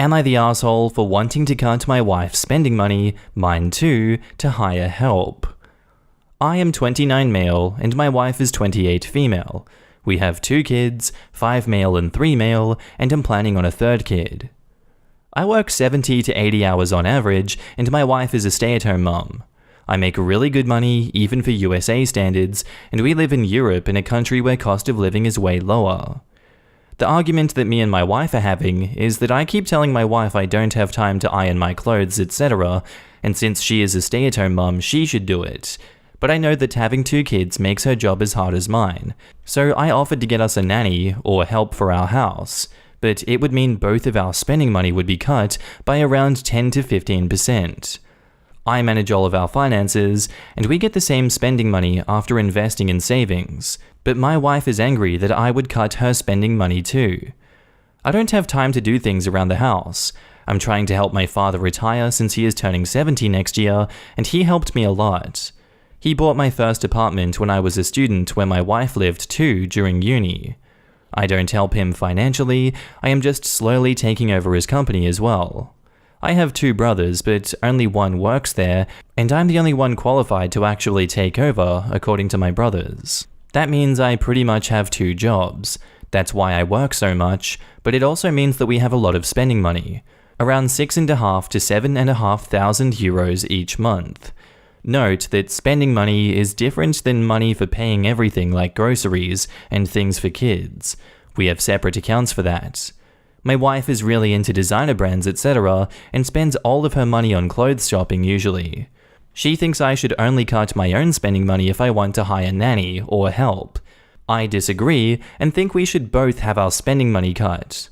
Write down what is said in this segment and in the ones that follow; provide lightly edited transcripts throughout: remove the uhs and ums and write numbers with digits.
Am I the asshole for wanting to cut my wife's spending money, mine too, to hire help? I am 29 male and my wife is 28 female. We have 2 kids, 5 male and 3 male, and I'm planning on a 3rd kid. I work 70 to 80 hours on average, and my wife is a stay-at-home mum. I make really good money, even for USA standards, and we live in Europe, in a country where cost of living is way lower. The argument that me and my wife are having is that I keep telling my wife I don't have time to iron my clothes, etc., and since she is a stay-at-home mum, she should do it. But I know that having 2 kids makes her job as hard as mine, so I offered to get us a nanny or help for our house, but it would mean both of our spending money would be cut by around 10 to 15%. I manage all of our finances, and we get the same spending money after investing in savings, but my wife is angry that I would cut her spending money too. I don't have time to do things around the house. I'm trying to help my father retire since he is turning 70 next year, and he helped me a lot. He bought my first apartment when I was a student where my wife lived too during uni. I don't help him financially, I am just slowly taking over his company as well. I have 2 brothers, but only one works there, and I'm the only one qualified to actually take over, according to my brothers. That means I pretty much have 2 jobs. That's why I work so much, but it also means that we have a lot of spending money, around 6,500 to 7,500 euros each month. Note that spending money is different than money for paying everything like groceries and things for kids. We have separate accounts for that. My wife is really into designer brands, etc., and spends all of her money on clothes shopping usually. She thinks I should only cut my own spending money if I want to hire nanny or help. I disagree and think we should both have our spending money cut.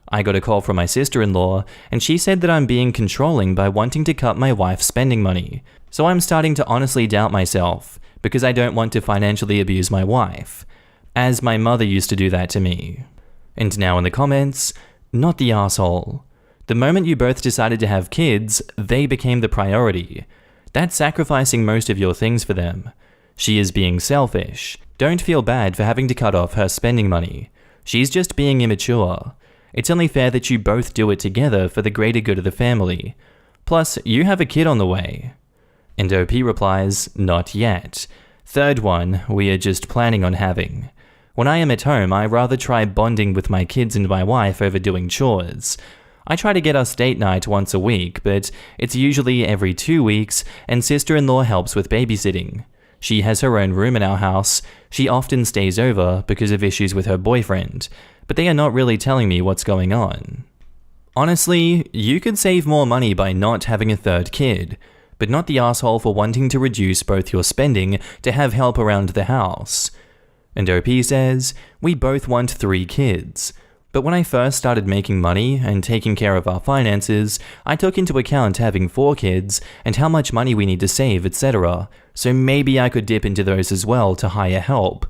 I got a call from my sister-in-law, and she said that I'm being controlling by wanting to cut my wife's spending money. So I'm starting to honestly doubt myself, because I don't want to financially abuse my wife, as my mother used to do that to me. And now in the comments, not the asshole. The moment you both decided to have kids, they became the priority. That's sacrificing most of your things for them. She is being selfish. Don't feel bad for having to cut off her spending money. She's just being immature. It's only fair that you both do it together for the greater good of the family. Plus, you have a kid on the way. And OP replies, not yet. 3rd one, we are just planning on having. When I am at home, I rather try bonding with my kids and my wife over doing chores. I try to get us date night once a week, but it's usually every 2 weeks, and sister-in-law helps with babysitting. She has her own room in our house. She often stays over because of issues with her boyfriend, but they are not really telling me what's going on. Honestly, you could save more money by not having a 3rd kid, but not the asshole for wanting to reduce both your spending to have help around the house. And OP says, we both want 3 kids. But when I first started making money and taking care of our finances, I took into account having 4 kids and how much money we need to save, etc. So maybe I could dip into those as well to hire help.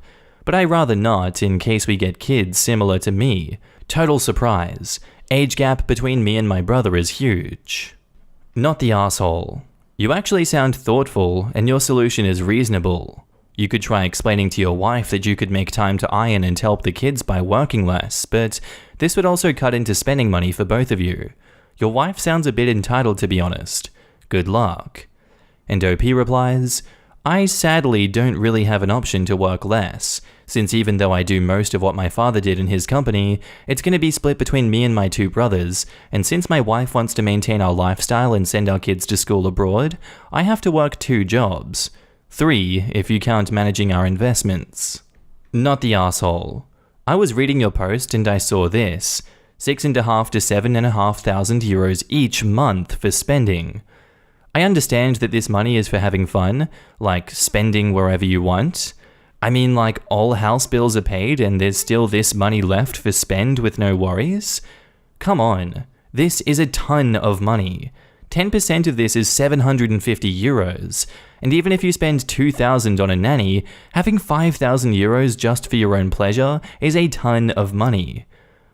But I rather not in case we get kids similar to me. Total surprise. Age gap between me and my brother is huge. Not the asshole. You actually sound thoughtful and your solution is reasonable. You could try explaining to your wife that you could make time to iron and help the kids by working less, but this would also cut into spending money for both of you. Your wife sounds a bit entitled, to be honest. Good luck. And OP replies, I sadly don't really have an option to work less, since even though I do most of what my father did in his company, it's going to be split between me and my 2 brothers, and since my wife wants to maintain our lifestyle and send our kids to school abroad, I have to work 2 jobs. 3 if you count managing our investments. Not the asshole. I was reading your post and I saw this. 6,500 to 7,500 euros each month for spending. I understand that this money is for having fun, like spending wherever you want. I mean, like all house bills are paid and there's still this money left for spend with no worries? Come on, this is a ton of money. 10% of this is 750 euros. And even if you spend 2,000 on a nanny, having 5,000 euros just for your own pleasure is a ton of money.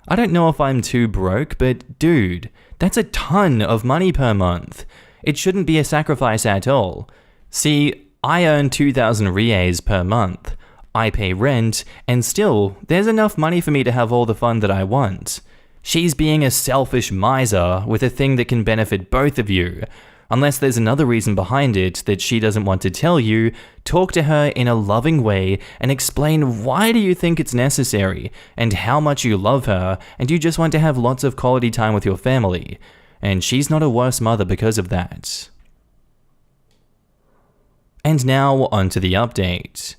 I don't know if I'm too broke, but dude, that's a ton of money per month. It shouldn't be a sacrifice at all. See, I earn 2,000 reais per month. I pay rent, and still, there's enough money for me to have all the fun that I want. She's being a selfish miser with a thing that can benefit both of you. Unless there's another reason behind it that she doesn't want to tell you, talk to her in a loving way and explain why do you think it's necessary and how much you love her and you just want to have lots of quality time with your family. And she's not a worse mother because of that. And now onto the update.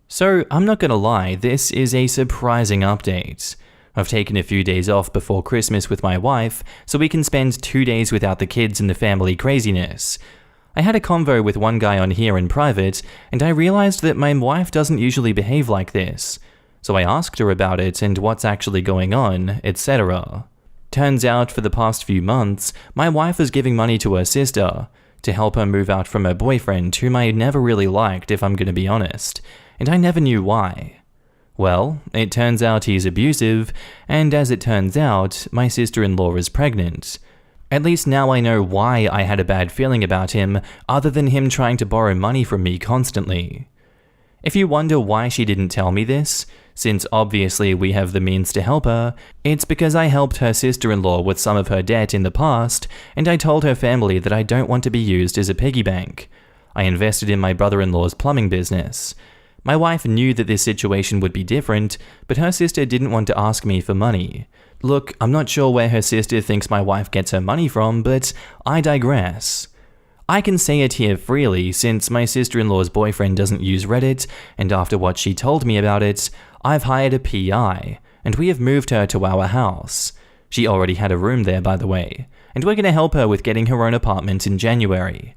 So I'm not gonna lie, this is a surprising update. I've taken a few days off before Christmas with my wife, so we can spend 2 days without the kids and the family craziness. I had a convo with one guy on here in private, and I realized that my wife doesn't usually behave like this. So I asked her about it and what's actually going on, etc. Turns out, for the past few months, my wife was giving money to her sister to help her move out from her boyfriend, whom I never really liked, if I'm gonna be honest, and I never knew why. Well, it turns out he's abusive, and as it turns out, my sister-in-law is pregnant. At least now I know why I had a bad feeling about him, other than him trying to borrow money from me constantly. If you wonder why she didn't tell me this, since obviously we have the means to help her, it's because I helped her sister-in-law with some of her debt in the past, and I told her family that I don't want to be used as a piggy bank. I invested in my brother-in-law's plumbing business. My wife knew that this situation would be different, but her sister didn't want to ask me for money. Look, I'm not sure where her sister thinks my wife gets her money from, but I digress. I can say it here freely since my sister-in-law's boyfriend doesn't use Reddit, and after what she told me about it, I've hired a PI, and we have moved her to our house. She already had a room there, by the way, and we're going to help her with getting her own apartment in January.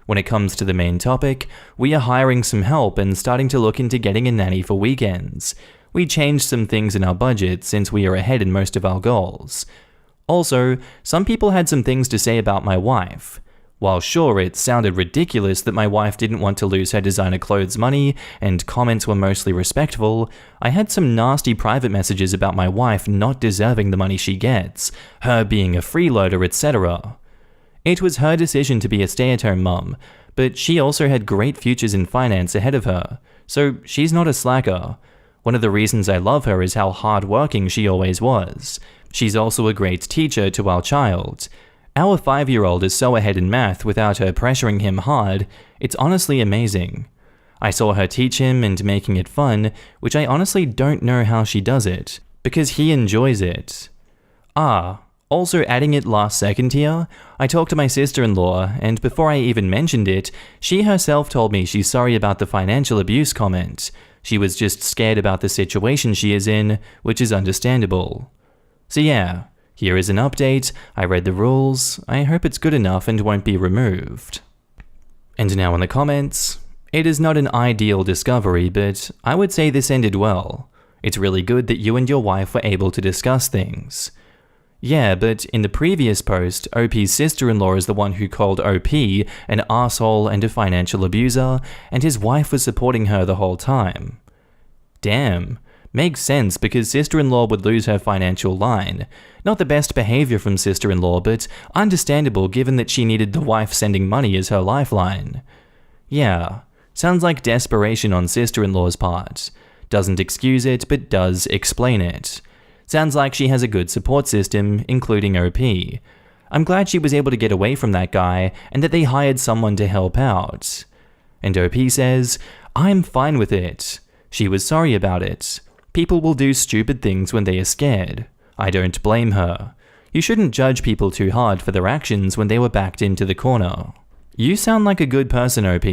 When it comes to the main topic, we are hiring some help and starting to look into getting a nanny for weekends. We changed some things in our budget since we are ahead in most of our goals. Also, some people had some things to say about my wife. While sure, it sounded ridiculous that my wife didn't want to lose her designer clothes money and comments were mostly respectful, I had some nasty private messages about my wife not deserving the money she gets, her being a freeloader, etc. It was her decision to be a stay-at-home mum, but she also had great futures in finance ahead of her, so she's not a slacker. One of the reasons I love her is how hard-working she always was. She's also a great teacher to our child. Our 5-year-old is so ahead in math without her pressuring him hard, it's honestly amazing. I saw her teach him and making it fun, which I honestly don't know how she does it, because he enjoys it. Also adding it last second here, I talked to my sister-in-law, and before I even mentioned it, she herself told me she's sorry about the financial abuse comment. She was just scared about the situation she is in, which is understandable. So yeah, here is an update, I read the rules, I hope it's good enough and won't be removed. And now in the comments, it is not an ideal discovery, but I would say this ended well. It's really good that you and your wife were able to discuss things. Yeah, but in the previous post, OP's sister-in-law is the one who called OP an arsehole and a financial abuser, and his wife was supporting her the whole time. Damn. Makes sense because sister-in-law would lose her financial line. Not the best behavior from sister-in-law, but understandable given that she needed the wife sending money as her lifeline. Yeah, sounds like desperation on sister-in-law's part. Doesn't excuse it, but does explain it. Sounds like she has a good support system, including OP. I'm glad she was able to get away from that guy and that they hired someone to help out. And OP says, I'm fine with it. She was sorry about it. People will do stupid things when they are scared. I don't blame her. You shouldn't judge people too hard for their actions when they were backed into the corner. You sound like a good person, OP.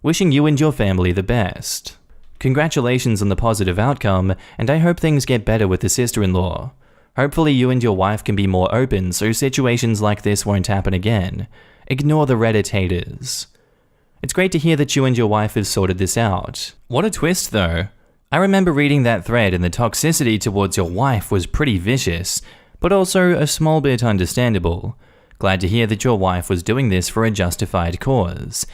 Wishing you and your family the best. Congratulations on the positive outcome, and I hope things get better with the sister-in-law. Hopefully you and your wife can be more open so situations like this won't happen again. Ignore the Reddit haters. It's great to hear that you and your wife have sorted this out. What a twist though. I remember reading that thread and the toxicity towards your wife was pretty vicious, but also a small bit understandable. Glad to hear that your wife was doing this for a justified cause.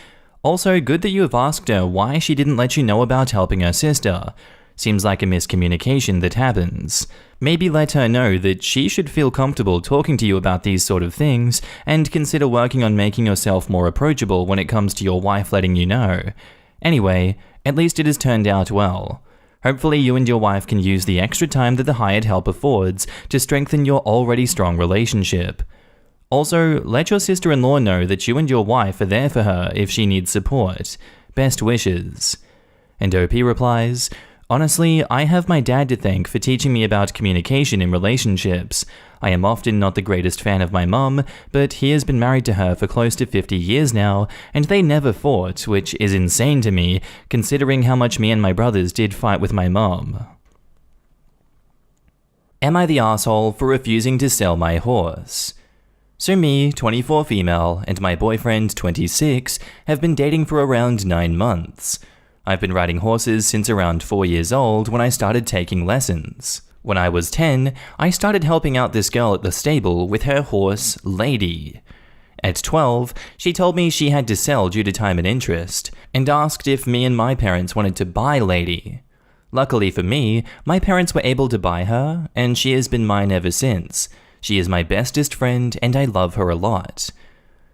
Also, good that you have asked her why she didn't let you know about helping her sister. Seems like a miscommunication that happens. Maybe let her know that she should feel comfortable talking to you about these sort of things and consider working on making yourself more approachable when it comes to your wife letting you know. Anyway, at least it has turned out well. Hopefully you and your wife can use the extra time that the hired help affords to strengthen your already strong relationship. Also, let your sister-in-law know that you and your wife are there for her if she needs support. Best wishes. And OP replies, honestly, I have my dad to thank for teaching me about communication in relationships. I am often not the greatest fan of my mum, but he has been married to her for close to 50 years now, and they never fought, which is insane to me, considering how much me and my brothers did fight with my mum. Am I the asshole for refusing to sell my horse? So me, 24 female, and my boyfriend, 26, have been dating for around 9 months. I've been riding horses since around 4 years old when I started taking lessons. When I was 10, I started helping out this girl at the stable with her horse, Lady. At 12, she told me she had to sell due to time and interest, and asked if me and my parents wanted to buy Lady. Luckily for me, my parents were able to buy her, and she has been mine ever since. She is my bestest friend, and I love her a lot.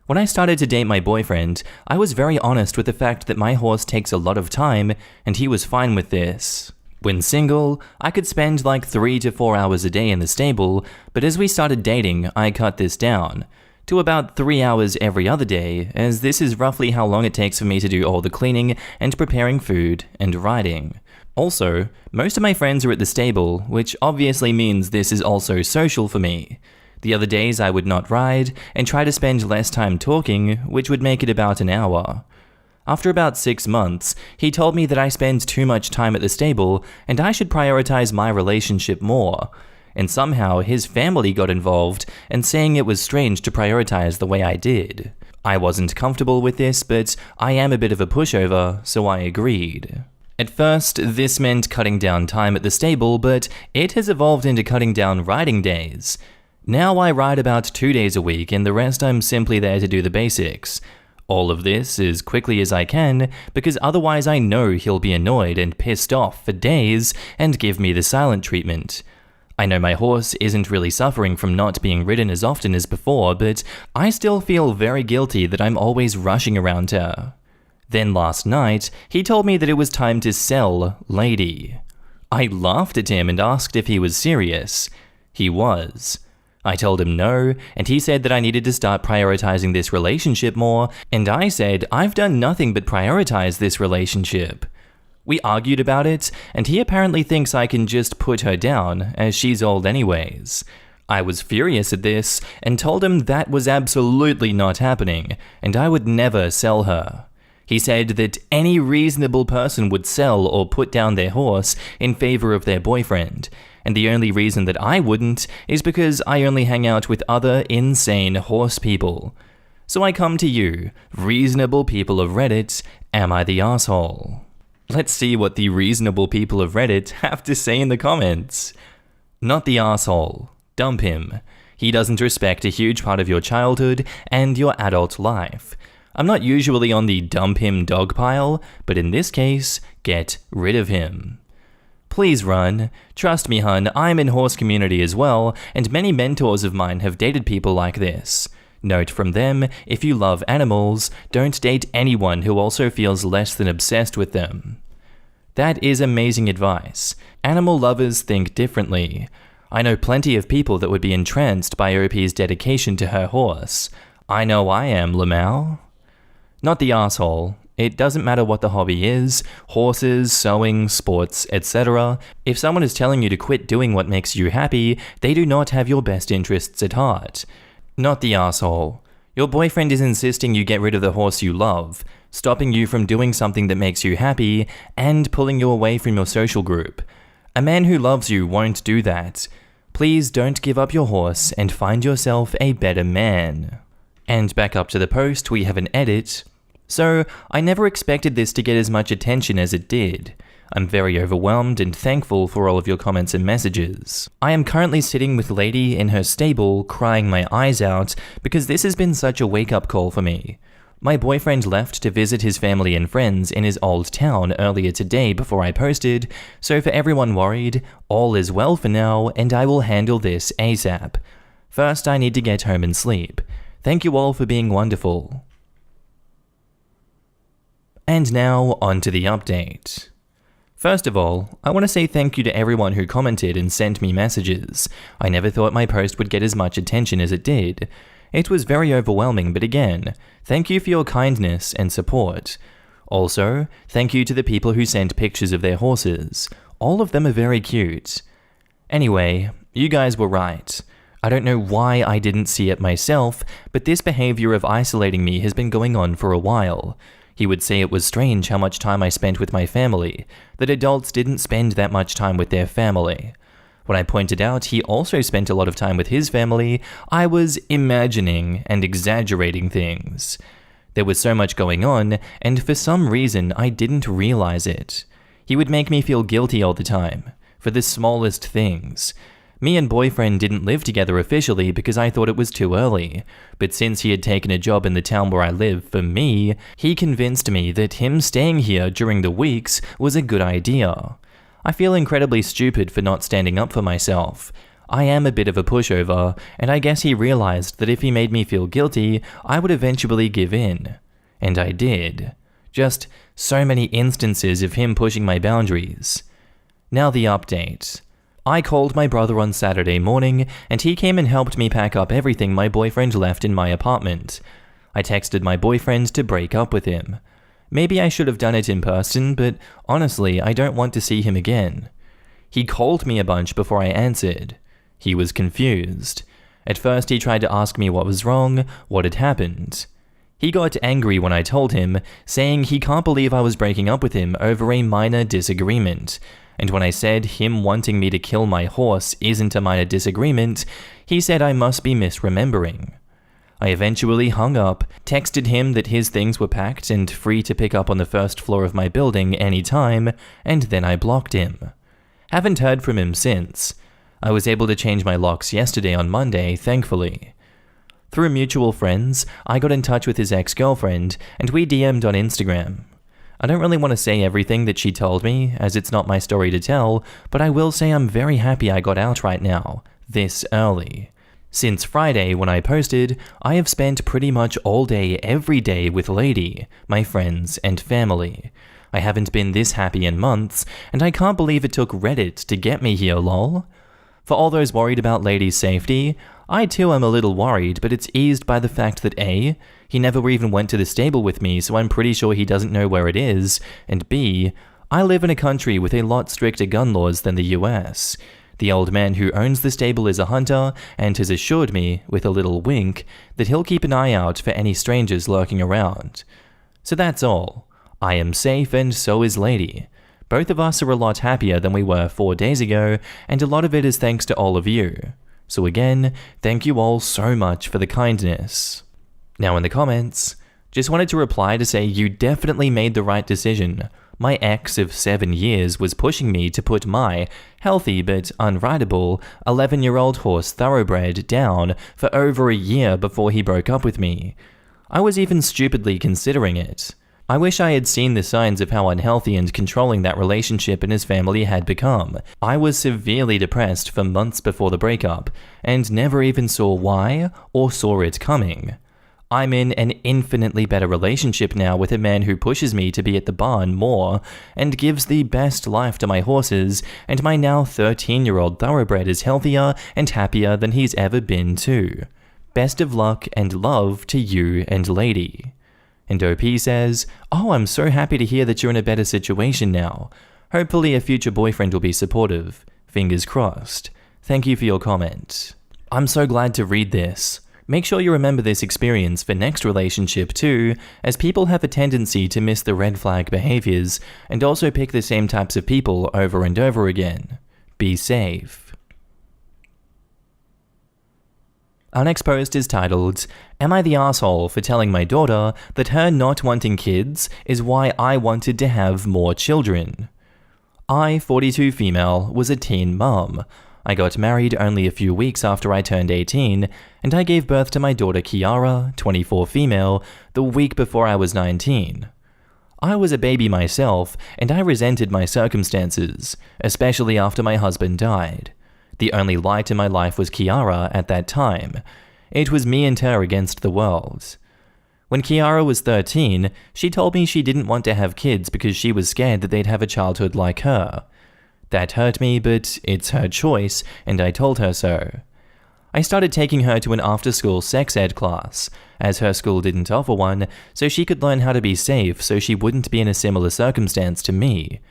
When I started to date my boyfriend, I was very honest with the fact that my horse takes a lot of time, and he was fine with this. When single, I could spend like 3 to 4 hours a day in the stable, but as we started dating, I cut this down to about 3 hours every other day, as this is roughly how long it takes for me to do all the cleaning and preparing food and riding. Also, most of my friends are at the stable, which obviously means this is also social for me. The other days I would not ride and try to spend less time talking, which would make it about an hour. After about 6 months, he told me that I spend too much time at the stable and I should prioritize my relationship more. And somehow his family got involved and saying it was strange to prioritize the way I did. I wasn't comfortable with this, but I am a bit of a pushover, so I agreed. At first, this meant cutting down time at the stable, but it has evolved into cutting down riding days. Now I ride about 2 days a week, and the rest I'm simply there to do the basics. All of this as quickly as I can, because otherwise I know he'll be annoyed and pissed off for days and give me the silent treatment. I know my horse isn't really suffering from not being ridden as often as before, but I still feel very guilty that I'm always rushing around her. Then last night, he told me that it was time to sell Lady. I laughed at him and asked if he was serious. He was. I told him no, and he said that I needed to start prioritizing this relationship more, and I said I've done nothing but prioritize this relationship. We argued about it, and he apparently thinks I can just put her down, as she's old anyways. I was furious at this, and told him that was absolutely not happening, and I would never sell her. He said that any reasonable person would sell or put down their horse in favor of their boyfriend, and the only reason that I wouldn't is because I only hang out with other insane horse people. So I come to you, reasonable people of Reddit, am I the asshole? Let's see what the reasonable people of Reddit have to say in the comments. Not the asshole. Dump him. He doesn't respect a huge part of your childhood and your adult life. I'm not usually on the dump him dog pile, but in this case, get rid of him. Please run. Trust me, hun, I'm in horse community as well, and many mentors of mine have dated people like this. Note from them, if you love animals, don't date anyone who also feels less than obsessed with them. That is amazing advice. Animal lovers think differently. I know plenty of people that would be entranced by OP's dedication to her horse. I know I am, Lamau. Not the asshole. It doesn't matter what the hobby is, horses, sewing, sports, etc. If someone is telling you to quit doing what makes you happy, they do not have your best interests at heart. Not the asshole. Your boyfriend is insisting you get rid of the horse you love, stopping you from doing something that makes you happy, and pulling you away from your social group. A man who loves you won't do that. Please don't give up your horse and find yourself a better man. And back up to the post, we have an edit. So, I never expected this to get as much attention as it did. I'm very overwhelmed and thankful for all of your comments and messages. I am currently sitting with Lady in her stable, crying my eyes out, because this has been such a wake-up call for me. My boyfriend left to visit his family and friends in his old town earlier today before I posted, so for everyone worried, all is well for now, and I will handle this ASAP. First, I need to get home and sleep. Thank you all for being wonderful. And now, on to the update. First of all, I want to say thank you to everyone who commented and sent me messages. I never thought my post would get as much attention as it did. It was very overwhelming, but again, thank you for your kindness and support. Also, thank you to the people who sent pictures of their horses. All of them are very cute. Anyway, you guys were right. I don't know why I didn't see it myself, but this behavior of isolating me has been going on for a while. He would say it was strange how much time I spent with my family, that adults didn't spend that much time with their family. When I pointed out he also spent a lot of time with his family, I was imagining and exaggerating things. There was so much going on, and for some reason I didn't realize it. He would make me feel guilty all the time, for the smallest things. Me and boyfriend didn't live together officially because I thought it was too early, but since he had taken a job in the town where I live for me, he convinced me that him staying here during the weeks was a good idea. I feel incredibly stupid for not standing up for myself. I am a bit of a pushover, and I guess he realized that if he made me feel guilty, I would eventually give in. And I did. Just so many instances of him pushing my boundaries. Now the update. I called my brother on Saturday morning, and he came and helped me pack up everything my boyfriend left in my apartment. I texted my boyfriend to break up with him. Maybe I should have done it in person, but honestly, I don't want to see him again. He called me a bunch before I answered. He was confused. At first, he tried to ask me what was wrong, what had happened. He got angry when I told him, saying he can't believe I was breaking up with him over a minor disagreement. And when I said him wanting me to kill my horse isn't a minor disagreement, he said I must be misremembering. I eventually hung up, texted him that his things were packed and free to pick up on the first floor of my building anytime, and then I blocked him. Haven't heard from him since. I was able to change my locks yesterday on Monday, thankfully. Through mutual friends, I got in touch with his ex-girlfriend, and we DM'd on Instagram. I don't really want to say everything that she told me, as it's not my story to tell, but I will say I'm very happy I got out right now, this early. Since Friday when I posted, I have spent pretty much all day every day with Lady, my friends and family. I haven't been this happy in months, and I can't believe it took Reddit to get me here, lol. For all those worried about Lady's safety, I too am a little worried, but it's eased by the fact that A, he never even went to the stable with me, so I'm pretty sure he doesn't know where it is, and B, I live in a country with a lot stricter gun laws than the US. The old man who owns the stable is a hunter, and has assured me, with a little wink, that he'll keep an eye out for any strangers lurking around. So that's all. I am safe, and so is Lady. Both of us are a lot happier than we were 4 days ago, and a lot of it is thanks to all of you. So again, thank you all so much for the kindness. Now in the comments, just wanted to reply to say you definitely made the right decision. My ex of 7 years was pushing me to put my healthy but unrideable 11-year-old horse Thoroughbred down for over a year before he broke up with me. I was even stupidly considering it. I wish I had seen the signs of how unhealthy and controlling that relationship and his family had become. I was severely depressed for months before the breakup, and never even saw why or saw it coming. I'm in an infinitely better relationship now with a man who pushes me to be at the barn more, and gives the best life to my horses, and my now 13-year-old Thoroughbred is healthier and happier than he's ever been too. Best of luck and love to you and Lady. And OP says, "Oh, I'm so happy to hear that you're in a better situation now. Hopefully a future boyfriend will be supportive. Fingers crossed. Thank you for your comment." I'm so glad to read this. Make sure you remember this experience for next relationship too, as people have a tendency to miss the red flag behaviors and also pick the same types of people over and over again. Be safe. Our next post is titled, "Am I the asshole for telling my daughter that her not wanting kids is why I wanted to have more children?" I, 42 female, was a teen mum. I got married only a few weeks after I turned 18, and I gave birth to my daughter Kiara, 24 female, the week before I was 19. I was a baby myself, and I resented my circumstances, especially after my husband died. The only light in my life was Kiara at that time. It was me and her against the world. When Kiara was 13, she told me she didn't want to have kids because she was scared that they'd have a childhood like her. That hurt me, but it's her choice, and I told her so. I started taking her to an after-school sex ed class, as her school didn't offer one, so she could learn how to be safe so she wouldn't be in a similar circumstance to me.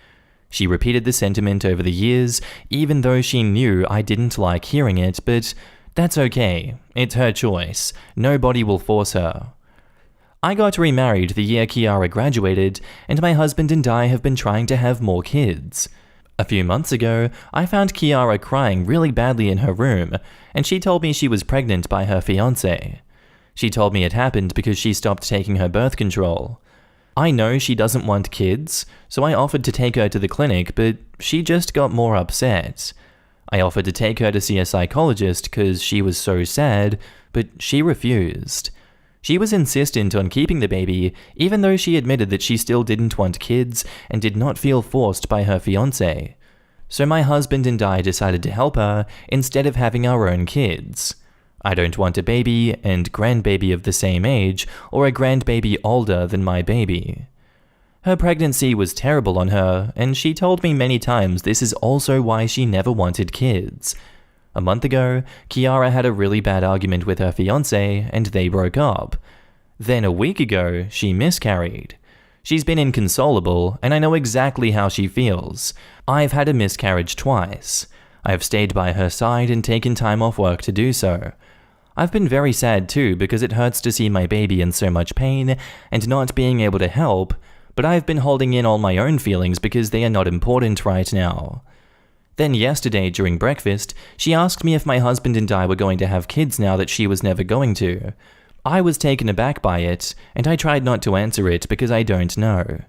She repeated the sentiment over the years, even though she knew I didn't like hearing it, but that's okay. It's her choice. Nobody will force her. I got remarried the year Kiara graduated, and my husband and I have been trying to have more kids. A few months ago, I found Kiara crying really badly in her room, and she told me she was pregnant by her fiancé. She told me it happened because she stopped taking her birth control. I know she doesn't want kids, so I offered to take her to the clinic, but she just got more upset. I offered to take her to see a psychologist because she was so sad, but she refused. She was insistent on keeping the baby, even though she admitted that she still didn't want kids and did not feel forced by her fiancé. So my husband and I decided to help her instead of having our own kids. I don't want a baby and grandbaby of the same age, or a grandbaby older than my baby. Her pregnancy was terrible on her, and she told me many times this is also why she never wanted kids. A month ago, Kiara had a really bad argument with her fiancé, and they broke up. Then a week ago, she miscarried. She's been inconsolable, and I know exactly how she feels. I've had a miscarriage twice. I've stayed by her side and taken time off work to do so. I've been very sad too because it hurts to see my baby in so much pain and not being able to help, but I've been holding in all my own feelings because they are not important right now. Then yesterday during breakfast, she asked me if my husband and I were going to have kids now that she was never going to. I was taken aback by it, and I tried not to answer it because I don't know.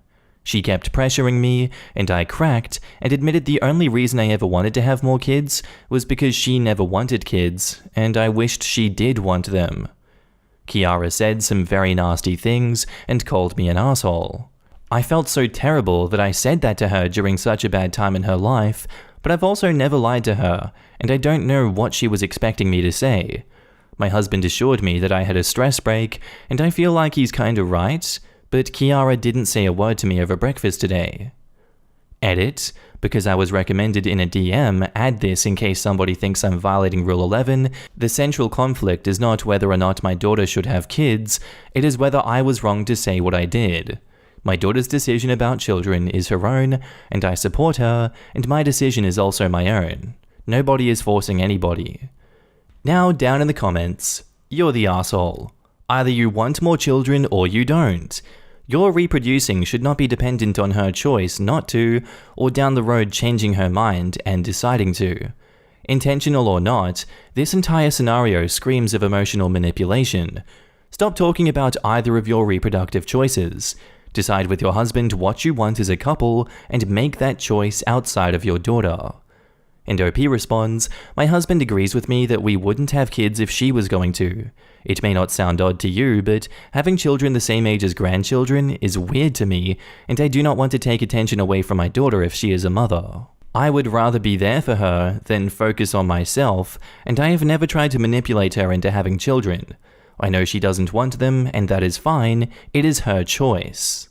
She kept pressuring me, and I cracked and admitted the only reason I ever wanted to have more kids was because she never wanted kids, and I wished she did want them. Kiara said some very nasty things and called me an asshole. I felt so terrible that I said that to her during such a bad time in her life, but I've also never lied to her, and I don't know what she was expecting me to say. My husband assured me that I had a stress break, and I feel like he's kinda right, but Kiara didn't say a word to me over breakfast today. Edit, because I was recommended in a DM, add this in case somebody thinks I'm violating Rule 11, the central conflict is not whether or not my daughter should have kids, it is whether I was wrong to say what I did. My daughter's decision about children is her own, and I support her, and my decision is also my own. Nobody is forcing anybody. Now down in the comments, you're the asshole. Either you want more children or you don't. Your reproducing should not be dependent on her choice not to, or down the road changing her mind and deciding to. Intentional or not, this entire scenario screams of emotional manipulation. Stop talking about either of your reproductive choices. Decide with your husband what you want as a couple and make that choice outside of your daughter. And OP responds, my husband agrees with me that we wouldn't have kids if she was going to. It may not sound odd to you, but having children the same age as grandchildren is weird to me, and I do not want to take attention away from my daughter if she is a mother. I would rather be there for her than focus on myself, and I have never tried to manipulate her into having children. I know she doesn't want them, and that is fine. It is her choice.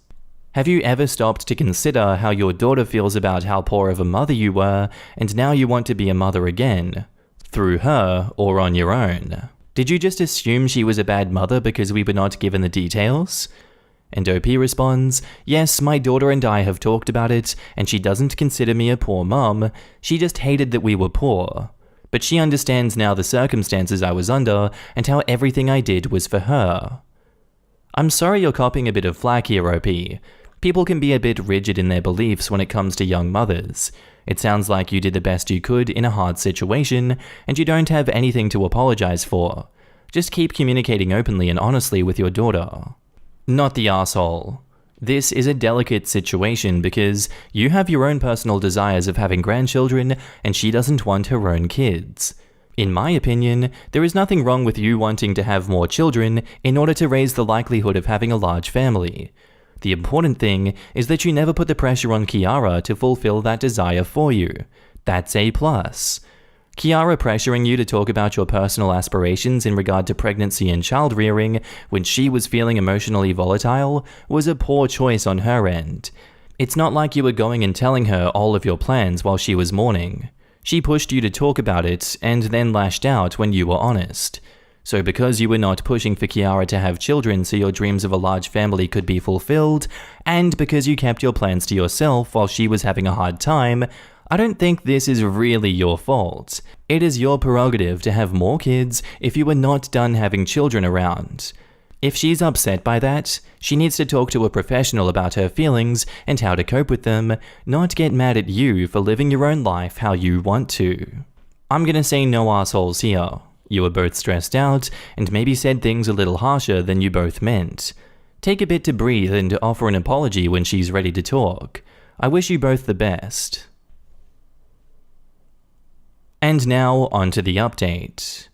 Have you ever stopped to consider how your daughter feels about how poor of a mother you were, and now you want to be a mother again? Through her, or on your own? Did you just assume she was a bad mother because we were not given the details? And OP responds, yes, my daughter and I have talked about it, and she doesn't consider me a poor mum, she just hated that we were poor. But she understands now the circumstances I was under, and how everything I did was for her. I'm sorry you're copping a bit of flack here, OP. People can be a bit rigid in their beliefs when it comes to young mothers. It sounds like you did the best you could in a hard situation, and you don't have anything to apologize for. Just keep communicating openly and honestly with your daughter. Not the asshole. This is a delicate situation because you have your own personal desires of having grandchildren, and she doesn't want her own kids. In my opinion, there is nothing wrong with you wanting to have more children in order to raise the likelihood of having a large family. The important thing is that you never put the pressure on Kiara to fulfill that desire for you. That's a plus. Kiara pressuring you to talk about your personal aspirations in regard to pregnancy and child rearing when she was feeling emotionally volatile was a poor choice on her end. It's not like you were going and telling her all of your plans while she was mourning. She pushed you to talk about it and then lashed out when you were honest. So because you were not pushing for Kiara to have children so your dreams of a large family could be fulfilled, and because you kept your plans to yourself while she was having a hard time, I don't think this is really your fault. It is your prerogative to have more kids if you are not done having children around. If she's upset by that, she needs to talk to a professional about her feelings and how to cope with them, not get mad at you for living your own life how you want to. I'm gonna say no assholes here. You were both stressed out and maybe said things a little harsher than you both meant. Take a bit to breathe and offer an apology when she's ready to talk. I wish you both the best. And now, on to the update.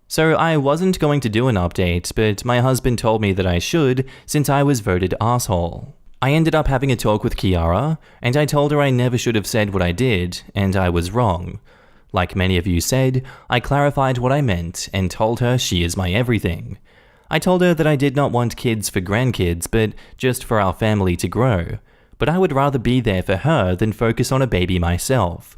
So I wasn't going to do an update, but my husband told me that I should since I was voted asshole. I ended up having a talk with Kiara, and I told her I never should have said what I did, and I was wrong. Like many of you said, I clarified what I meant and told her she is my everything. I told her that I did not want kids for grandkids, but just for our family to grow. But I would rather be there for her than focus on a baby myself.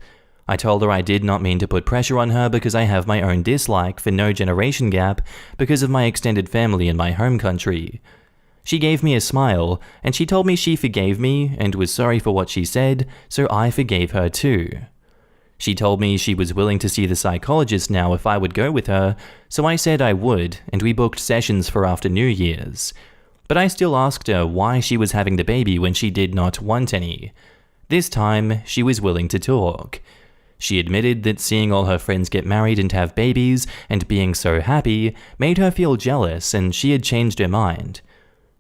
I told her I did not mean to put pressure on her because I have my own dislike for no generation gap because of my extended family in my home country. She gave me a smile, and she told me she forgave me and was sorry for what she said, so I forgave her too. She told me she was willing to see the psychologist now if I would go with her, so I said I would, and we booked sessions for after New Year's. But I still asked her why she was having the baby when she did not want any. This time, she was willing to talk. She admitted that seeing all her friends get married and have babies and being so happy made her feel jealous, and she had changed her mind.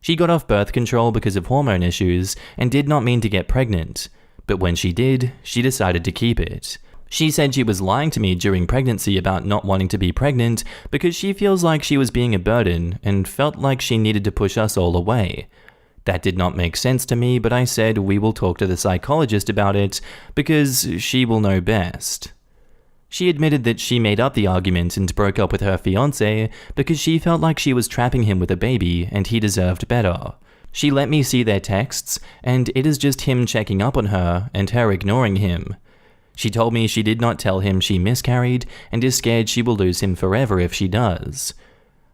She got off birth control because of hormone issues and did not mean to get pregnant, but when she did, she decided to keep it. She said she was lying to me during pregnancy about not wanting to be pregnant because she feels like she was being a burden and felt like she needed to push us all away. That did not make sense to me, but I said we will talk to the psychologist about it because she will know best. She admitted that she made up the argument and broke up with her fiancé because she felt like she was trapping him with a baby and he deserved better. She let me see their texts, and it is just him checking up on her and her ignoring him. She told me she did not tell him she miscarried and is scared she will lose him forever if she does.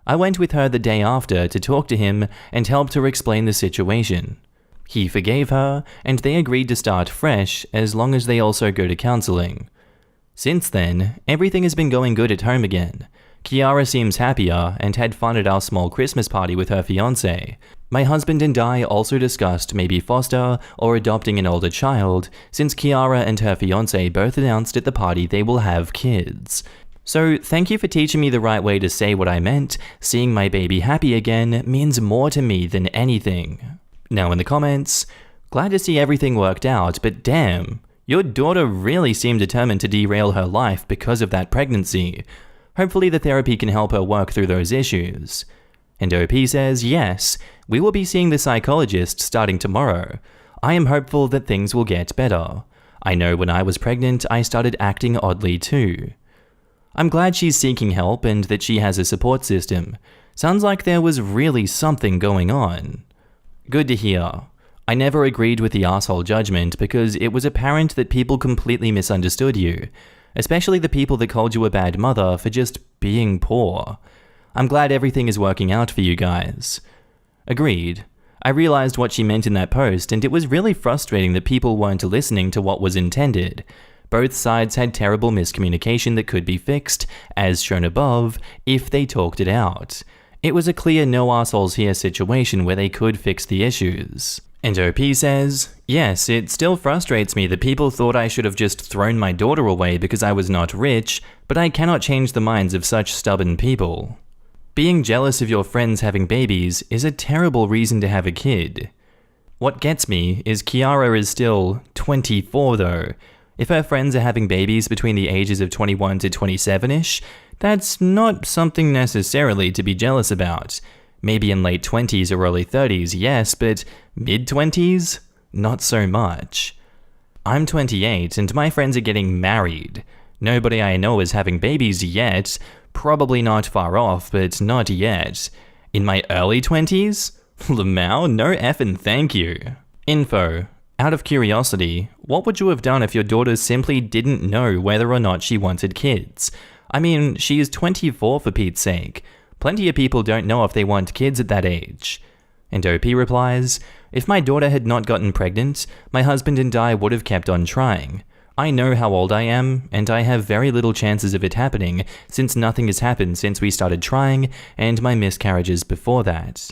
I went with her the day after to talk to him and helped her explain the situation. He forgave her, and they agreed to start fresh as long as they also go to counseling. Since then, everything has been going good at home again. Kiara seems happier and had fun at our small Christmas party with her fiancé. My husband and I also discussed maybe foster or adopting an older child, since Kiara and her fiancé both announced at the party they will have kids. So thank you for teaching me the right way to say what I meant. Seeing my baby happy again means more to me than anything. Now in the comments, glad to see everything worked out, but damn, your daughter really seemed determined to derail her life because of that pregnancy. Hopefully the therapy can help her work through those issues. And OP says, yes, we will be seeing the psychologist starting tomorrow. I am hopeful that things will get better. I know when I was pregnant, I started acting oddly too. I'm glad she's seeking help and that she has a support system. Sounds like there was really something going on. Good to hear. I never agreed with the asshole judgment because it was apparent that people completely misunderstood you, especially the people that called you a bad mother for just being poor. I'm glad everything is working out for you guys. Agreed. I realized what she meant in that post, and it was really frustrating that people weren't listening to what was intended. Both sides had terrible miscommunication that could be fixed, as shown above, if they talked it out. It was a clear no assholes here situation where they could fix the issues. And OP says, yes, it still frustrates me that people thought I should have just thrown my daughter away because I was not rich, but I cannot change the minds of such stubborn people. Being jealous of your friends having babies is a terrible reason to have a kid. What gets me is Kiara is still 24 though. If her friends are having babies between the ages of 21 to 27-ish, that's not something necessarily to be jealous about. Maybe in late 20s or early 30s, yes, but mid-20s? Not so much. I'm 28 and my friends are getting married. Nobody I know is having babies yet. Probably not far off, but not yet. In my early 20s? Lamau, no effing thank you. Info. Out of curiosity, what would you have done if your daughter simply didn't know whether or not she wanted kids? I mean, she is 24 for Pete's sake. Plenty of people don't know if they want kids at that age. And OP replies, if my daughter had not gotten pregnant, my husband and I would have kept on trying. I know how old I am, and I have very little chances of it happening since nothing has happened since we started trying and my miscarriages before that.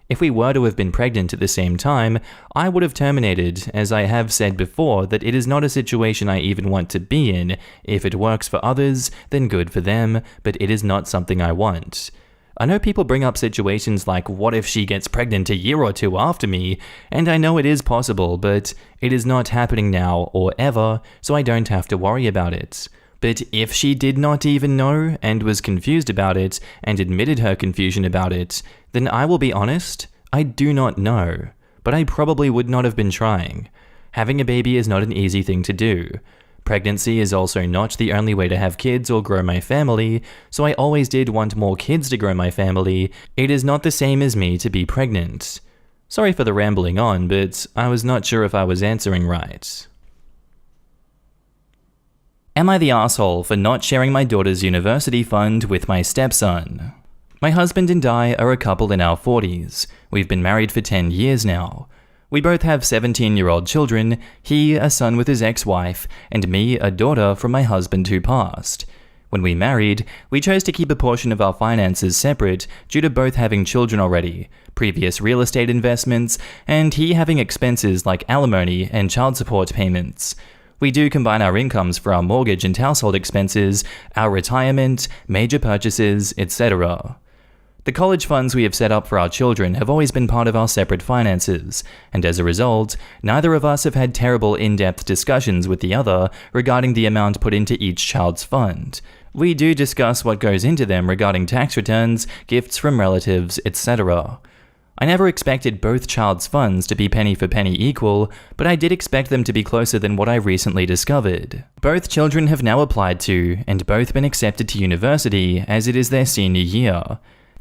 If we were to have been pregnant at the same time, I would have terminated, as I have said before that it is not a situation I even want to be in. If it works for others, then good for them, but it is not something I want. I know people bring up situations like what if she gets pregnant a year or two after me, and I know it is possible, but it is not happening now or ever, so I don't have to worry about it. But if she did not even know and was confused about it and admitted her confusion about it, then I will be honest, I do not know, but I probably would not have been trying. Having a baby is not an easy thing to do. Pregnancy is also not the only way to have kids or grow my family, so I always did want more kids to grow my family. It is not the same as me to be pregnant. Sorry for the rambling on, but I was not sure if I was answering right. Am I the asshole for not sharing my daughter's university fund with my stepson? My husband and I are a couple in our 40s. We've been married for 10 years now. We both have 17-year-old children, he a son with his ex-wife, and me a daughter from my husband who passed. When we married, we chose to keep a portion of our finances separate due to both having children already, previous real estate investments, and he having expenses like alimony and child support payments. We do combine our incomes for our mortgage and household expenses, our retirement, major purchases, etc. The college funds we have set up for our children have always been part of our separate finances, and as a result, neither of us have had terrible in-depth discussions with the other regarding the amount put into each child's fund. We do discuss what goes into them regarding tax returns, gifts from relatives, etc. I never expected both child's funds to be penny for penny equal, but I did expect them to be closer than what I recently discovered. Both children have now applied to, and both been accepted to university as it is their senior year.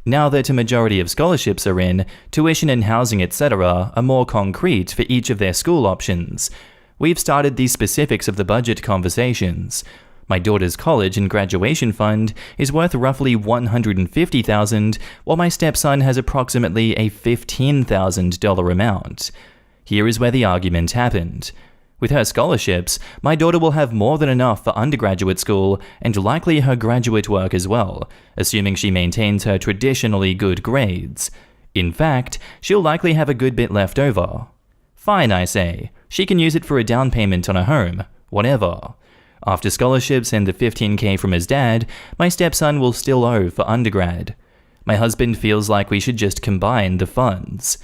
Now that a majority of scholarships are in, tuition and housing etc. are more concrete for each of their school options. We've started the specifics of the budget conversations. My daughter's college and graduation fund is worth roughly $150,000, while my stepson has approximately a $15,000 amount. Here is where the argument happened. With her scholarships, my daughter will have more than enough for undergraduate school and likely her graduate work as well, assuming she maintains her traditionally good grades. In fact, she'll likely have a good bit left over. Fine, I say. She can use it for a down payment on a home, whatever. After scholarships and the $15K from his dad, my stepson will still owe for undergrad. My husband feels like we should just combine the funds.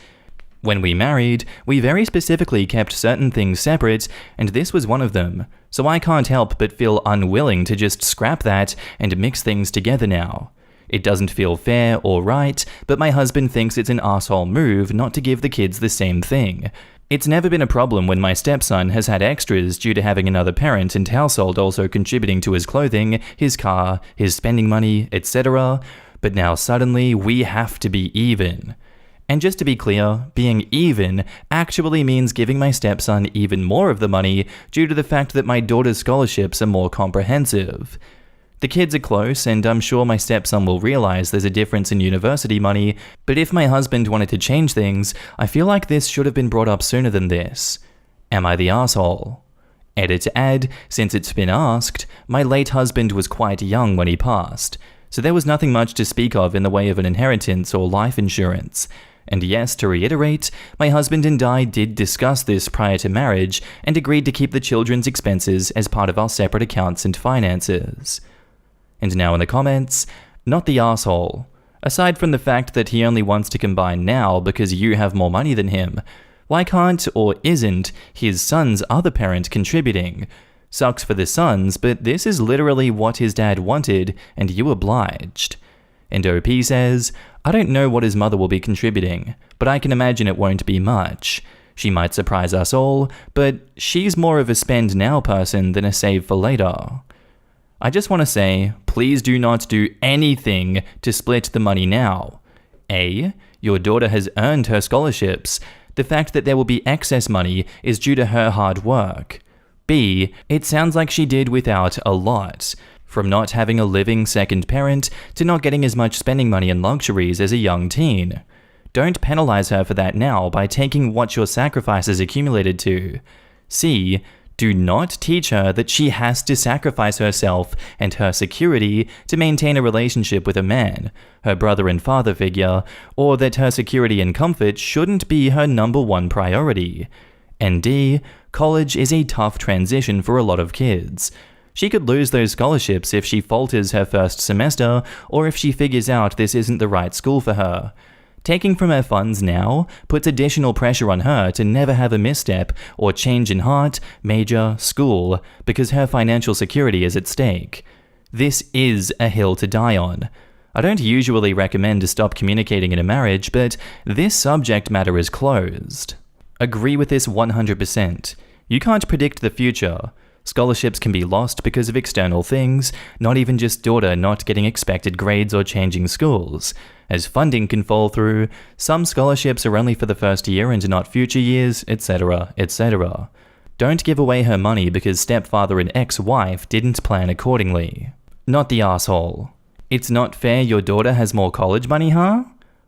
When we married, we very specifically kept certain things separate, and this was one of them, so I can't help but feel unwilling to just scrap that and mix things together now. It doesn't feel fair or right, but my husband thinks it's an asshole move not to give the kids the same thing. It's never been a problem when my stepson has had extras due to having another parent and household also contributing to his clothing, his car, his spending money, etc. But now suddenly we have to be even. And just to be clear, being even actually means giving my stepson even more of the money due to the fact that my daughter's scholarships are more comprehensive. The kids are close, and I'm sure my stepson will realize there's a difference in university money, but if my husband wanted to change things, I feel like this should have been brought up sooner than this. Am I the asshole? Edit to add, since it's been asked, my late husband was quite young when he passed, so there was nothing much to speak of in the way of an inheritance or life insurance. And yes, to reiterate, my husband and I did discuss this prior to marriage and agreed to keep the children's expenses as part of our separate accounts and finances. And now in the comments, not the asshole. Aside from the fact that he only wants to combine now because you have more money than him, why can't or isn't his son's other parent contributing? Sucks for the sons, but this is literally what his dad wanted and you obliged. And OP says, I don't know what his mother will be contributing, but I can imagine it won't be much. She might surprise us all, but she's more of a spend now person than a save for later. I just want to say, please do not do anything to split the money now. A. Your daughter has earned her scholarships. The fact that there will be excess money is due to her hard work. B. It sounds like she did without a lot. From not having a living second parent to not getting as much spending money and luxuries as a young teen. Don't penalize her for that now by taking what your sacrifices accumulated to. C. Do not teach her that she has to sacrifice herself and her security to maintain a relationship with a man, her brother and father figure, or that her security and comfort shouldn't be her number one priority. And D. College is a tough transition for a lot of kids. She could lose those scholarships if she falters her first semester or if she figures out this isn't the right school for her. Taking from her funds now puts additional pressure on her to never have a misstep or change in heart, major, school, because her financial security is at stake. This is a hill to die on. I don't usually recommend to stop communicating in a marriage, but this subject matter is closed. Agree with this 100%. You can't predict the future. Scholarships can be lost because of external things, not even just daughter not getting expected grades or changing schools. As funding can fall through, some scholarships are only for the first year and not future years, etc., etc. Don't give away her money because stepfather and ex-wife didn't plan accordingly. Not the asshole. It's not fair your daughter has more college money, huh?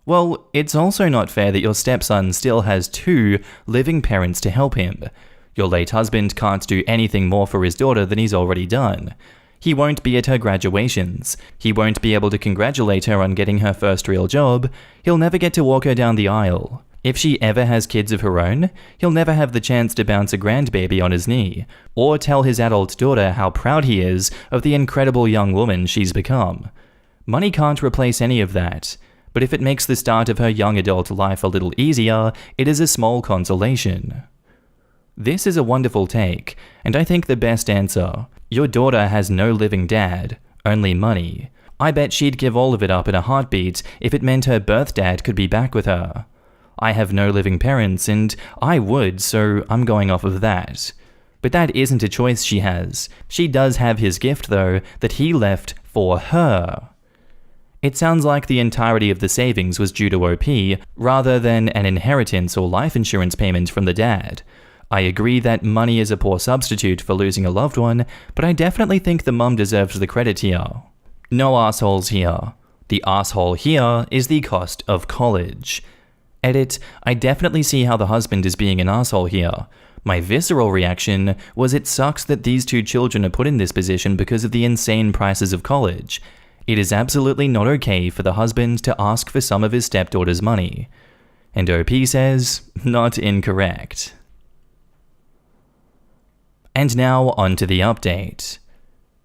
Well, it's also not fair that your stepson still has 2 living parents to help him. Your late husband can't do anything more for his daughter than he's already done. He won't be at her graduations. He won't be able to congratulate her on getting her first real job. He'll never get to walk her down the aisle. If she ever has kids of her own, he'll never have the chance to bounce a grandbaby on his knee, or tell his adult daughter how proud he is of the incredible young woman she's become. Money can't replace any of that, but if it makes the start of her young adult life a little easier, it is a small consolation. This is a wonderful take, and I think the best answer. Your daughter has no living dad, only money. I bet she'd give all of it up in a heartbeat if it meant her birth dad could be back with her. I have no living parents, and I would, so I'm going off of that. But that isn't a choice she has. She does have his gift, though, that he left for her. It sounds like the entirety of the savings was due to OP, rather than an inheritance or life insurance payment from the dad. I agree that money is a poor substitute for losing a loved one, but I definitely think the mum deserves the credit here. No assholes here. The asshole here is the cost of college. Edit, I definitely see how the husband is being an asshole here. My visceral reaction was it sucks that these 2 children are put in this position because of the insane prices of college. It is absolutely not okay for the husband to ask for some of his stepdaughter's money. And OP says, not incorrect. And now on to the update.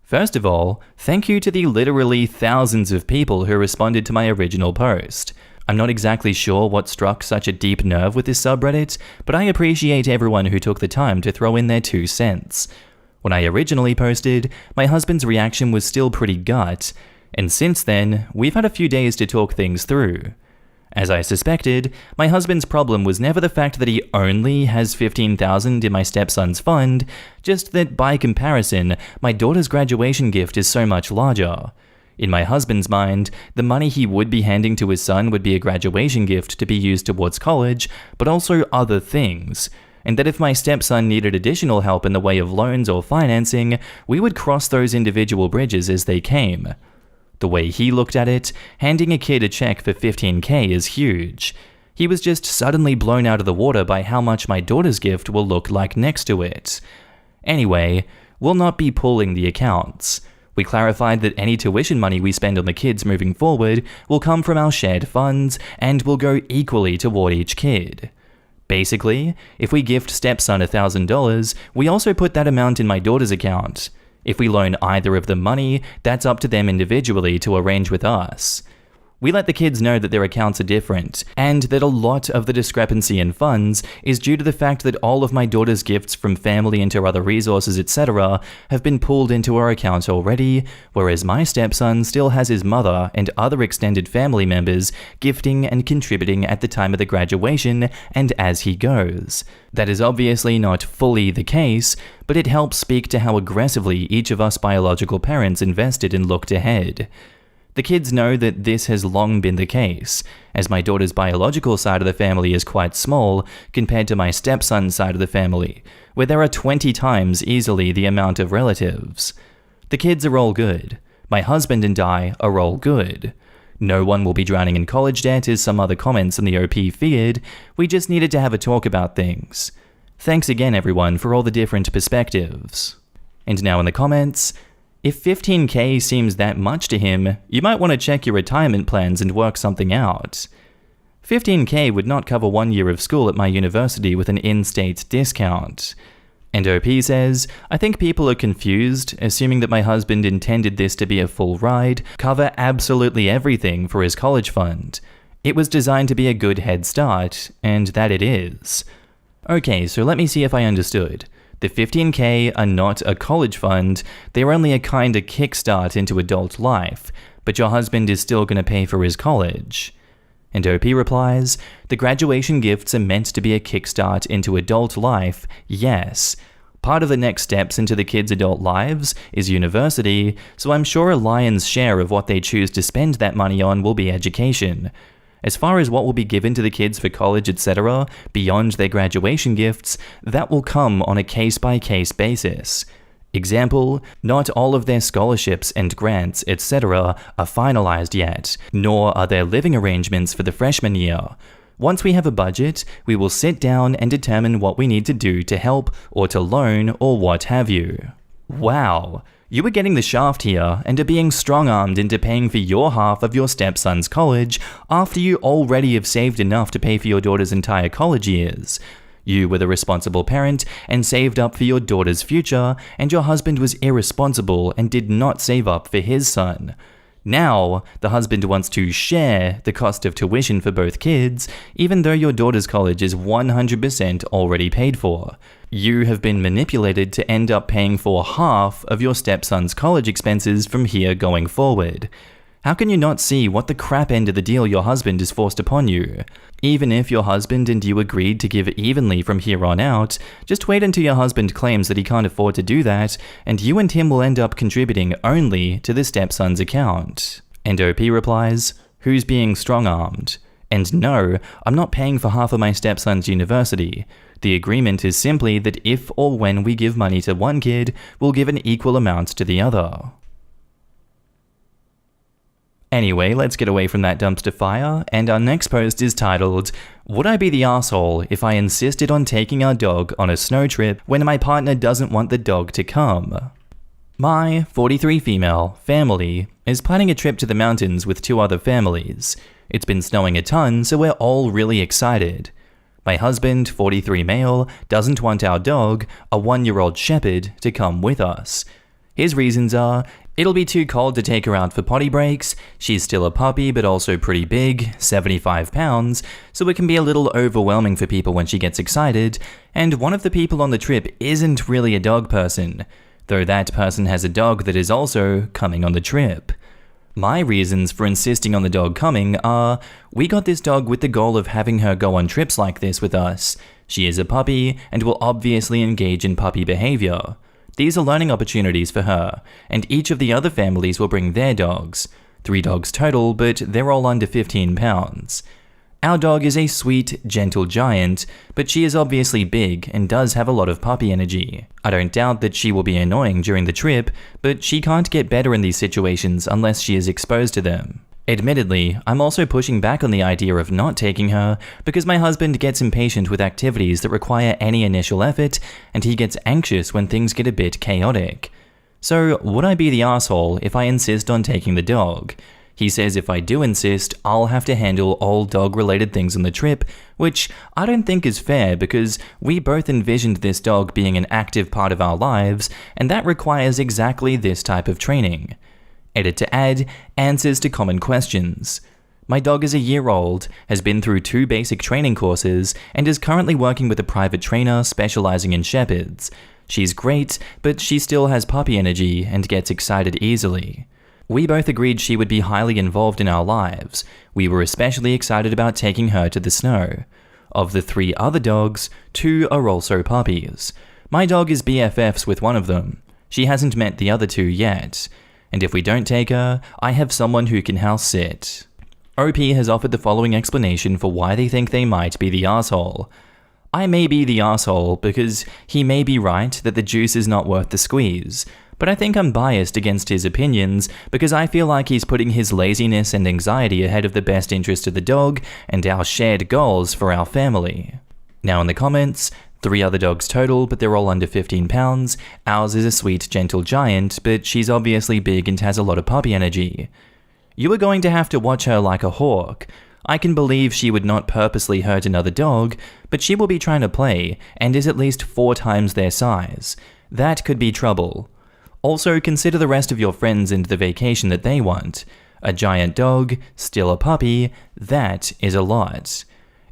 First of all, thank you to the literally thousands of people who responded to my original post. I'm not exactly sure what struck such a deep nerve with this subreddit, but I appreciate everyone who took the time to throw in their 2 cents. When I originally posted, my husband's reaction was still pretty gut, and since then, we've had a few days to talk things through. As I suspected, my husband's problem was never the fact that he only has $15,000 in my stepson's fund, just that by comparison, my daughter's graduation gift is so much larger. In my husband's mind, the money he would be handing to his son would be a graduation gift to be used towards college, but also other things, and that if my stepson needed additional help in the way of loans or financing, we would cross those individual bridges as they came. The way he looked at it, handing a kid a check for $15K is huge. He was just suddenly blown out of the water by how much my daughter's gift will look like next to it. Anyway, we'll not be pulling the accounts. We clarified that any tuition money we spend on the kids moving forward will come from our shared funds and will go equally toward each kid. Basically, if we gift stepson $1,000, we also put that amount in my daughter's account. If we loan either of them money, that's up to them individually to arrange with us. We let the kids know that their accounts are different, and that a lot of the discrepancy in funds is due to the fact that all of my daughter's gifts from family and her other resources, etc., have been pooled into her account already, whereas my stepson still has his mother and other extended family members gifting and contributing at the time of the graduation and as he goes. That is obviously not fully the case, but it helps speak to how aggressively each of us biological parents invested and looked ahead. The kids know that this has long been the case, as my daughter's biological side of the family is quite small compared to my stepson's side of the family, where there are 20 times easily the amount of relatives. The kids are all good. My husband and I are all good. No one will be drowning in college debt, as some other comments in the OP feared. We just needed to have a talk about things. Thanks again, everyone, for all the different perspectives. And now in the comments, if 15k seems that much to him, you might want to check your retirement plans and work something out. 15k would not cover 1 year of school at my university with an in-state discount. And OP says, I think people are confused, assuming that my husband intended this to be a full ride, cover absolutely everything for his college fund. It was designed to be a good head start, and that it is. Okay, so let me see if I understood. The 15k are not a college fund, they're only a kinda kickstart into adult life, but your husband is still gonna pay for his college. And OP replies, the graduation gifts are meant to be a kickstart into adult life, yes. Part of the next steps into the kids' adult lives is university, so I'm sure a lion's share of what they choose to spend that money on will be education. As far as what will be given to the kids for college, etc., beyond their graduation gifts, that will come on a case-by-case basis. Example, not all of their scholarships and grants, etc. are finalized yet, nor are their living arrangements for the freshman year. Once we have a budget, we will sit down and determine what we need to do to help or to loan or what have you. Wow. You are getting the shaft here and are being strong-armed into paying for your half of your stepson's college after you already have saved enough to pay for your daughter's entire college years. You were the responsible parent and saved up for your daughter's future, and your husband was irresponsible and did not save up for his son. Now, the husband wants to share the cost of tuition for both kids, even though your daughter's college is 100% already paid for. You have been manipulated to end up paying for half of your stepson's college expenses from here going forward. How can you not see what the crap end of the deal your husband is forced upon you? Even if your husband and you agreed to give evenly from here on out, just wait until your husband claims that he can't afford to do that, and you and him will end up contributing only to the stepson's account. And OP replies, who's being strong-armed? And no, I'm not paying for half of my stepson's university. The agreement is simply that if or when we give money to one kid, we'll give an equal amount to the other. Anyway, let's get away from that dumpster fire, and our next post is titled, Would I be the asshole if I insisted on taking our dog on a snow trip when my partner doesn't want the dog to come? My 43 female family is planning a trip to the mountains with 2 other families. It's been snowing a ton, so we're all really excited. My husband, 43 male, doesn't want our dog, a 1-year-old shepherd, to come with us. His reasons are, it'll be too cold to take her out for potty breaks, she's still a puppy but also pretty big, 75 pounds, so it can be a little overwhelming for people when she gets excited, and one of the people on the trip isn't really a dog person, though that person has a dog that is also coming on the trip. My reasons for insisting on the dog coming are, we got this dog with the goal of having her go on trips like this with us. She is a puppy and will obviously engage in puppy behavior. These are learning opportunities for her, and each of the other families will bring their dogs. 3 dogs total, but they're all under 15 pounds. Our dog is a sweet, gentle giant, but she is obviously big and does have a lot of puppy energy. I don't doubt that she will be annoying during the trip, but she can't get better in these situations unless she is exposed to them. Admittedly, I'm also pushing back on the idea of not taking her because my husband gets impatient with activities that require any initial effort, and he gets anxious when things get a bit chaotic. So, would I be the asshole if I insist on taking the dog? He says if I do insist, I'll have to handle all dog-related things on the trip, which I don't think is fair because we both envisioned this dog being an active part of our lives, and that requires exactly this type of training. Edit to add, answers to common questions. My dog is a year old, has been through 2 basic training courses, and is currently working with a private trainer specializing in shepherds. She's great, but she still has puppy energy and gets excited easily. We both agreed she would be highly involved in our lives. We were especially excited about taking her to the snow. Of the 3 other dogs, 2 are also puppies. My dog is BFFs with one of them. She hasn't met the other 2 yet. And if we don't take her, I have someone who can house sit. OP has offered the following explanation for why they think they might be the asshole. I may be the asshole because he may be right that the juice is not worth the squeeze, but I think I'm biased against his opinions because I feel like he's putting his laziness and anxiety ahead of the best interest of the dog and our shared goals for our family. Now in the comments, 3 other dogs total, but they're all under 15 pounds. Ours is a sweet, gentle giant, but she's obviously big and has a lot of puppy energy. You are going to have to watch her like a hawk. I can believe she would not purposely hurt another dog, but she will be trying to play and is at least 4 times their size. That could be trouble. Also, consider the rest of your friends and the vacation that they want. A giant dog, still a puppy, that is a lot.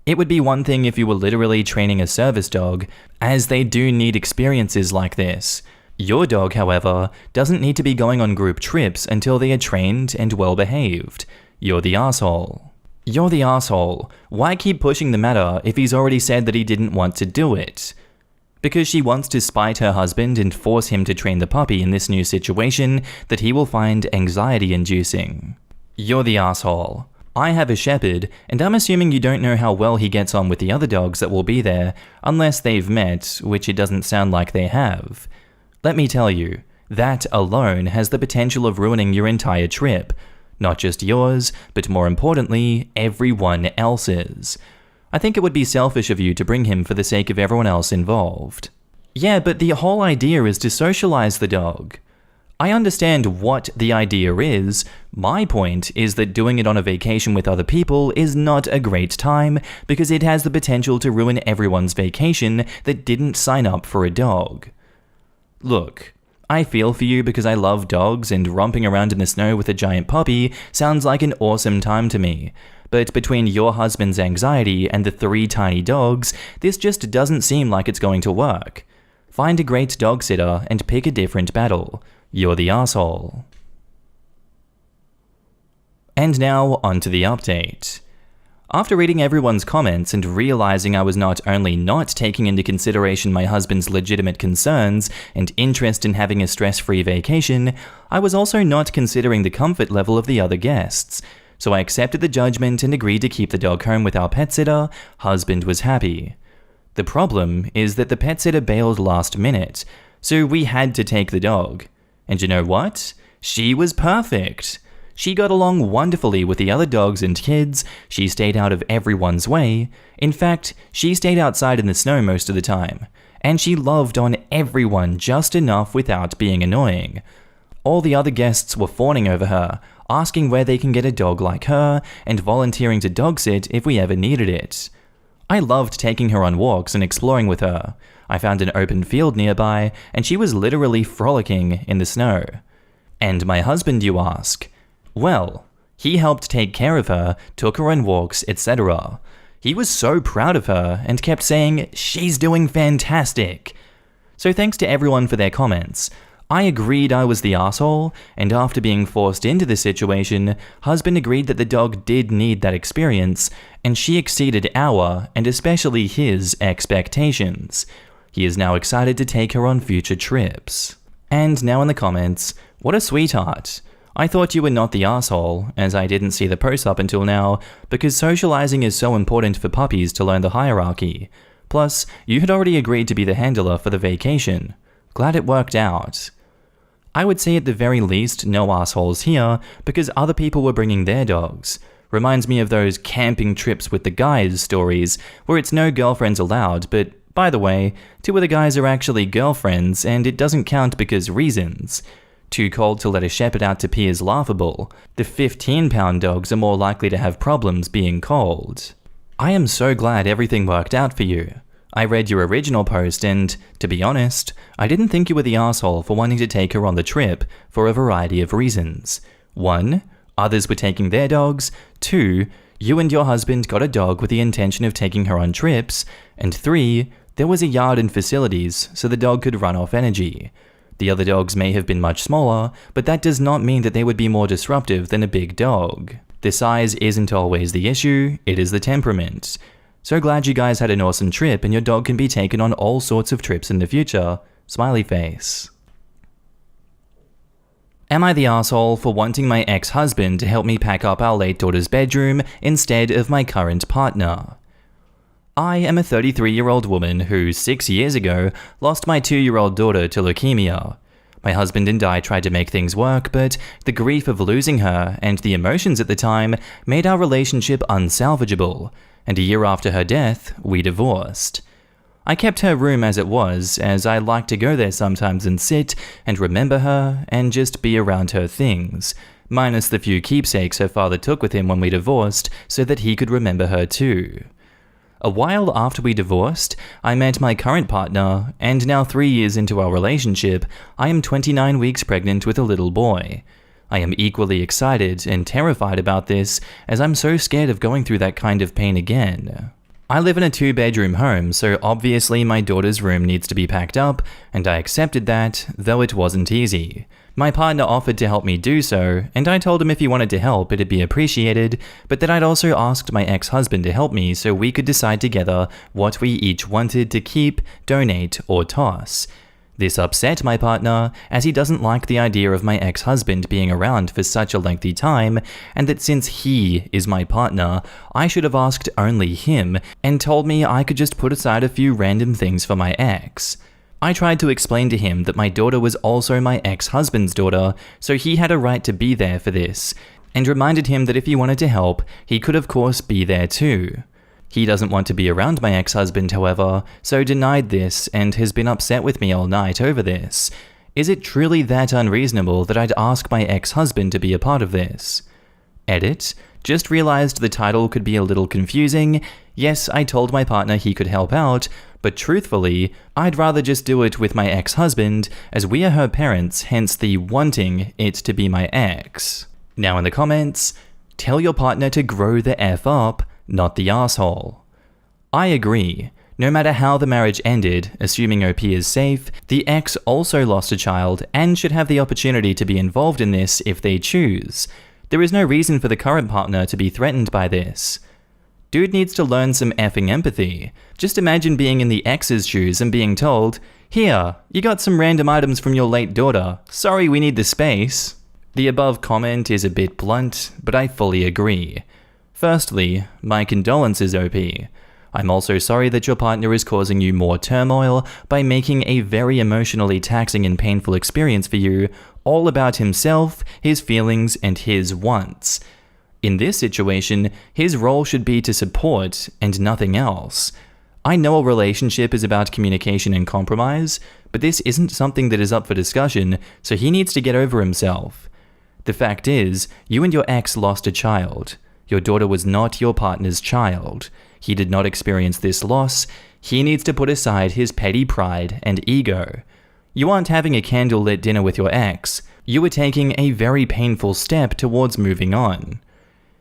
It would be one thing if you were literally training a service dog, as they do need experiences like this. Your dog, however, doesn't need to be going on group trips until they are trained and well behaved. You're the asshole. You're the asshole. Why keep pushing the matter if he's already said that he didn't want to do it? Because she wants to spite her husband and force him to train the puppy in this new situation that he will find anxiety-inducing. You're the asshole. I have a shepherd, and I'm assuming you don't know how well he gets on with the other dogs that will be there, unless they've met, which it doesn't sound like they have. Let me tell you, that alone has the potential of ruining your entire trip. Not just yours, but more importantly, everyone else's. I think it would be selfish of you to bring him for the sake of everyone else involved. Yeah, but the whole idea is to socialize the dog. I understand what the idea is. My point is that doing it on a vacation with other people is not a great time because it has the potential to ruin everyone's vacation that didn't sign up for a dog. Look, I feel for you because I love dogs and romping around in the snow with a giant puppy sounds like an awesome time to me. But between your husband's anxiety and the 3 tiny dogs, this just doesn't seem like it's going to work. Find a great dog sitter and pick a different battle. You're the asshole. And now, onto the update. After reading everyone's comments and realizing I was not only not taking into consideration my husband's legitimate concerns and interest in having a stress-free vacation, I was also not considering the comfort level of the other guests. So I accepted the judgment and agreed to keep the dog home with our pet sitter. Husband was happy. The problem is that the pet sitter bailed last minute, so we had to take the dog. And you know what? She was perfect. She got along wonderfully with the other dogs and kids, she stayed out of everyone's way. In fact, she stayed outside in the snow most of the time. And she loved on everyone just enough without being annoying. All the other guests were fawning over her, asking where they can get a dog like her, and volunteering to dog sit if we ever needed it. I loved taking her on walks and exploring with her. I found an open field nearby, and she was literally frolicking in the snow. And my husband, you ask? Well, he helped take care of her, took her on walks, etc. He was so proud of her and kept saying, "She's doing fantastic." So thanks to everyone for their comments. I agreed I was the asshole, and after being forced into the situation, husband agreed that the dog did need that experience, and she exceeded our, and especially his, expectations. He is now excited to take her on future trips. And now in the comments, what a sweetheart. I thought you were not the asshole, as I didn't see the post up until now, because socializing is so important for puppies to learn the hierarchy. Plus, you had already agreed to be the handler for the vacation. Glad it worked out. I would say at the very least, no assholes here, because other people were bringing their dogs. Reminds me of those camping trips with the guys stories, where it's no girlfriends allowed, but by the way, 2 of the guys are actually girlfriends, and it doesn't count because reasons. Too cold to let a shepherd out to pee is laughable. The 15-pound dogs are more likely to have problems being cold. I am so glad everything worked out for you. I read your original post and, to be honest, I didn't think you were the asshole for wanting to take her on the trip for a variety of reasons. 1. Others were taking their dogs. 2. You and your husband got a dog with the intention of taking her on trips. And 3. There was a yard and facilities, so the dog could run off energy. The other dogs may have been much smaller, but that does not mean that they would be more disruptive than a big dog. The size isn't always the issue, it is the temperament. So glad you guys had an awesome trip and your dog can be taken on all sorts of trips in the future. Smiley face. Am I the asshole for wanting my ex-husband to help me pack up our late daughter's bedroom instead of my current partner? I am a 33-year-old woman who, 6 years ago, lost my 2-year-old daughter to leukemia. My husband and I tried to make things work, but the grief of losing her and the emotions at the time made our relationship unsalvageable, and a year after her death, we divorced. I kept her room as it was, as I liked to go there sometimes and sit and remember her and just be around her things, minus the few keepsakes her father took with him when we divorced so that he could remember her too. A while after we divorced, I met my current partner, and now 3 years into our relationship, I am 29 weeks pregnant with a little boy. I am equally excited and terrified about this, as I'm so scared of going through that kind of pain again. I live in a 2-bedroom home, so obviously my daughter's room needs to be packed up, and I accepted that, though it wasn't easy. My partner offered to help me do so, and I told him if he wanted to help, it'd be appreciated, but that I'd also asked my ex-husband to help me so we could decide together what we each wanted to keep, donate, or toss. This upset my partner, as he doesn't like the idea of my ex-husband being around for such a lengthy time, and that since he is my partner, I should have asked only him, and told me I could just put aside a few random things for my ex. I tried to explain to him that my daughter was also my ex-husband's daughter, so he had a right to be there for this, and reminded him that if he wanted to help, he could of course be there too. He doesn't want to be around my ex-husband, however, so denied this and has been upset with me all night over this. Is it truly that unreasonable that I'd ask my ex-husband to be a part of this? Edit. Just realized the title could be a little confusing. Yes, I told my partner he could help out, but truthfully, I'd rather just do it with my ex-husband, as we are her parents, hence the wanting it to be my ex. Now in the comments, tell your partner to grow the F up, not the asshole. I agree. No matter how the marriage ended, assuming OP is safe, the ex also lost a child and should have the opportunity to be involved in this if they choose. There is no reason for the current partner to be threatened by this. Dude needs to learn some effing empathy. Just imagine being in the ex's shoes and being told, "Here, you got some random items from your late daughter. Sorry, we need the space." The above comment is a bit blunt, but I fully agree. Firstly, my condolences, OP. I'm also sorry that your partner is causing you more turmoil by making a very emotionally taxing and painful experience for you, all about himself, his feelings, and his wants. In this situation, his role should be to support and nothing else. I know a relationship is about communication and compromise, but this isn't something that is up for discussion, so he needs to get over himself. The fact is, you and your ex lost a child. Your daughter was not your partner's child. He did not experience this loss. He needs to put aside his petty pride and ego. You aren't having a candlelit dinner with your ex. You are taking a very painful step towards moving on.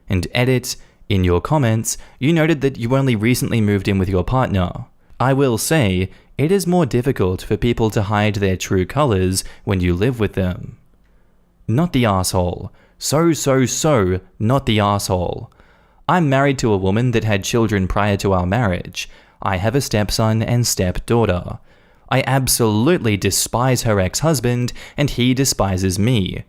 And edit, in your comments, you noted that you only recently moved in with your partner. I will say, it is more difficult for people to hide their true colors when you live with them. Not the asshole. So, not the asshole. I'm married to a woman that had children prior to our marriage. I have a stepson and stepdaughter. I absolutely despise her ex-husband, and he despises me.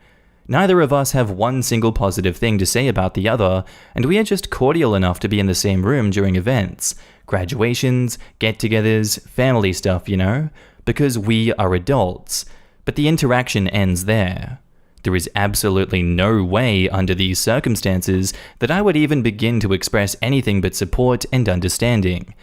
Neither of us have one single positive thing to say about the other, and we are just cordial enough to be in the same room during events, graduations, get-togethers, family stuff, you know, because we are adults. But the interaction ends there. There is absolutely no way under these circumstances that I would even begin to express anything but support and understanding.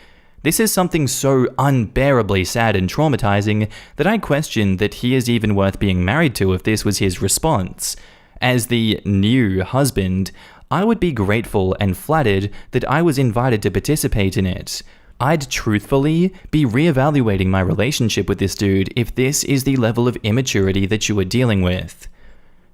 This is something so unbearably sad and traumatizing that I question that he is even worth being married to if this was his response. As the new husband, I would be grateful and flattered that I was invited to participate in it. I'd truthfully be reevaluating my relationship with this dude if this is the level of immaturity that you are dealing with.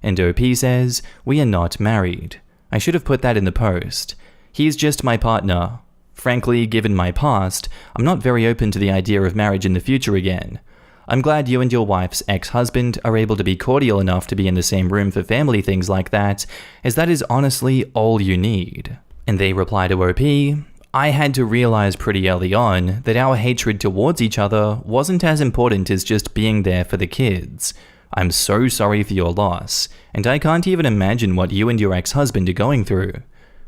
And OP says, we are not married. I should have put that in the post. He's just my partner. Frankly, given my past, I'm not very open to the idea of marriage in the future again. I'm glad you and your wife's ex-husband are able to be cordial enough to be in the same room for family things like that, as that is honestly all you need. And they reply to OP, I had to realize pretty early on that our hatred towards each other wasn't as important as just being there for the kids. I'm so sorry for your loss, and I can't even imagine what you and your ex-husband are going through.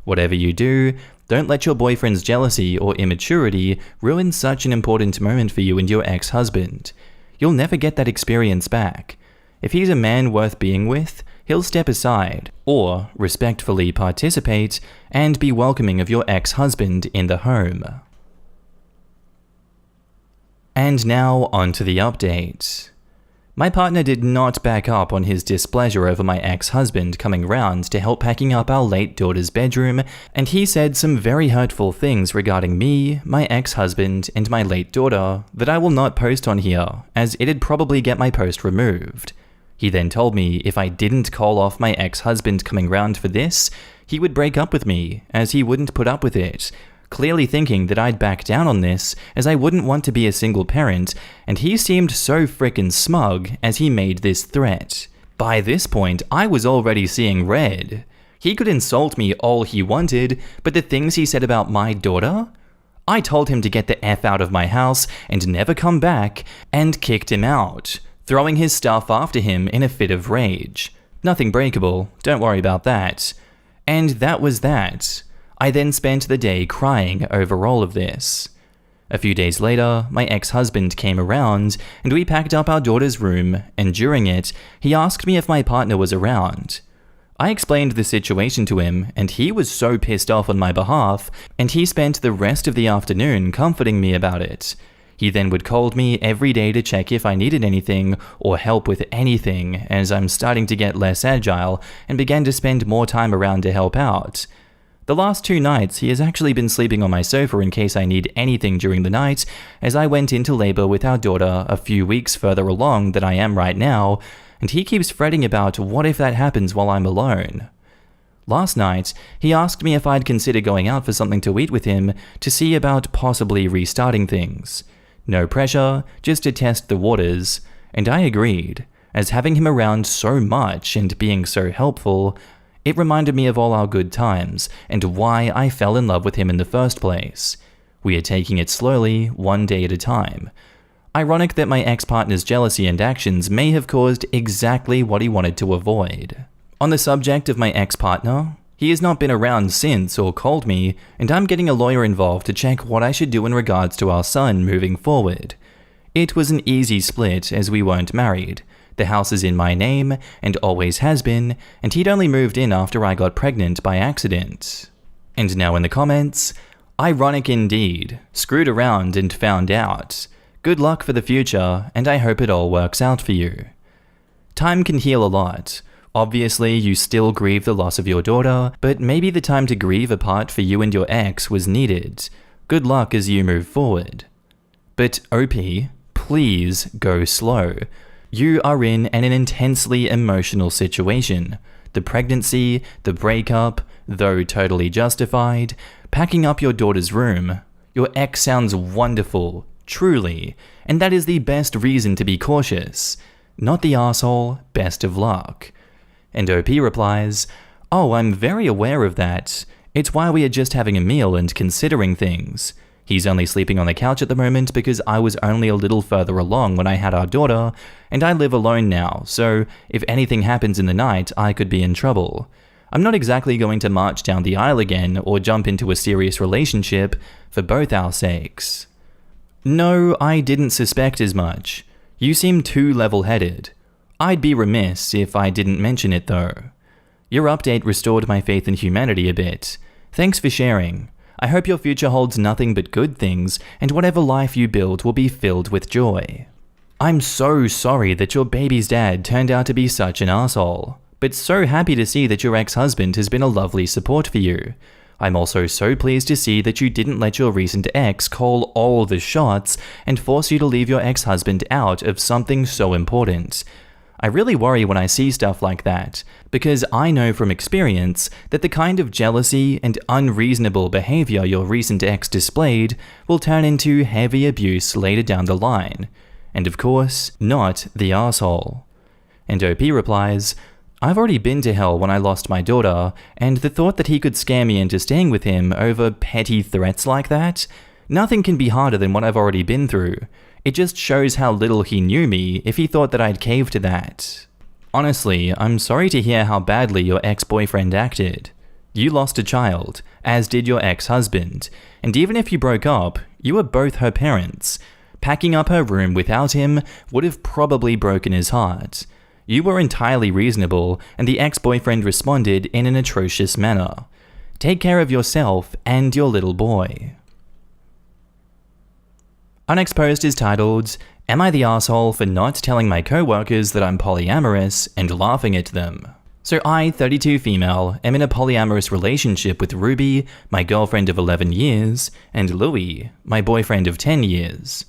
Whatever you do, don't let your boyfriend's jealousy or immaturity ruin such an important moment for you and your ex-husband. You'll never get that experience back. If he's a man worth being with, he'll step aside, or respectfully participate, and be welcoming of your ex-husband in the home. And now onto the update. My partner did not back up on his displeasure over my ex-husband coming round to help packing up our late daughter's bedroom, and he said some very hurtful things regarding me, my ex-husband, and my late daughter that I will not post on here, as it'd probably get my post removed. He then told me if I didn't call off my ex-husband coming round for this, he would break up with me, as he wouldn't put up with it, clearly thinking that I'd back down on this as I wouldn't want to be a single parent, and he seemed so frickin' smug as he made this threat. By this point, I was already seeing red. He could insult me all he wanted, but the things he said about my daughter? I told him to get the F out of my house and never come back, and kicked him out, throwing his stuff after him in a fit of rage. Nothing breakable, don't worry about that. And that was that. I then spent the day crying over all of this. A few days later, my ex-husband came around, and we packed up our daughter's room, and during it, he asked me if my partner was around. I explained the situation to him, and he was so pissed off on my behalf, and he spent the rest of the afternoon comforting me about it. He then would call me every day to check if I needed anything or help with anything, as I'm starting to get less agile and began to spend more time around to help out. The last 2 nights, he has actually been sleeping on my sofa in case I need anything during the night, as I went into labor with our daughter a few weeks further along than I am right now, and he keeps fretting about what if that happens while I'm alone. Last night, he asked me if I'd consider going out for something to eat with him to see about possibly restarting things. No pressure, just to test the waters, and I agreed, as having him around so much and being so helpful, it reminded me of all our good times and why I fell in love with him in the first place. We are taking it slowly, one day at a time. Ironic that my ex-partner's jealousy and actions may have caused exactly what he wanted to avoid. On the subject of my ex-partner, he has not been around since or called me, and I'm getting a lawyer involved to check what I should do in regards to our son moving forward. It was an easy split as we weren't married. The house is in my name, and always has been, and he'd only moved in after I got pregnant by accident. And now in the comments, ironic indeed, screwed around and found out. Good luck for the future, and I hope it all works out for you. Time can heal a lot. Obviously, you still grieve the loss of your daughter, but maybe the time to grieve apart for you and your ex was needed. Good luck as you move forward. But OP, please go slow. You are in an intensely emotional situation. The pregnancy, the breakup, though totally justified, packing up your daughter's room. Your ex sounds wonderful, truly, and that is the best reason to be cautious. Not the arsehole, best of luck. And OP replies, oh, I'm very aware of that. It's why we are just having a meal and considering things. He's only sleeping on the couch at the moment because I was only a little further along when I had our daughter, and I live alone now, so if anything happens in the night, I could be in trouble. I'm not exactly going to march down the aisle again or jump into a serious relationship for both our sakes. No, I didn't suspect as much. You seem too level-headed. I'd be remiss if I didn't mention it though. Your update restored my faith in humanity a bit. Thanks for sharing. I hope your future holds nothing but good things, and whatever life you build will be filled with joy. I'm so sorry that your baby's dad turned out to be such an asshole, but so happy to see that your ex-husband has been a lovely support for you. I'm also so pleased to see that you didn't let your recent ex call all the shots and force you to leave your ex-husband out of something so important. I really worry when I see stuff like that, because I know from experience that the kind of jealousy and unreasonable behavior your recent ex displayed will turn into heavy abuse later down the line. And of course, not the asshole. And OP replies, I've already been to hell when I lost my daughter, and the thought that he could scare me into staying with him over petty threats like that? Nothing can be harder than what I've already been through. It just shows how little he knew me if he thought that I'd cave to that. Honestly, I'm sorry to hear how badly your ex-boyfriend acted. You lost a child, as did your ex-husband, and even if you broke up, you were both her parents. Packing up her room without him would have probably broken his heart. You were entirely reasonable, and the ex-boyfriend responded in an atrocious manner. Take care of yourself and your little boy. Our next post is titled, Am I the asshole for not telling my co-workers that I'm polyamorous and laughing at them? So I, 32 female, am in a polyamorous relationship with Ruby, my girlfriend of 11 years, and Louis, my boyfriend of 10 years.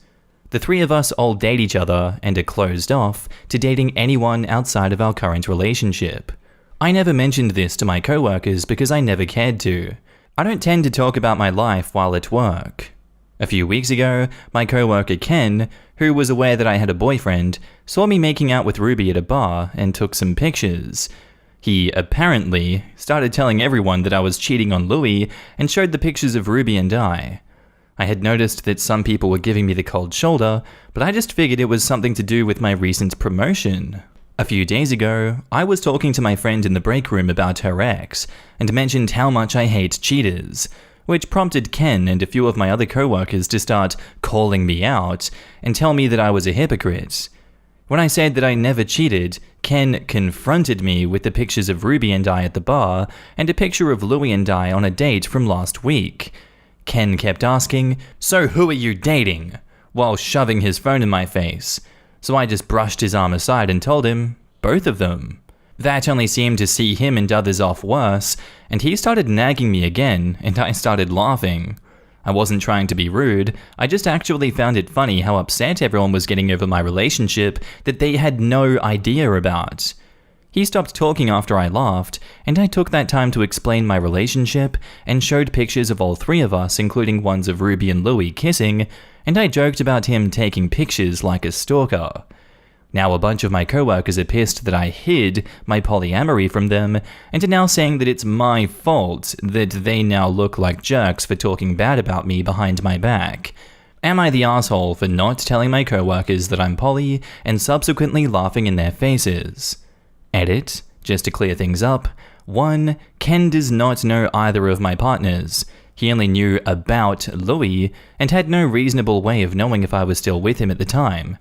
The three of us all date each other and are closed off to dating anyone outside of our current relationship. I never mentioned this to my coworkers because I never cared to. I don't tend to talk about my life while at work. A few weeks ago, my coworker Ken, who was aware that I had a boyfriend, saw me making out with Ruby at a bar and took some pictures. He apparently started telling everyone that I was cheating on Louis and showed the pictures of Ruby and I. I had noticed that some people were giving me the cold shoulder, but I just figured it was something to do with my recent promotion. A few days ago, I was talking to my friend in the break room about her ex, and mentioned how much I hate cheaters, which prompted Ken and a few of my other coworkers to start calling me out and tell me that I was a hypocrite. When I said that I never cheated, Ken confronted me with the pictures of Ruby and I at the bar, and a picture of Louis and I on a date from last week. Ken kept asking, "So who are you dating?" while shoving his phone in my face. So I just brushed his arm aside and told him, both of them. That only seemed to see him and others off worse, and he started nagging me again, and I started laughing. I wasn't trying to be rude, I just actually found it funny how upset everyone was getting over my relationship that they had no idea about. He stopped talking after I laughed, and I took that time to explain my relationship and showed pictures of all three of us, including ones of Ruby and Louis kissing, and I joked about him taking pictures like a stalker. Now a bunch of my coworkers are pissed that I hid my polyamory from them, and are now saying that it's my fault that they now look like jerks for talking bad about me behind my back. Am I the asshole for not telling my coworkers that I'm poly and subsequently laughing in their faces? Edit, just to clear things up. 1. Ken does not know either of my partners. He only knew about Louis and had no reasonable way of knowing if I was still with him at the time.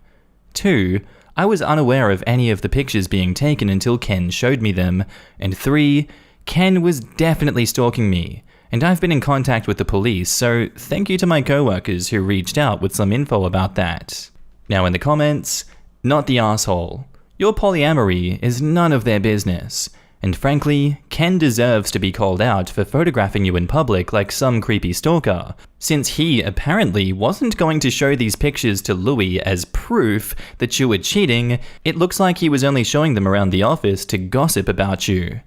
2. I was unaware of any of the pictures being taken until Ken showed me them. And 3. Ken was definitely stalking me, and I've been in contact with the police, so thank you to my coworkers who reached out with some info about that. Now in the comments, not the asshole. Your polyamory is none of their business, and frankly, Ken deserves to be called out for photographing you in public like some creepy stalker, since he apparently wasn't going to show these pictures to Louis as proof that you were cheating. It looks like he was only showing them around the office to gossip about you.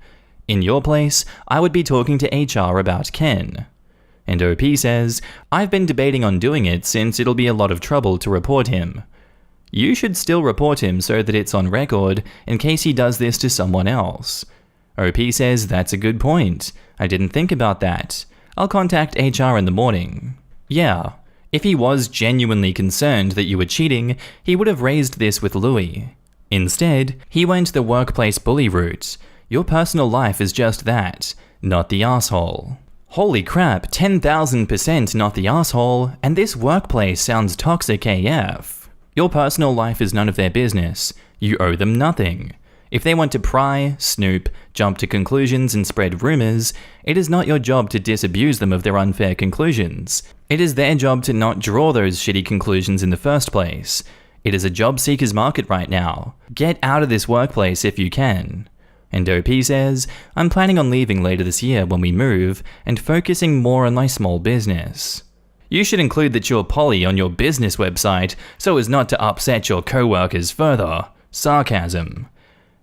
In your place, I would be talking to HR about Ken. And OP says, I've been debating on doing it since it'll be a lot of trouble to report him. You should still report him so that it's on record in case he does this to someone else. OP says that's a good point. I didn't think about that. I'll contact HR in the morning. Yeah, if he was genuinely concerned that you were cheating, he would have raised this with Louis. Instead, he went the workplace bully route. Your personal life is just that, not the asshole. Holy crap, 10,000% not the asshole, and this workplace sounds toxic AF. Your personal life is none of their business. You owe them nothing. If they want to pry, snoop, jump to conclusions and spread rumors, it is not your job to disabuse them of their unfair conclusions. It is their job to not draw those shitty conclusions in the first place. It is a job seeker's market right now. Get out of this workplace if you can. And OP says, I'm planning on leaving later this year when we move and focusing more on my small business. You should include that you're poly on your business website so as not to upset your coworkers further. Sarcasm.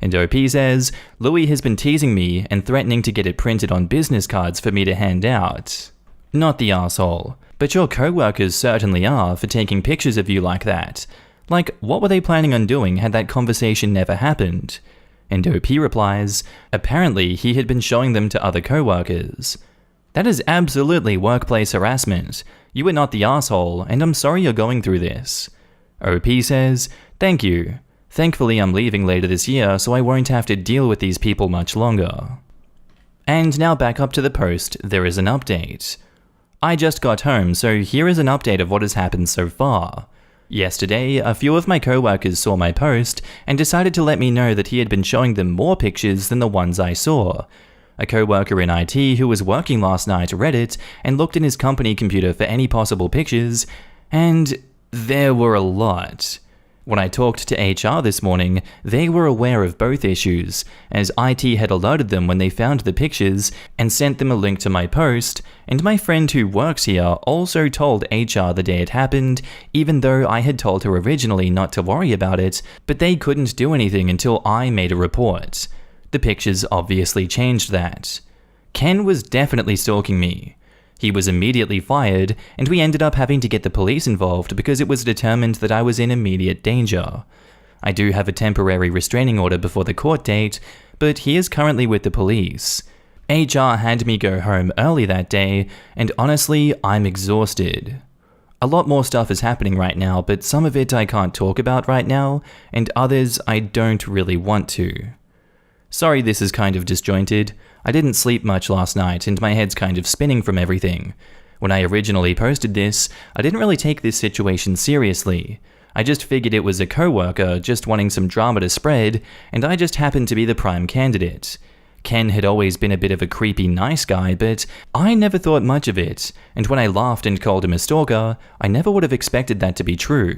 And OP says, Louis has been teasing me and threatening to get it printed on business cards for me to hand out. Not the asshole, but your co-workers certainly are for taking pictures of you like that. Like, what were they planning on doing had that conversation never happened? And OP replies, apparently he had been showing them to other co-workers. That is absolutely workplace harassment. You are not the asshole, and I'm sorry you're going through this. OP says, thank you. Thankfully I'm leaving later this year, so I won't have to deal with these people much longer. And now back up to the post, there is an update. I just got home, so here is an update of what has happened so far. Yesterday, a few of my co-workers saw my post and decided to let me know that he had been showing them more pictures than the ones I saw. A co-worker in IT who was working last night read it and looked in his company computer for any possible pictures, and there were a lot. When I talked to HR this morning, they were aware of both issues, as IT had alerted them when they found the pictures and sent them a link to my post, and my friend who works here also told HR the day it happened, even though I had told her originally not to worry about it, but they couldn't do anything until I made a report. The pictures obviously changed that. Ken was definitely stalking me. He was immediately fired, and we ended up having to get the police involved because it was determined that I was in immediate danger. I do have a temporary restraining order before the court date, but he is currently with the police. HR had me go home early that day, and honestly, I'm exhausted. A lot more stuff is happening right now, but some of it I can't talk about right now, and others I don't really want to. Sorry this is kind of disjointed. I didn't sleep much last night and my head's kind of spinning from everything. When I originally posted this, I didn't really take this situation seriously. I just figured it was a co-worker just wanting some drama to spread, and I just happened to be the prime candidate. Ken had always been a bit of a creepy nice guy, but I never thought much of it, and when I laughed and called him a stalker, I never would have expected that to be true.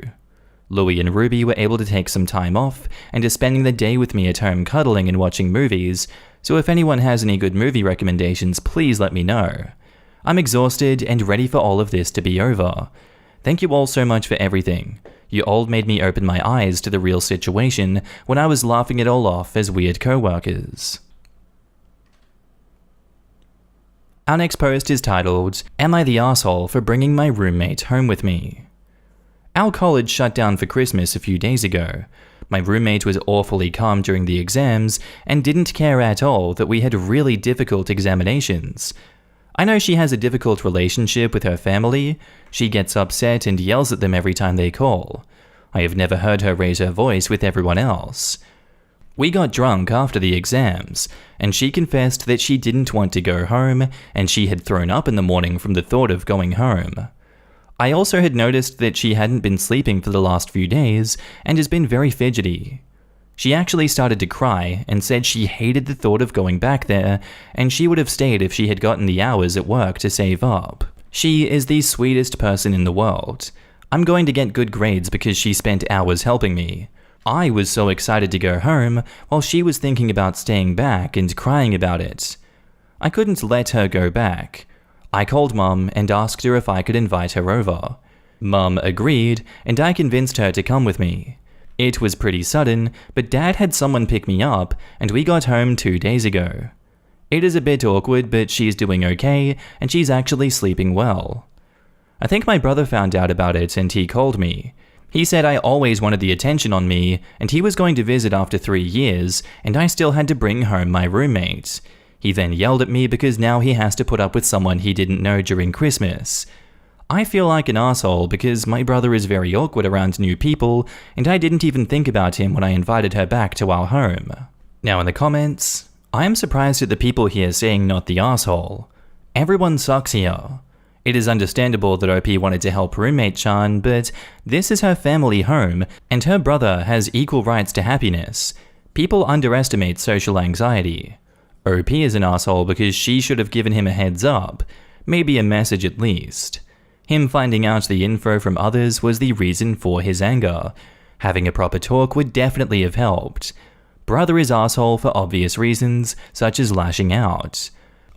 Louis and Ruby were able to take some time off and are spending the day with me at home cuddling and watching movies, so if anyone has any good movie recommendations, please let me know. I'm exhausted and ready for all of this to be over. Thank you all so much for everything. You all made me open my eyes to the real situation when I was laughing it all off as weird co-workers. Our next post is titled, Am I the Asshole for Bringing My Roommate Home With Me? Our college shut down for Christmas a few days ago. My roommate was awfully calm during the exams and didn't care at all that we had really difficult examinations. I know she has a difficult relationship with her family. She gets upset and yells at them every time they call. I have never heard her raise her voice with everyone else. We got drunk after the exams, and she confessed that she didn't want to go home and she had thrown up in the morning from the thought of going home. I also had noticed that she hadn't been sleeping for the last few days and has been very fidgety. She actually started to cry and said she hated the thought of going back there, and she would have stayed if she had gotten the hours at work to save up. She is the sweetest person in the world. I'm going to get good grades because she spent hours helping me. I was so excited to go home while she was thinking about staying back and crying about it. I couldn't let her go back. I called Mum and asked her if I could invite her over. Mum agreed, and I convinced her to come with me. It was pretty sudden, but Dad had someone pick me up, and we got home 2 days ago. It is a bit awkward, but she's doing okay, and she's actually sleeping well. I think my brother found out about it and he called me. He said I always wanted the attention on me, and he was going to visit after 3 years, and I still had to bring home my roommate. He then yelled at me because now he has to put up with someone he didn't know during Christmas. I feel like an asshole because my brother is very awkward around new people, and I didn't even think about him when I invited her back to our home. Now in the comments, I am surprised at the people here saying not the asshole. Everyone sucks here. It is understandable that OP wanted to help roommate Chan, but this is her family home, and her brother has equal rights to happiness. People underestimate social anxiety. OP is an asshole because she should have given him a heads up, maybe a message at least. Him finding out the info from others was the reason for his anger. Having a proper talk would definitely have helped. Brother is asshole for obvious reasons, such as lashing out.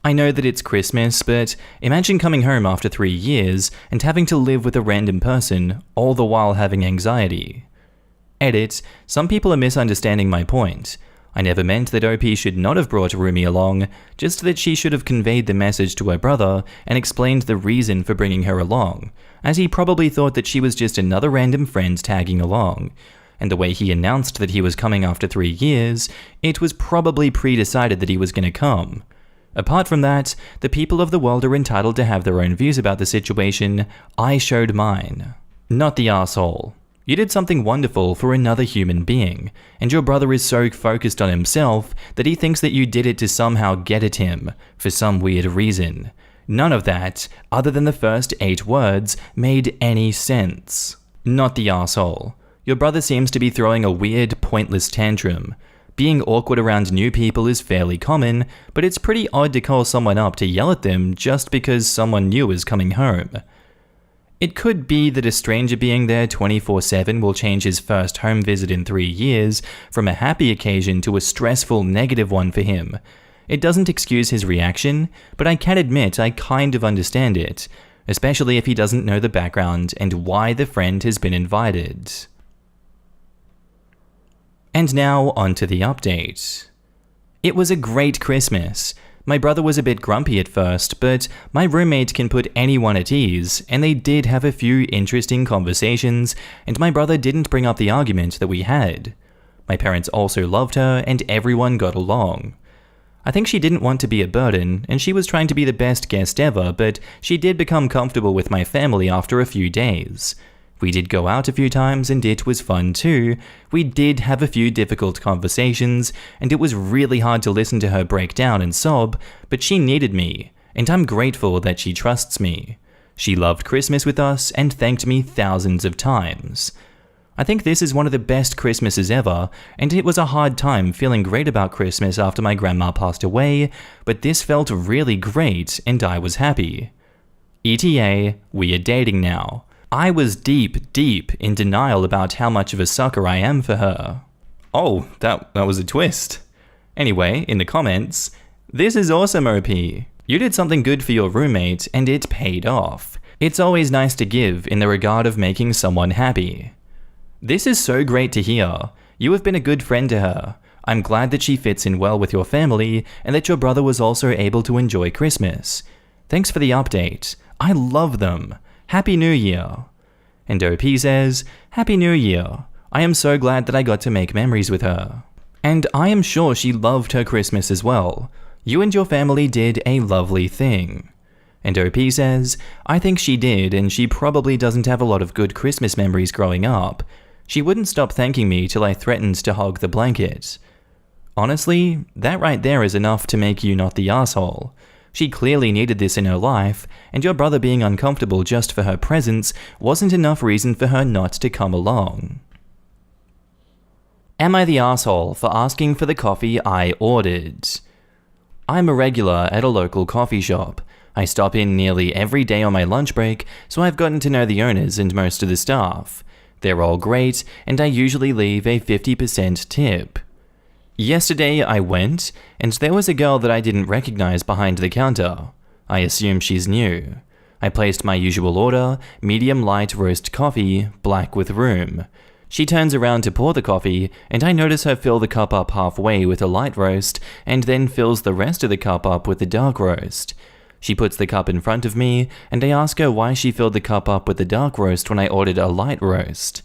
I know that it's Christmas, but imagine coming home after 3 years and having to live with a random person, all the while having anxiety. Edit, some people are misunderstanding my point. I never meant that OP should not have brought Rumi along, just that she should have conveyed the message to her brother and explained the reason for bringing her along, as he probably thought that she was just another random friend tagging along. And the way he announced that he was coming after 3 years, it was probably pre-decided that he was going to come. Apart from that, the people of the world are entitled to have their own views about the situation. I showed mine. Not the asshole. You did something wonderful for another human being, and your brother is so focused on himself that he thinks that you did it to somehow get at him, for some weird reason. None of that, other than the first 8 words, made any sense. Not the asshole. Your brother seems to be throwing a weird, pointless tantrum. Being awkward around new people is fairly common, but it's pretty odd to call someone up to yell at them just because someone new is coming home. It could be that a stranger being there 24/7 will change his first home visit in 3 years from a happy occasion to a stressful negative one for him. It doesn't excuse his reaction, but I can admit I kind of understand it, especially if he doesn't know the background and why the friend has been invited. And now onto the update. It was a great Christmas. My brother was a bit grumpy at first, but my roommate can put anyone at ease, and they did have a few interesting conversations, and my brother didn't bring up the argument that we had. My parents also loved her, and everyone got along. I think she didn't want to be a burden, and she was trying to be the best guest ever, but she did become comfortable with my family after a few days. We did go out a few times and it was fun too. We did have a few difficult conversations and it was really hard to listen to her break down and sob, but she needed me, and I'm grateful that she trusts me. She loved Christmas with us and thanked me thousands of times. I think this is one of the best Christmases ever, and it was a hard time feeling great about Christmas after my grandma passed away, but this felt really great and I was happy. ETA, we are dating now. I was deep in denial about how much of a sucker I am for her. Oh, that was a twist. Anyway, in the comments, this is awesome, OP. You did something good for your roommate and it paid off. It's always nice to give in the regard of making someone happy. This is so great to hear. You have been a good friend to her. I'm glad that she fits in well with your family and that your brother was also able to enjoy Christmas. Thanks for the update. I love them. Happy New Year. And OP says, Happy New Year. I am so glad that I got to make memories with her. And I am sure she loved her Christmas as well. You and your family did a lovely thing. And OP says, I think she did, and she probably doesn't have a lot of good Christmas memories growing up. She wouldn't stop thanking me till I threatened to hog the blanket. Honestly, that right there is enough to make you not the asshole. She clearly needed this in her life, and your brother being uncomfortable just for her presence wasn't enough reason for her not to come along. Am I the asshole for asking for the coffee I ordered? I'm a regular at a local coffee shop. I stop in nearly every day on my lunch break, so I've gotten to know the owners and most of the staff. They're all great, and I usually leave a 50% tip. Yesterday I went, and there was a girl that I didn't recognize behind the counter. I assume she's new. I placed my usual order, medium light roast coffee, black with room. She turns around to pour the coffee, and I notice her fill the cup up halfway with a light roast, and then fills the rest of the cup up with the dark roast. She puts the cup in front of me, and I ask her why she filled the cup up with the dark roast when I ordered a light roast.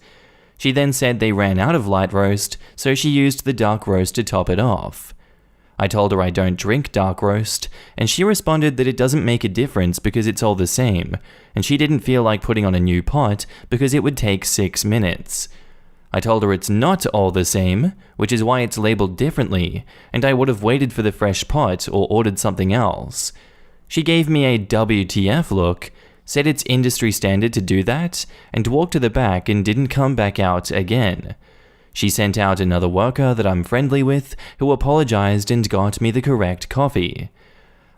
She then said they ran out of light roast, so she used the dark roast to top it off. I told her I don't drink dark roast, and she responded that it doesn't make a difference because it's all the same, and she didn't feel like putting on a new pot because it would take 6 minutes. I told her it's not all the same, which is why it's labeled differently, and I would have waited for the fresh pot or ordered something else. She gave me a WTF look, said it's industry standard to do that, and walked to the back and didn't come back out again. She sent out another worker that I'm friendly with, who apologized and got me the correct coffee.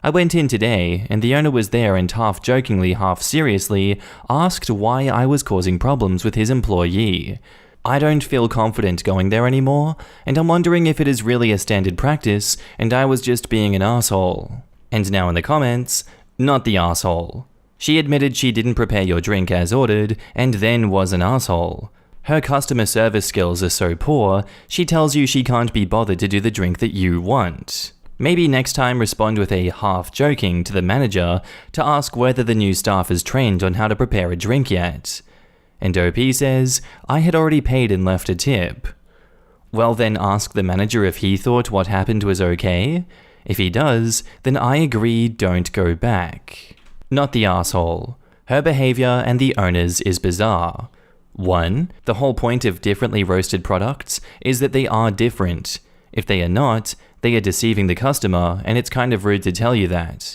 I went in today, and the owner was there and half jokingly, half seriously, asked why I was causing problems with his employee. I don't feel confident going there anymore, and I'm wondering if it is really a standard practice, and I was just being an asshole. And now in the comments, not the asshole. She admitted she didn't prepare your drink as ordered, and then was an asshole. Her customer service skills are so poor, she tells you she can't be bothered to do the drink that you want. Maybe next time respond with a half-joking to the manager to ask whether the new staff is trained on how to prepare a drink yet. And OP says, I had already paid and left a tip. Well, then ask the manager if he thought what happened was okay. If he does, then I agree, don't go back. Not the asshole. Her behavior and the owner's is bizarre. 1. The whole point of differently roasted products is that they are different. If they are not, they are deceiving the customer, and it's kind of rude to tell you that.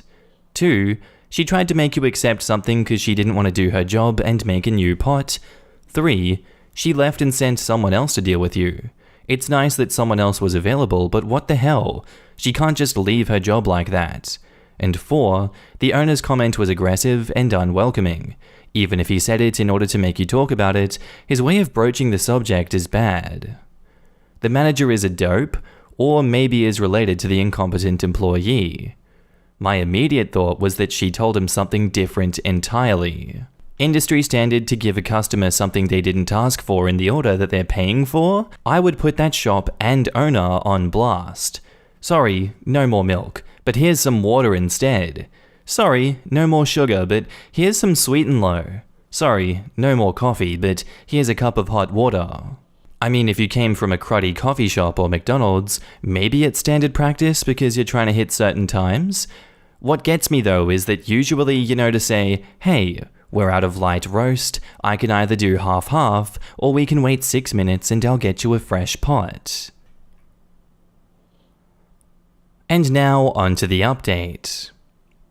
2. She tried to make you accept something because she didn't want to do her job and make a new pot. 3. She left and sent someone else to deal with you. It's nice that someone else was available, but what the hell? She can't just leave her job like that. And 4. The owner's comment was aggressive and unwelcoming. Even if he said it in order to make you talk about it, his way of broaching the subject is bad. The manager is a dope, or maybe is related to the incompetent employee. My immediate thought was that she told him something different entirely. Industry standard to give a customer something they didn't ask for in the order that they're paying for? I would put that shop and owner on blast. Sorry, no more milk, but here's some water instead. Sorry, no more sugar, but here's some sweet and low. Sorry, no more coffee, but here's a cup of hot water. I mean, if you came from a cruddy coffee shop or McDonald's, maybe it's standard practice because you're trying to hit certain times. What gets me though is that usually you know to say, hey, we're out of light roast, I can either do half-half, or we can wait 6 minutes and I'll get you a fresh pot. And now onto the update.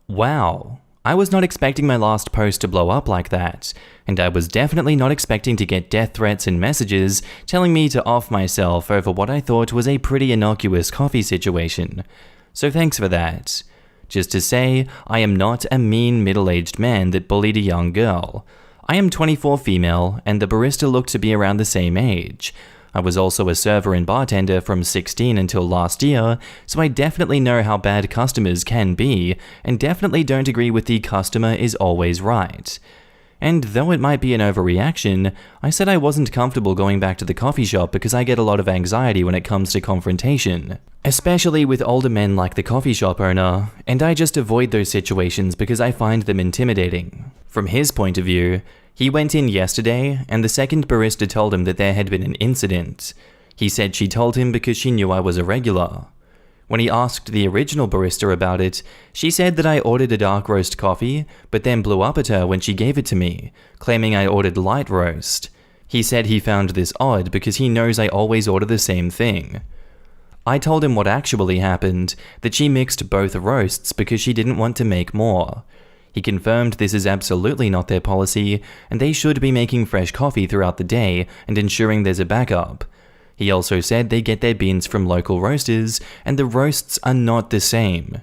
Wow, I was not expecting my last post to blow up like that, and I was definitely not expecting to get death threats and messages telling me to off myself over what I thought was a pretty innocuous coffee situation. So thanks for that. Just to say, I am not a mean middle-aged man that bullied a young girl. I am 24 female, and the barista looked to be around the same age. I was also a server and bartender from 16 until last year, so I definitely know how bad customers can be, and definitely don't agree with the customer is always right. And though it might be an overreaction, I said I wasn't comfortable going back to the coffee shop because I get a lot of anxiety when it comes to confrontation. Especially with older men like the coffee shop owner, and I just avoid those situations because I find them intimidating. From his point of view, he went in yesterday, and the second barista told him that there had been an incident. He said she told him because she knew I was a regular. When he asked the original barista about it, she said that I ordered a dark roast coffee, but then blew up at her when she gave it to me, claiming I ordered light roast. He said he found this odd because he knows I always order the same thing. I told him what actually happened, that she mixed both roasts because she didn't want to make more. He confirmed this is absolutely not their policy, and they should be making fresh coffee throughout the day and ensuring there's a backup. He also said they get their beans from local roasters, and the roasts are not the same.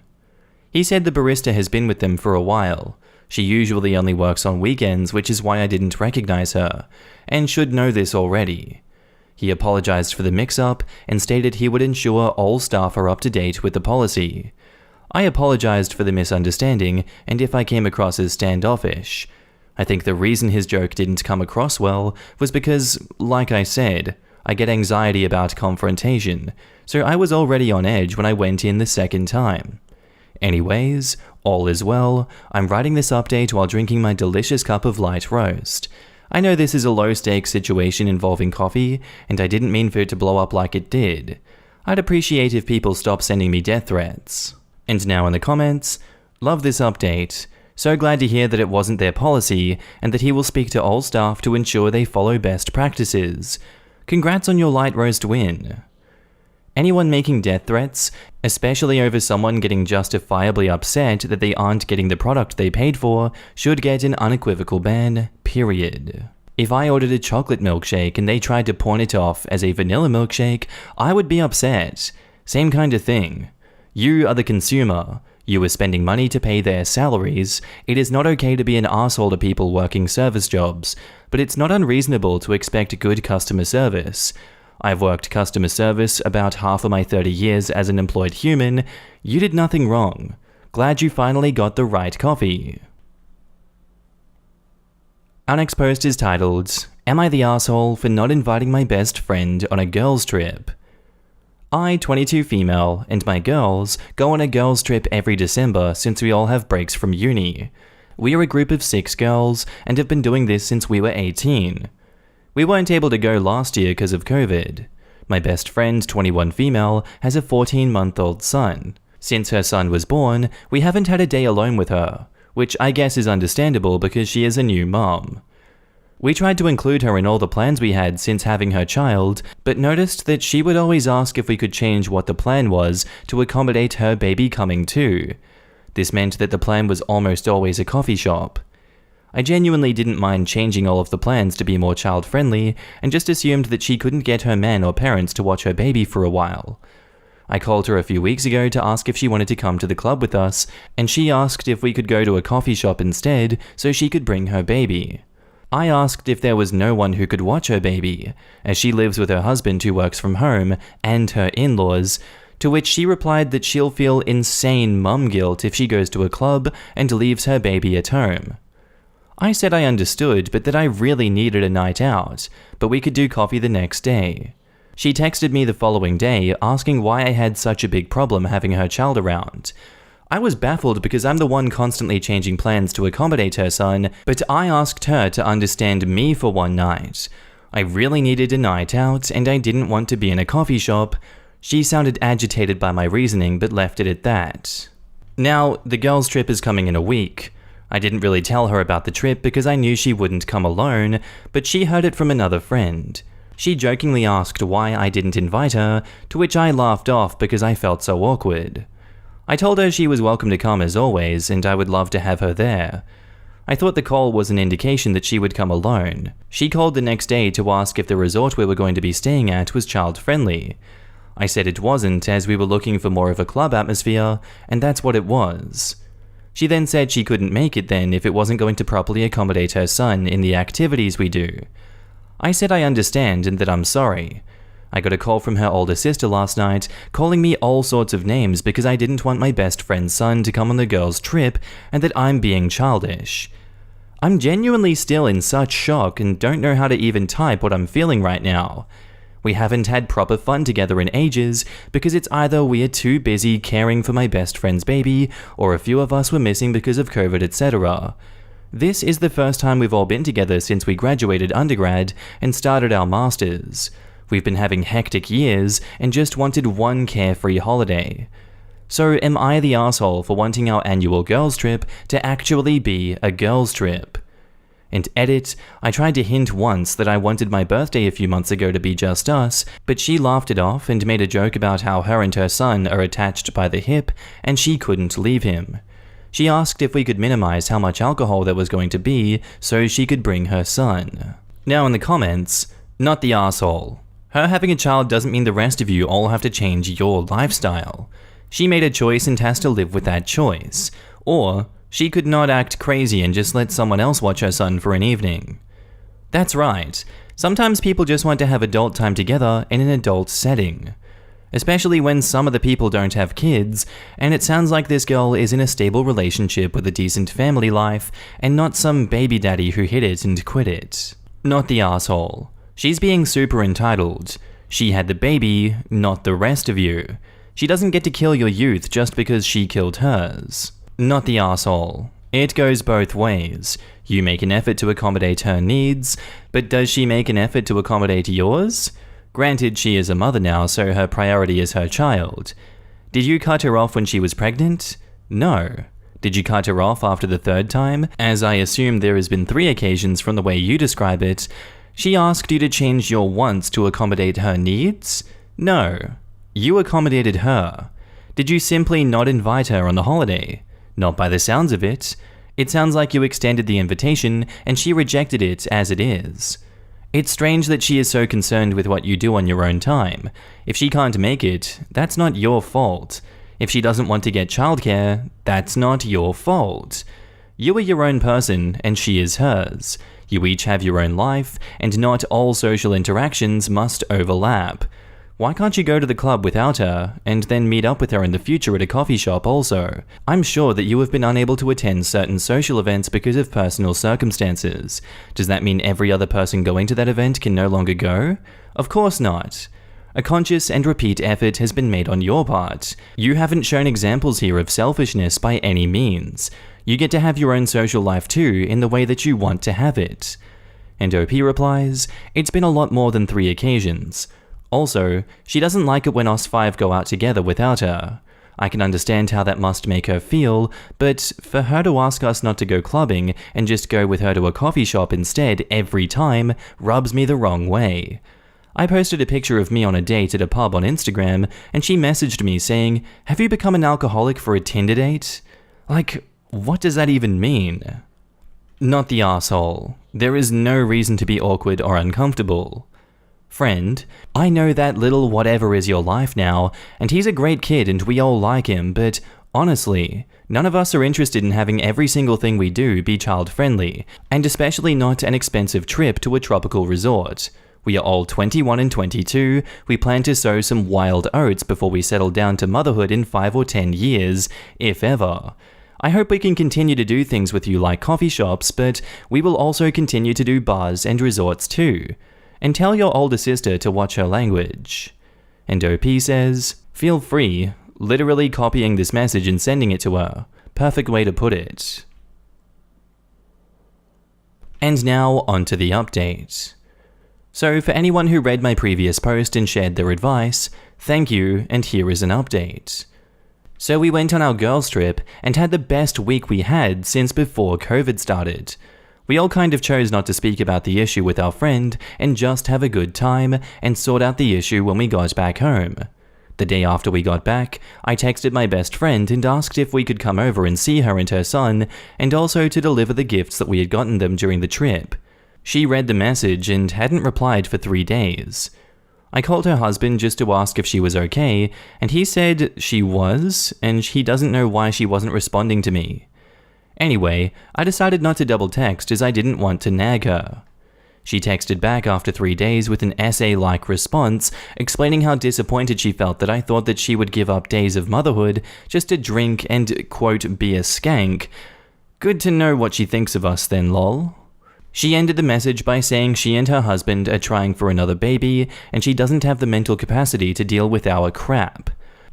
He said the barista has been with them for a while. She usually only works on weekends, which is why I didn't recognize her, and should know this already. He apologized for the mix-up and stated he would ensure all staff are up to date with the policy. I apologized for the misunderstanding and if I came across as standoffish. I think the reason his joke didn't come across well was because, like I said, I get anxiety about confrontation, so I was already on edge when I went in the second time. Anyways, all is well. I'm writing this update while drinking my delicious cup of light roast. I know this is a low-stakes situation involving coffee, and I didn't mean for it to blow up like it did. I'd appreciate if people stop sending me death threats. And now in the comments, love this update. So glad to hear that it wasn't their policy, and that he will speak to all staff to ensure they follow best practices. Congrats on your light roast win. Anyone making death threats, especially over someone getting justifiably upset that they aren't getting the product they paid for, should get an unequivocal ban, period. If I ordered a chocolate milkshake and they tried to pawn it off as a vanilla milkshake, I would be upset. Same kind of thing. You are the consumer. You are spending money to pay their salaries. It is not okay to be an arsehole to people working service jobs, but it's not unreasonable to expect good customer service. I've worked customer service about half of my 30 years as an employed human. You did nothing wrong. Glad you finally got the right coffee. Our next post is titled, Am I the asshole for not inviting my best friend on a girls' trip? I, 22 female, and my girls go on a girls' trip every December since we all have breaks from uni. We are a group of 6 girls and have been doing this since we were 18. We weren't able to go last year because of COVID. My best friend, 21 female, has a 14-month-old son. Since her son was born, we haven't had a day alone with her, which I guess is understandable because she is a new mom. We tried to include her in all the plans we had since having her child, but noticed that she would always ask if we could change what the plan was to accommodate her baby coming too. This meant that the plan was almost always a coffee shop. I genuinely didn't mind changing all of the plans to be more child-friendly, and just assumed that she couldn't get her man or parents to watch her baby for a while. I called her a few weeks ago to ask if she wanted to come to the club with us, and she asked if we could go to a coffee shop instead so she could bring her baby. I asked if there was no one who could watch her baby, as she lives with her husband who works from home, and her in-laws, to which she replied that she'll feel insane mum guilt if she goes to a club and leaves her baby at home. I said I understood, but that I really needed a night out, but we could do coffee the next day. She texted me the following day asking why I had such a big problem having her child around. I was baffled because I'm the one constantly changing plans to accommodate her son, but I asked her to understand me for one night. I really needed a night out, and I didn't want to be in a coffee shop. She sounded agitated by my reasoning, but left it at that. Now, the girls' trip is coming in a week. I didn't really tell her about the trip because I knew she wouldn't come alone, but she heard it from another friend. She jokingly asked why I didn't invite her, to which I laughed off because I felt so awkward. I told her she was welcome to come as always, and I would love to have her there. I thought the call was an indication that she would come alone. She called the next day to ask if the resort we were going to be staying at was child-friendly. I said it wasn't, as we were looking for more of a club atmosphere, and that's what it was. She then said she couldn't make it then if it wasn't going to properly accommodate her son in the activities we do. I said I understand and that I'm sorry. I got a call from her older sister last night, calling me all sorts of names because I didn't want my best friend's son to come on the girls' trip and that I'm being childish. I'm genuinely still in such shock and don't know how to even type what I'm feeling right now. We haven't had proper fun together in ages because it's either we are too busy caring for my best friend's baby or a few of us were missing because of COVID, etc. This is the first time we've all been together since we graduated undergrad and started our masters. We've been having hectic years and just wanted one carefree holiday. So am I the asshole for wanting our annual girls' trip to actually be a girls' trip? And edit, I tried to hint once that I wanted my birthday a few months ago to be just us, but she laughed it off and made a joke about how her and her son are attached by the hip and she couldn't leave him. She asked if we could minimize how much alcohol there was going to be so she could bring her son. Now in the comments, not the asshole. Her having a child doesn't mean the rest of you all have to change your lifestyle. She made a choice and has to live with that choice. Or, she could not act crazy and just let someone else watch her son for an evening. That's right. Sometimes people just want to have adult time together in an adult setting. Especially when some of the people don't have kids, and it sounds like this girl is in a stable relationship with a decent family life, and not some baby daddy who hit it and quit it. Not the asshole. She's being super entitled. She had the baby, not the rest of you. She doesn't get to kill your youth just because she killed hers. Not the asshole. It goes both ways. You make an effort to accommodate her needs, but does she make an effort to accommodate yours? Granted, she is a mother now, so her priority is her child. Did you cut her off when she was pregnant? No. Did you cut her off after the 3rd time? As I assume there has been 3 occasions from the way you describe it. She asked you to change your wants to accommodate her needs? No. You accommodated her. Did you simply not invite her on the holiday? Not by the sounds of it. It sounds like you extended the invitation and she rejected it as it is. It's strange that she is so concerned with what you do on your own time. If she can't make it, that's not your fault. If she doesn't want to get childcare, that's not your fault. You are your own person and she is hers. You each have your own life, and not all social interactions must overlap. Why can't you go to the club without her, and then meet up with her in the future at a coffee shop also? I'm sure that you have been unable to attend certain social events because of personal circumstances. Does that mean every other person going to that event can no longer go? Of course not. A conscious and repeat effort has been made on your part. You haven't shown examples here of selfishness by any means. You get to have your own social life too in the way that you want to have it. And OP replies, it's been a lot more than 3 occasions. Also, she doesn't like it when us 5 go out together without her. I can understand how that must make her feel, but for her to ask us not to go clubbing and just go with her to a coffee shop instead every time rubs me the wrong way. I posted a picture of me on a date at a pub on Instagram, and she messaged me saying, "Have you become an alcoholic for a Tinder date?" Like, what does that even mean? Not the asshole. There is no reason to be awkward or uncomfortable. Friend, I know that little whatever is your life now, and he's a great kid and we all like him, but honestly, none of us are interested in having every single thing we do be child-friendly, and especially not an expensive trip to a tropical resort. We are all 21 and 22, we plan to sow some wild oats before we settle down to motherhood in 5 or 10 years, if ever. I hope we can continue to do things with you like coffee shops, but we will also continue to do bars and resorts too. And tell your older sister to watch her language. And OP says, feel free, literally copying this message and sending it to her. Perfect way to put it. And now onto the update. So for anyone who read my previous post and shared their advice, thank you, and here is an update. So we went on our girls trip and had the best week we had since before COVID started. We all kind of chose not to speak about the issue with our friend and just have a good time and sort out the issue when we got back home. The day after we got back, I texted my best friend and asked if we could come over and see her and her son, and also to deliver the gifts that we had gotten them during the trip. She read the message and hadn't replied for 3 days. I called her husband just to ask if she was okay, and he said she was, and he doesn't know why she wasn't responding to me. Anyway, I decided not to double text as I didn't want to nag her. She texted back after 3 days with an essay-like response, explaining how disappointed she felt that I thought that she would give up days of motherhood just to drink and, quote, be a skank. Good to know what she thinks of us then, lol. She ended the message by saying she and her husband are trying for another baby, and she doesn't have the mental capacity to deal with our crap.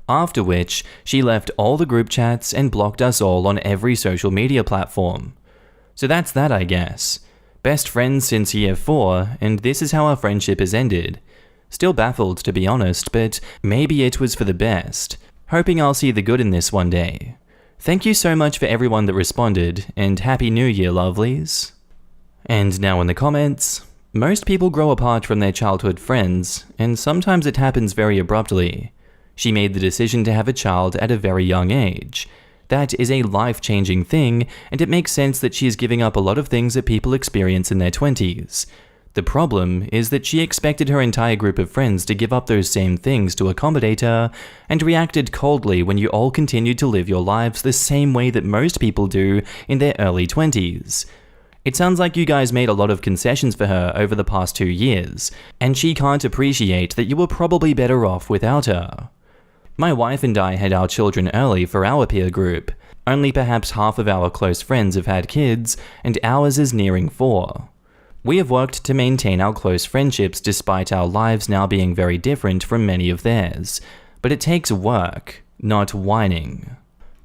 After which, she left all the group chats and blocked us all on every social media platform. So that's that, I guess. Best friends since year 4, and this is how our friendship has ended. Still baffled, to be honest, but maybe it was for the best. Hoping I'll see the good in this one day. Thank you so much for everyone that responded, and Happy New Year, lovelies. And now in the comments, most people grow apart from their childhood friends, and sometimes it happens very abruptly. She made the decision to have a child at a very young age. That is a life-changing thing, and it makes sense that she is giving up a lot of things that people experience in their 20s. The problem is that she expected her entire group of friends to give up those same things to accommodate her, and reacted coldly when you all continued to live your lives the same way that most people do in their early 20s. It sounds like you guys made a lot of concessions for her over the past 2 years, and she can't appreciate that you were probably better off without her. My wife and I had our children early for our peer group. Only perhaps half of our close friends have had kids, and ours is nearing 4. We have worked to maintain our close friendships despite our lives now being very different from many of theirs. But it takes work, not whining.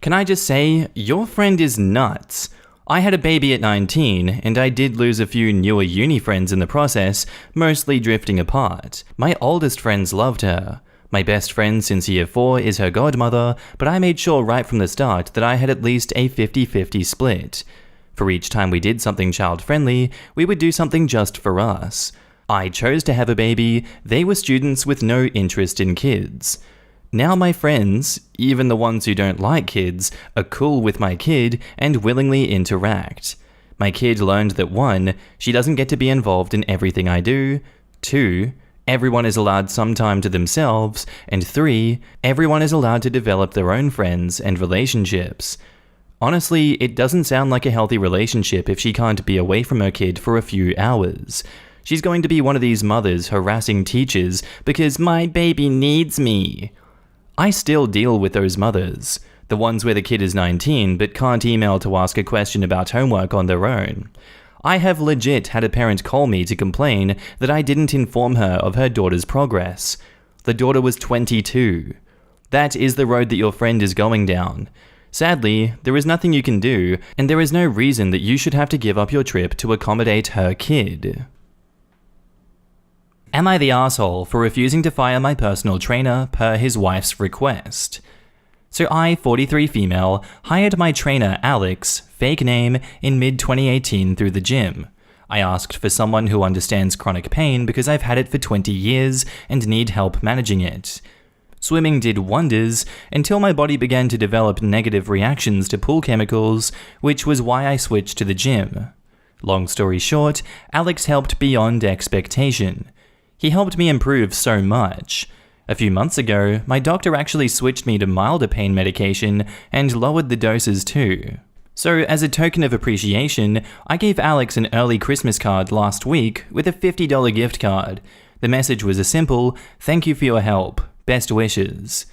Can I just say, your friend is nuts. I had a baby at 19, and I did lose a few newer uni friends in the process, mostly drifting apart. My oldest friends loved her. My best friend since year 4 is her godmother, but I made sure right from the start that I had at least a 50-50 split. For each time we did something child-friendly, we would do something just for us. I chose to have a baby, they were students with no interest in kids. Now my friends, even the ones who don't like kids, are cool with my kid and willingly interact. My kid learned that 1, she doesn't get to be involved in everything I do, 2, everyone is allowed some time to themselves, and 3, everyone is allowed to develop their own friends and relationships. Honestly, it doesn't sound like a healthy relationship if she can't be away from her kid for a few hours. She's going to be one of these mothers harassing teachers because my baby needs me. I still deal with those mothers, the ones where the kid is 19 but can't email to ask a question about homework on their own. I have legit had a parent call me to complain that I didn't inform her of her daughter's progress. The daughter was 22. That is the road that your friend is going down. Sadly, there is nothing you can do, and there is no reason that you should have to give up your trip to accommodate her kid. Am I the asshole for refusing to fire my personal trainer per his wife's request? So I, 43 female, hired my trainer Alex, fake name, in mid-2018 through the gym. I asked for someone who understands chronic pain because I've had it for 20 years and need help managing it. Swimming did wonders until my body began to develop negative reactions to pool chemicals, which was why I switched to the gym. Long story short, Alex helped beyond expectation. He helped me improve so much. A few months ago, my doctor actually switched me to milder pain medication and lowered the doses too. So as a token of appreciation, I gave Alex an early Christmas card last week with a $50 gift card. The message was a simple, "Thank you for your help. Best wishes."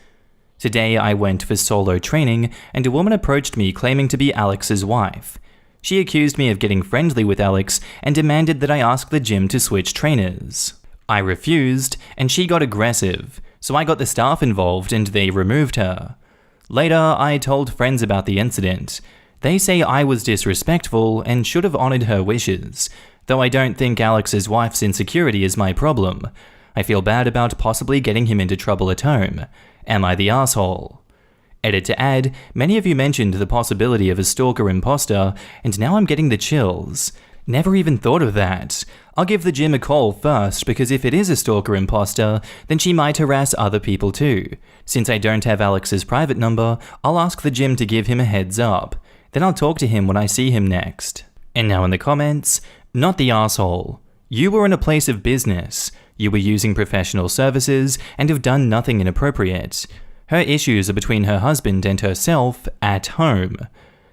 Today I went for solo training and a woman approached me claiming to be Alex's wife. She accused me of getting friendly with Alex and demanded that I ask the gym to switch trainers. I refused and she got aggressive, so I got the staff involved and they removed her. Later, I told friends about the incident. They say I was disrespectful and should have honored her wishes, though I don't think Alex's wife's insecurity is my problem. I feel bad about possibly getting him into trouble at home. Am I the asshole? Edit to add, many of you mentioned the possibility of a stalker imposter, and now I'm getting the chills. Never even thought of that. I'll give the gym a call first because if it is a stalker imposter, then she might harass other people too. Since I don't have Alex's private number, I'll ask the gym to give him a heads up. Then I'll talk to him when I see him next. And now in the comments, not the asshole. You were in a place of business. You were using professional services and have done nothing inappropriate. Her issues are between her husband and herself at home.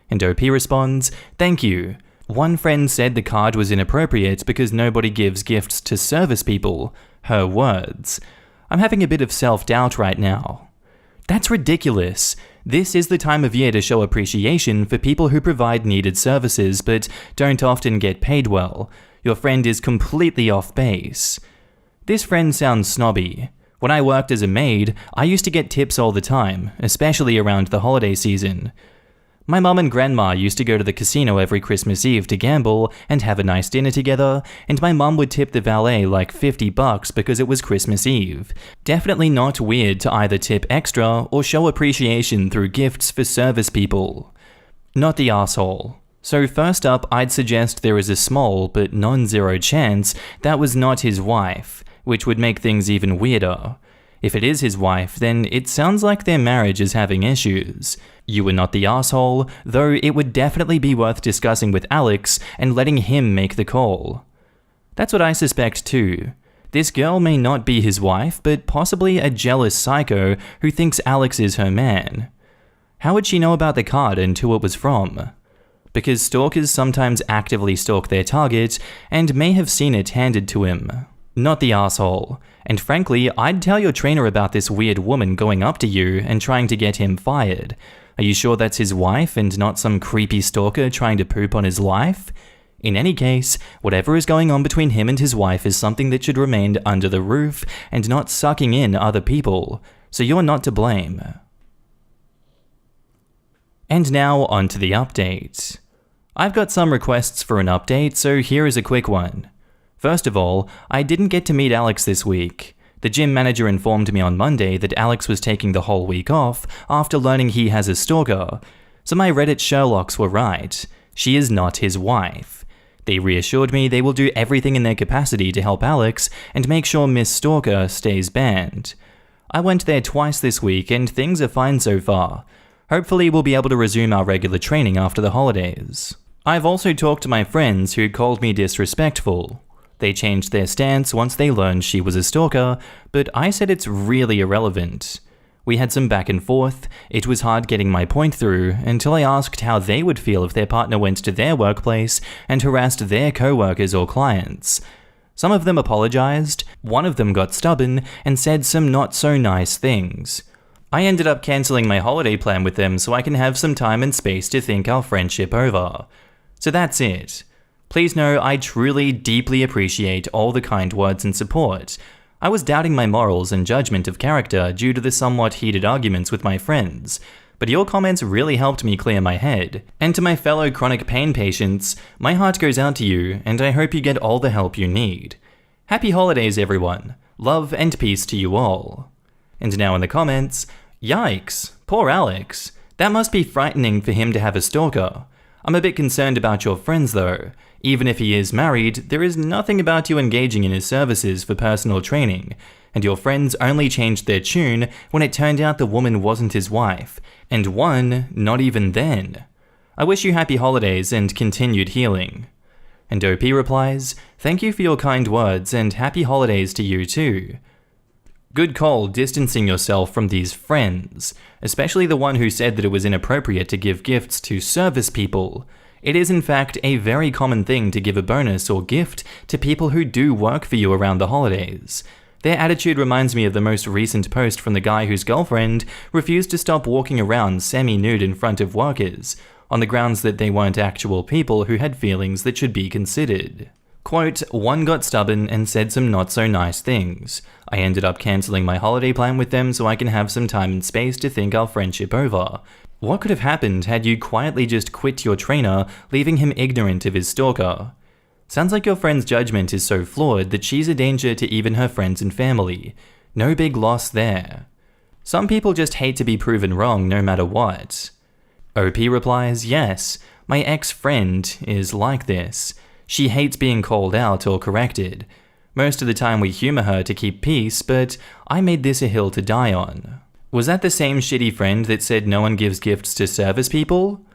And OP responds, "Thank you. One friend said the card was inappropriate because nobody gives gifts to service people." Her words. I'm having a bit of self-doubt right now. That's ridiculous. This is the time of year to show appreciation for people who provide needed services but don't often get paid well. Your friend is completely off base. This friend sounds snobby. When I worked as a maid, I used to get tips all the time, especially around the holiday season. My mum and grandma used to go to the casino every Christmas Eve to gamble and have a nice dinner together, and my mum would tip the valet like $50 because it was Christmas Eve. Definitely not weird to either tip extra or show appreciation through gifts for service people. Not the asshole. So first up, I'd suggest there is a small but non-zero chance that was not his wife, which would make things even weirder. If it is his wife, then it sounds like their marriage is having issues. You were not the asshole, though it would definitely be worth discussing with Alex and letting him make the call. That's what I suspect too. This girl may not be his wife, but possibly a jealous psycho who thinks Alex is her man. How would she know about the card and who it was from? Because stalkers sometimes actively stalk their target and may have seen it handed to him. Not the asshole. And frankly, I'd tell your trainer about this weird woman going up to you and trying to get him fired. Are you sure that's his wife and not some creepy stalker trying to poop on his life? In any case, whatever is going on between him and his wife is something that should remain under the roof and not sucking in other people, so you're not to blame. And now on to the update. I've got some requests for an update, so here is a quick one. First of all, I didn't get to meet Alex this week. The gym manager informed me on Monday that Alex was taking the whole week off after learning he has a stalker. So my Reddit Sherlocks were right. She is not his wife. They reassured me they will do everything in their capacity to help Alex and make sure Miss Stalker stays banned. I went there twice this week and things are fine so far. Hopefully we'll be able to resume our regular training after the holidays. I've also talked to my friends who called me disrespectful. They changed their stance once they learned she was a stalker, but I said it's really irrelevant. We had some back and forth. It was hard getting my point through until I asked how they would feel if their partner went to their workplace and harassed their co-workers or clients. Some of them apologized, one of them got stubborn and said some not so nice things. I ended up cancelling my holiday plan with them so I can have some time and space to think our friendship over. So that's it. Please know I truly, deeply appreciate all the kind words and support. I was doubting my morals and judgment of character due to the somewhat heated arguments with my friends, but your comments really helped me clear my head. And to my fellow chronic pain patients, my heart goes out to you and I hope you get all the help you need. Happy holidays everyone. Love and peace to you all. And now in the comments, yikes, poor Alex. That must be frightening for him to have a stalker. I'm a bit concerned about your friends though. Even if he is married, there is nothing about you engaging in his services for personal training, and your friends only changed their tune when it turned out the woman wasn't his wife, and one, not even then. I wish you happy holidays and continued healing. And OP replies, thank you for your kind words and happy holidays to you too. Good call distancing yourself from these friends, especially the one who said that it was inappropriate to give gifts to service people. It is in fact a very common thing to give a bonus or gift to people who do work for you around the holidays. Their attitude reminds me of the most recent post from the guy whose girlfriend refused to stop walking around semi-nude in front of workers, on the grounds that they weren't actual people who had feelings that should be considered. Quote, one got stubborn and said some not so nice things. I ended up cancelling my holiday plan with them so I can have some time and space to think our friendship over. What could have happened had you quietly just quit your trainer, leaving him ignorant of his stalker? Sounds like your friend's judgment is so flawed that she's a danger to even her friends and family. No big loss there. Some people just hate to be proven wrong no matter what. OP replies, yes, my ex-friend is like this. She hates being called out or corrected. Most of the time we humor her to keep peace, but I made this a hill to die on. Was that the same shitty friend that said no one gives gifts to service people?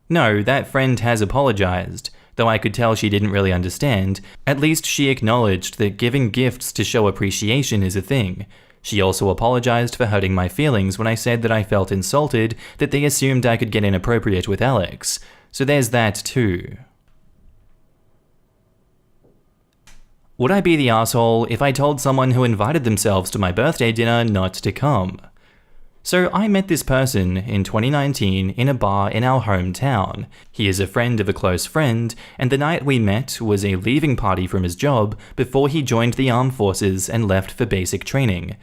No, that friend has apologized. Though I could tell she didn't really understand, at least she acknowledged that giving gifts to show appreciation is a thing. She also apologized for hurting my feelings when I said that I felt insulted that they assumed I could get inappropriate with Alex. So there's that too. Would I be the asshole if I told someone who invited themselves to my birthday dinner not to come? So I met this person in 2019 in a bar in our hometown. He is a friend of a close friend, and the night we met was a leaving party from his job before he joined the armed forces and left for basic training.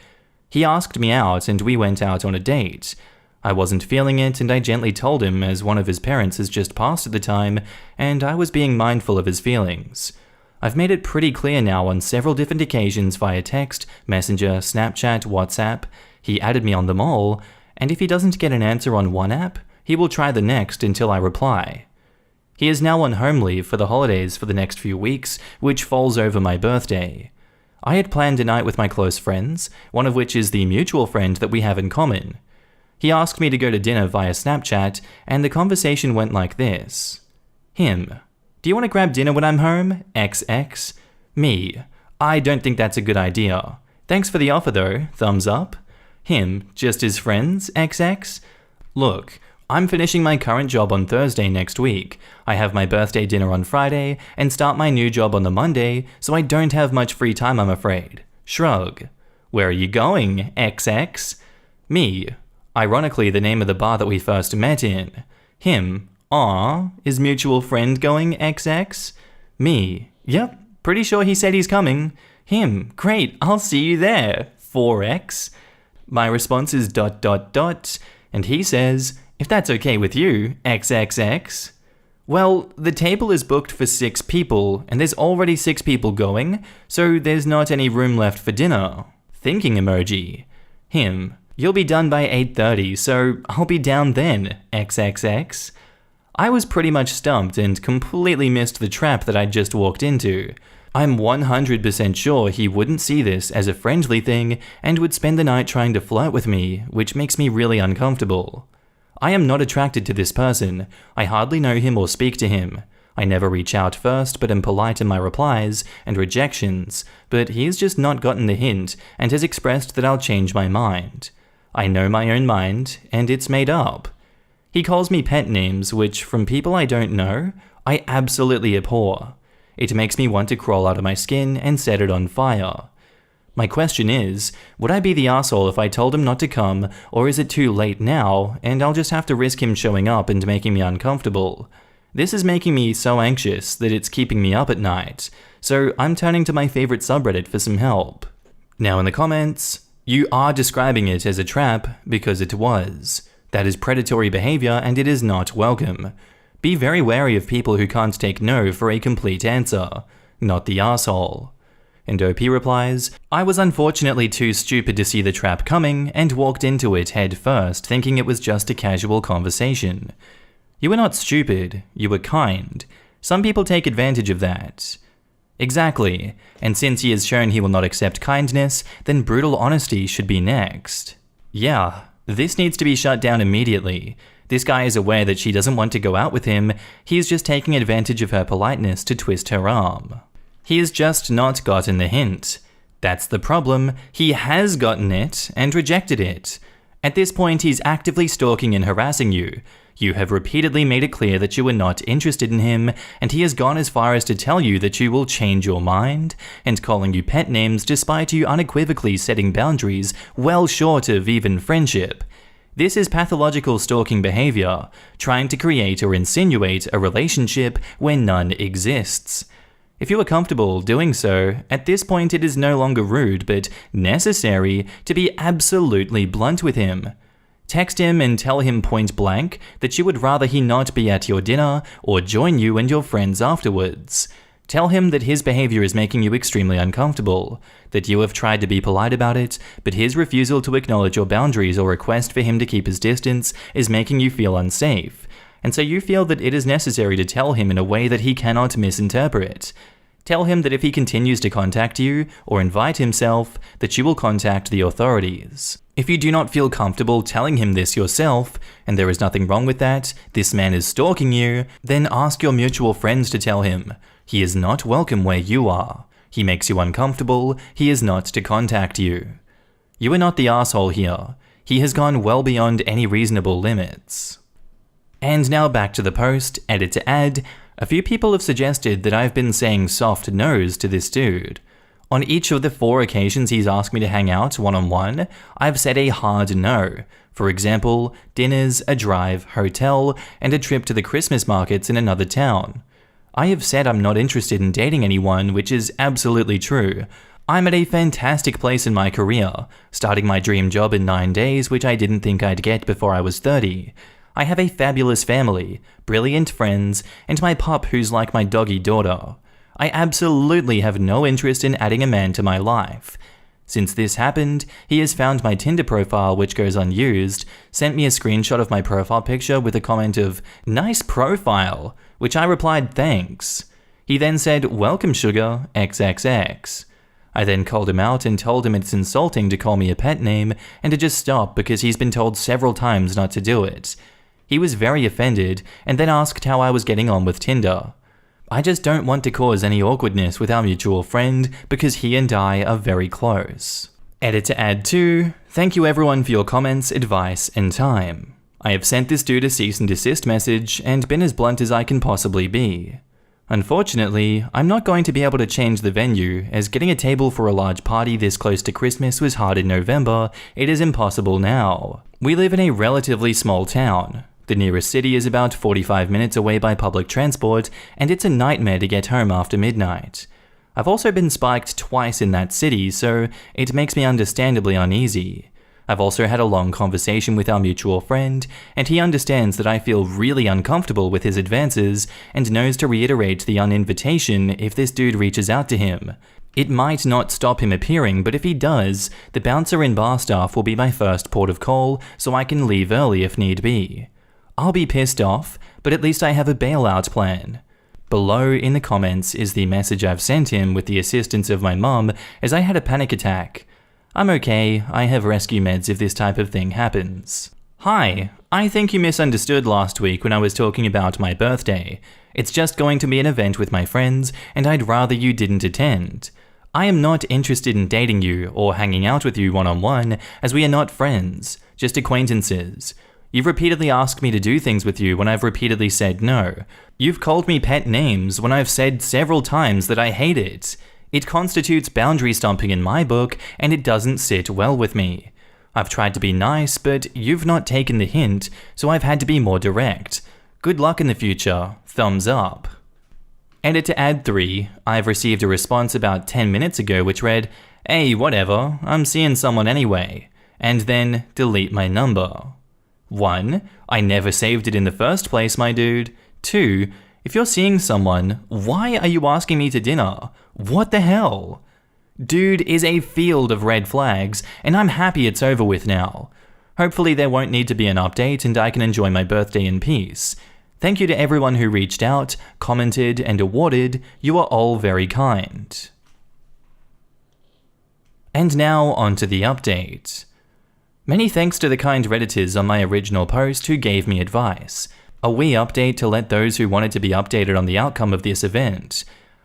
He asked me out and we went out on a date. I wasn't feeling it and I gently told him as one of his parents has just passed at the time and I was being mindful of his feelings. I've made it pretty clear now on several different occasions via text, Messenger, Snapchat, WhatsApp. He added me on them all, and if he doesn't get an answer on one app, he will try the next until I reply. He is now on home leave for the holidays for the next few weeks, which falls over my birthday. I had planned a night with my close friends, one of which is the mutual friend that we have in common. He asked me to go to dinner via Snapchat, and the conversation went like this. Him. Do you want to grab dinner when I'm home? XX. Me. I don't think that's a good idea. Thanks for the offer though. Thumbs up. Him. Just as friends? XX. Look, I'm finishing my current job on Thursday next week. I have my birthday dinner on Friday and start my new job on the Monday, so I don't have much free time, I'm afraid. Shrug. Where are you going? XX. Me. Ironically, the name of the bar that we first met in. Him. Aw, is mutual friend going XX? Me. Yep, pretty sure he said he's coming. Him. Great, I'll see you there. 4X. My response is ... and he says, if that's okay with you, XXX. Well, the table is booked for 6 people, and there's already 6 people going, so there's not any room left for dinner. Thinking emoji. Him. You'll be done by 8:30, so I'll be down then, XXX. I was pretty much stumped and completely missed the trap that I'd just walked into. I'm 100% sure he wouldn't see this as a friendly thing and would spend the night trying to flirt with me, which makes me really uncomfortable. I am not attracted to this person. I hardly know him or speak to him. I never reach out first but am polite in my replies and rejections, but he's just not gotten the hint and has expressed that I'll change my mind. I know my own mind, and it's made up. He calls me pet names, which, from people I don't know, I absolutely abhor. It makes me want to crawl out of my skin and set it on fire. My question is, would I be the asshole if I told him not to come, or is it too late now, and I'll just have to risk him showing up and making me uncomfortable? This is making me so anxious that it's keeping me up at night, so I'm turning to my favorite subreddit for some help. Now in the comments, you are describing it as a trap because it was. That is predatory behavior and it is not welcome. Be very wary of people who can't take no for a complete answer, not the asshole. And OP replies, I was unfortunately too stupid to see the trap coming and walked into it head first thinking it was just a casual conversation. You were not stupid, you were kind. Some people take advantage of that. Exactly, and since he has shown he will not accept kindness, then brutal honesty should be next. Yeah, this needs to be shut down immediately. This guy is aware that she doesn't want to go out with him, he is just taking advantage of her politeness to twist her arm. He has just not gotten the hint. That's the problem, he has gotten it and rejected it. At this point he's actively stalking and harassing you. You have repeatedly made it clear that you are not interested in him, and he has gone as far as to tell you that you will change your mind, and calling you pet names despite you unequivocally setting boundaries well short of even friendship. This is pathological stalking behavior, trying to create or insinuate a relationship where none exists. If you are comfortable doing so, at this point it is no longer rude but necessary to be absolutely blunt with him. Text him and tell him point blank that you would rather he not be at your dinner or join you and your friends afterwards. Tell him that his behavior is making you extremely uncomfortable, that you have tried to be polite about it, but his refusal to acknowledge your boundaries or request for him to keep his distance is making you feel unsafe, and so you feel that it is necessary to tell him in a way that he cannot misinterpret. Tell him that if he continues to contact you, or invite himself, that you will contact the authorities. If you do not feel comfortable telling him this yourself, and there is nothing wrong with that, this man is stalking you, then ask your mutual friends to tell him. He is not welcome where you are. He makes you uncomfortable, he is not to contact you. You are not the asshole here. He has gone well beyond any reasonable limits. And now back to the post, edit to add. A few people have suggested that I've been saying soft no's to this dude. On each of the 4 occasions he's asked me to hang out one-on-one, I've said a hard no. For example, dinners, a drive, hotel, and a trip to the Christmas markets in another town. I have said I'm not interested in dating anyone, which is absolutely true. I'm at a fantastic place in my career, starting my dream job in 9 days, which I didn't think I'd get before I was 30. I have a fabulous family, brilliant friends, and my pup who's like my doggy daughter. I absolutely have no interest in adding a man to my life. Since this happened, he has found my Tinder profile, which goes unused, sent me a screenshot of my profile picture with a comment of, "Nice profile," which I replied thanks. He then said, "Welcome sugar, XXX. I then called him out and told him it's insulting to call me a pet name and to just stop because he's been told several times not to do it. He was very offended and then asked how I was getting on with Tinder. I just don't want to cause any awkwardness with our mutual friend because he and I are very close. Edit to add 2. Thank you everyone for your comments, advice, and time. I have sent this dude a cease and desist message and been as blunt as I can possibly be. Unfortunately, I'm not going to be able to change the venue, as getting a table for a large party this close to Christmas was hard in November. It is impossible now. We live in a relatively small town. The nearest city is about 45 minutes away by public transport, and it's a nightmare to get home after midnight. I've also been spiked twice in that city, so it makes me understandably uneasy. I've also had a long conversation with our mutual friend, and he understands that I feel really uncomfortable with his advances and knows to reiterate the uninvitation if this dude reaches out to him. It might not stop him appearing, but if he does, the bouncer and bar staff will be my first port of call, so I can leave early if need be. I'll be pissed off, but at least I have a bailout plan. Below in the comments is the message I've sent him with the assistance of my mum, as I had a panic attack. I'm okay, I have rescue meds if this type of thing happens. Hi, I think you misunderstood last week when I was talking about my birthday. It's just going to be an event with my friends, and I'd rather you didn't attend. I am not interested in dating you or hanging out with you one-on-one, as we are not friends, just acquaintances. You've repeatedly asked me to do things with you when I've repeatedly said no. You've called me pet names when I've said several times that I hate it. It constitutes boundary stomping in my book, and it doesn't sit well with me. I've tried to be nice, but you've not taken the hint, so I've had to be more direct. Good luck in the future. Thumbs up. Edit to add 3. I've received a response about 10 minutes ago which read, "Hey, whatever, I'm seeing someone anyway." And then delete my number. 1. I never saved it in the first place, my dude. 2. If you're seeing someone, why are you asking me to dinner? What the hell? Dude is a field of red flags, and I'm happy it's over with now. Hopefully there won't need to be an update and I can enjoy my birthday in peace. Thank you to everyone who reached out, commented, and awarded. You are all very kind. And now onto the update. Many thanks to the kind Redditors on my original post who gave me advice. A wee update to let those who wanted to be updated on the outcome of this event.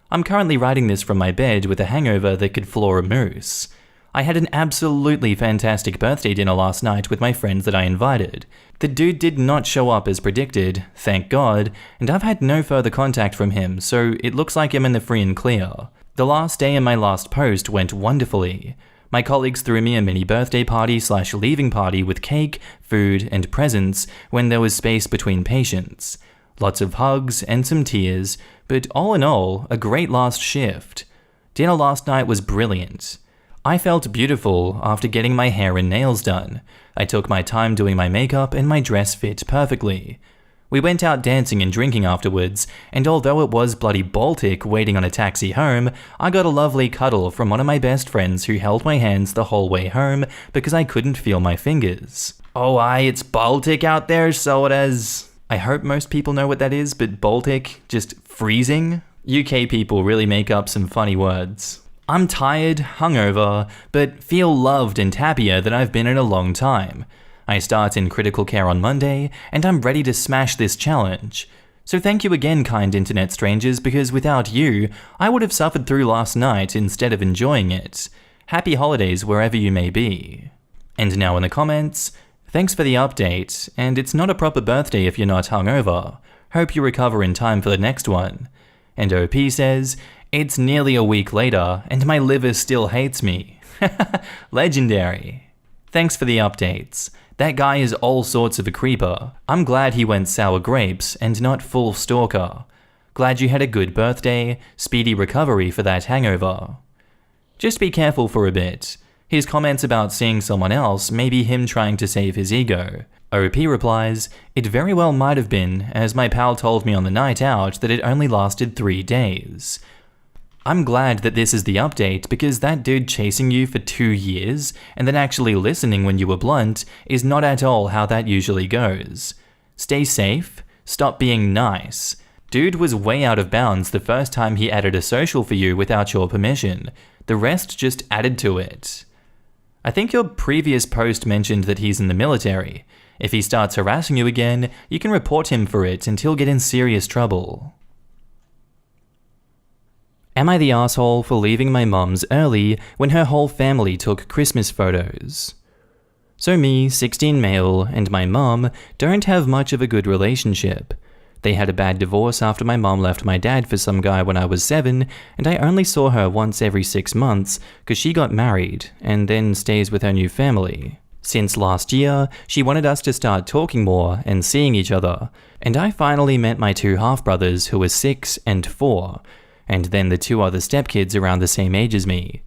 I'm currently writing this from my bed with a hangover that could floor a moose. I had an absolutely fantastic birthday dinner last night with my friends that I invited. The dude did not show up as predicted, thank God, and I've had no further contact from him, so it looks like I'm in the free and clear. The last day in my last post went wonderfully. My colleagues threw me a mini birthday party/leaving party with cake, food, and presents when there was space between patients. Lots of hugs and some tears, but all in all, a great last shift. Dinner last night was brilliant. I felt beautiful after getting my hair and nails done. I took my time doing my makeup and my dress fit perfectly. We went out dancing and drinking afterwards, and although it was bloody Baltic waiting on a taxi home, I got a lovely cuddle from one of my best friends who held my hands the whole way home because I couldn't feel my fingers. Oh aye, it's Baltic out there, so it is. I hope most people know what that is, but Baltic, just freezing? UK people really make up some funny words. I'm tired, hungover, but feel loved and happier than I've been in a long time. I start in critical care on Monday, and I'm ready to smash this challenge. So thank you again, kind internet strangers, because without you, I would have suffered through last night instead of enjoying it. Happy holidays wherever you may be. And now in the comments, thanks for the update, and it's not a proper birthday if you're not hungover. Hope you recover in time for the next one. And OP says, it's nearly a week later, and my liver still hates me. Legendary. Thanks for the updates. That guy is all sorts of a creeper. I'm glad he went sour grapes and not full stalker. Glad you had a good birthday, speedy recovery for that hangover. Just be careful for a bit. His comments about seeing someone else may be him trying to save his ego. OP replies, it very well might have been, as my pal told me on the night out that it only lasted 3 days. I'm glad that this is the update because that dude chasing you for 2 years and then actually listening when you were blunt is not at all how that usually goes. Stay safe, stop being nice. Dude was way out of bounds the first time he added a social for you without your permission. The rest just added to it. I think your previous post mentioned that he's in the military. If he starts harassing you again, you can report him for it and he'll get in serious trouble. Am I the asshole for leaving my mum's early when her whole family took Christmas photos? So me, 16 male, and my mum don't have much of a good relationship. They had a bad divorce after my mum left my dad for some guy when I was 7, and I only saw her once every 6 months because she got married and then stays with her new family. Since last year, she wanted us to start talking more and seeing each other, and I finally met my 2 half-brothers who were 6 and 4, and then the 2 other stepkids around the same age as me.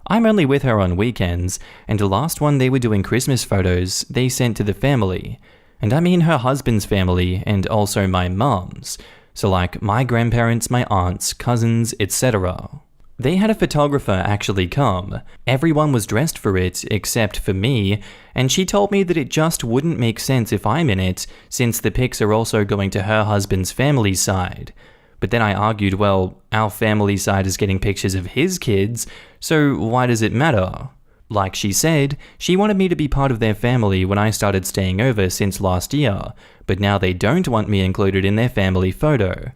I'm only with her on weekends, and the last one they were doing Christmas photos they sent to the family, and I mean her husband's family and also my mum's, so like my grandparents, my aunts, cousins, etc. They had a photographer actually come. Everyone was dressed for it except for me, and she told me that it just wouldn't make sense if I'm in it since the pics are also going to her husband's family side. But then I argued, well, our family side is getting pictures of his kids, so why does it matter? Like she said, she wanted me to be part of their family when I started staying over since last year, but now they don't want me included in their family photo.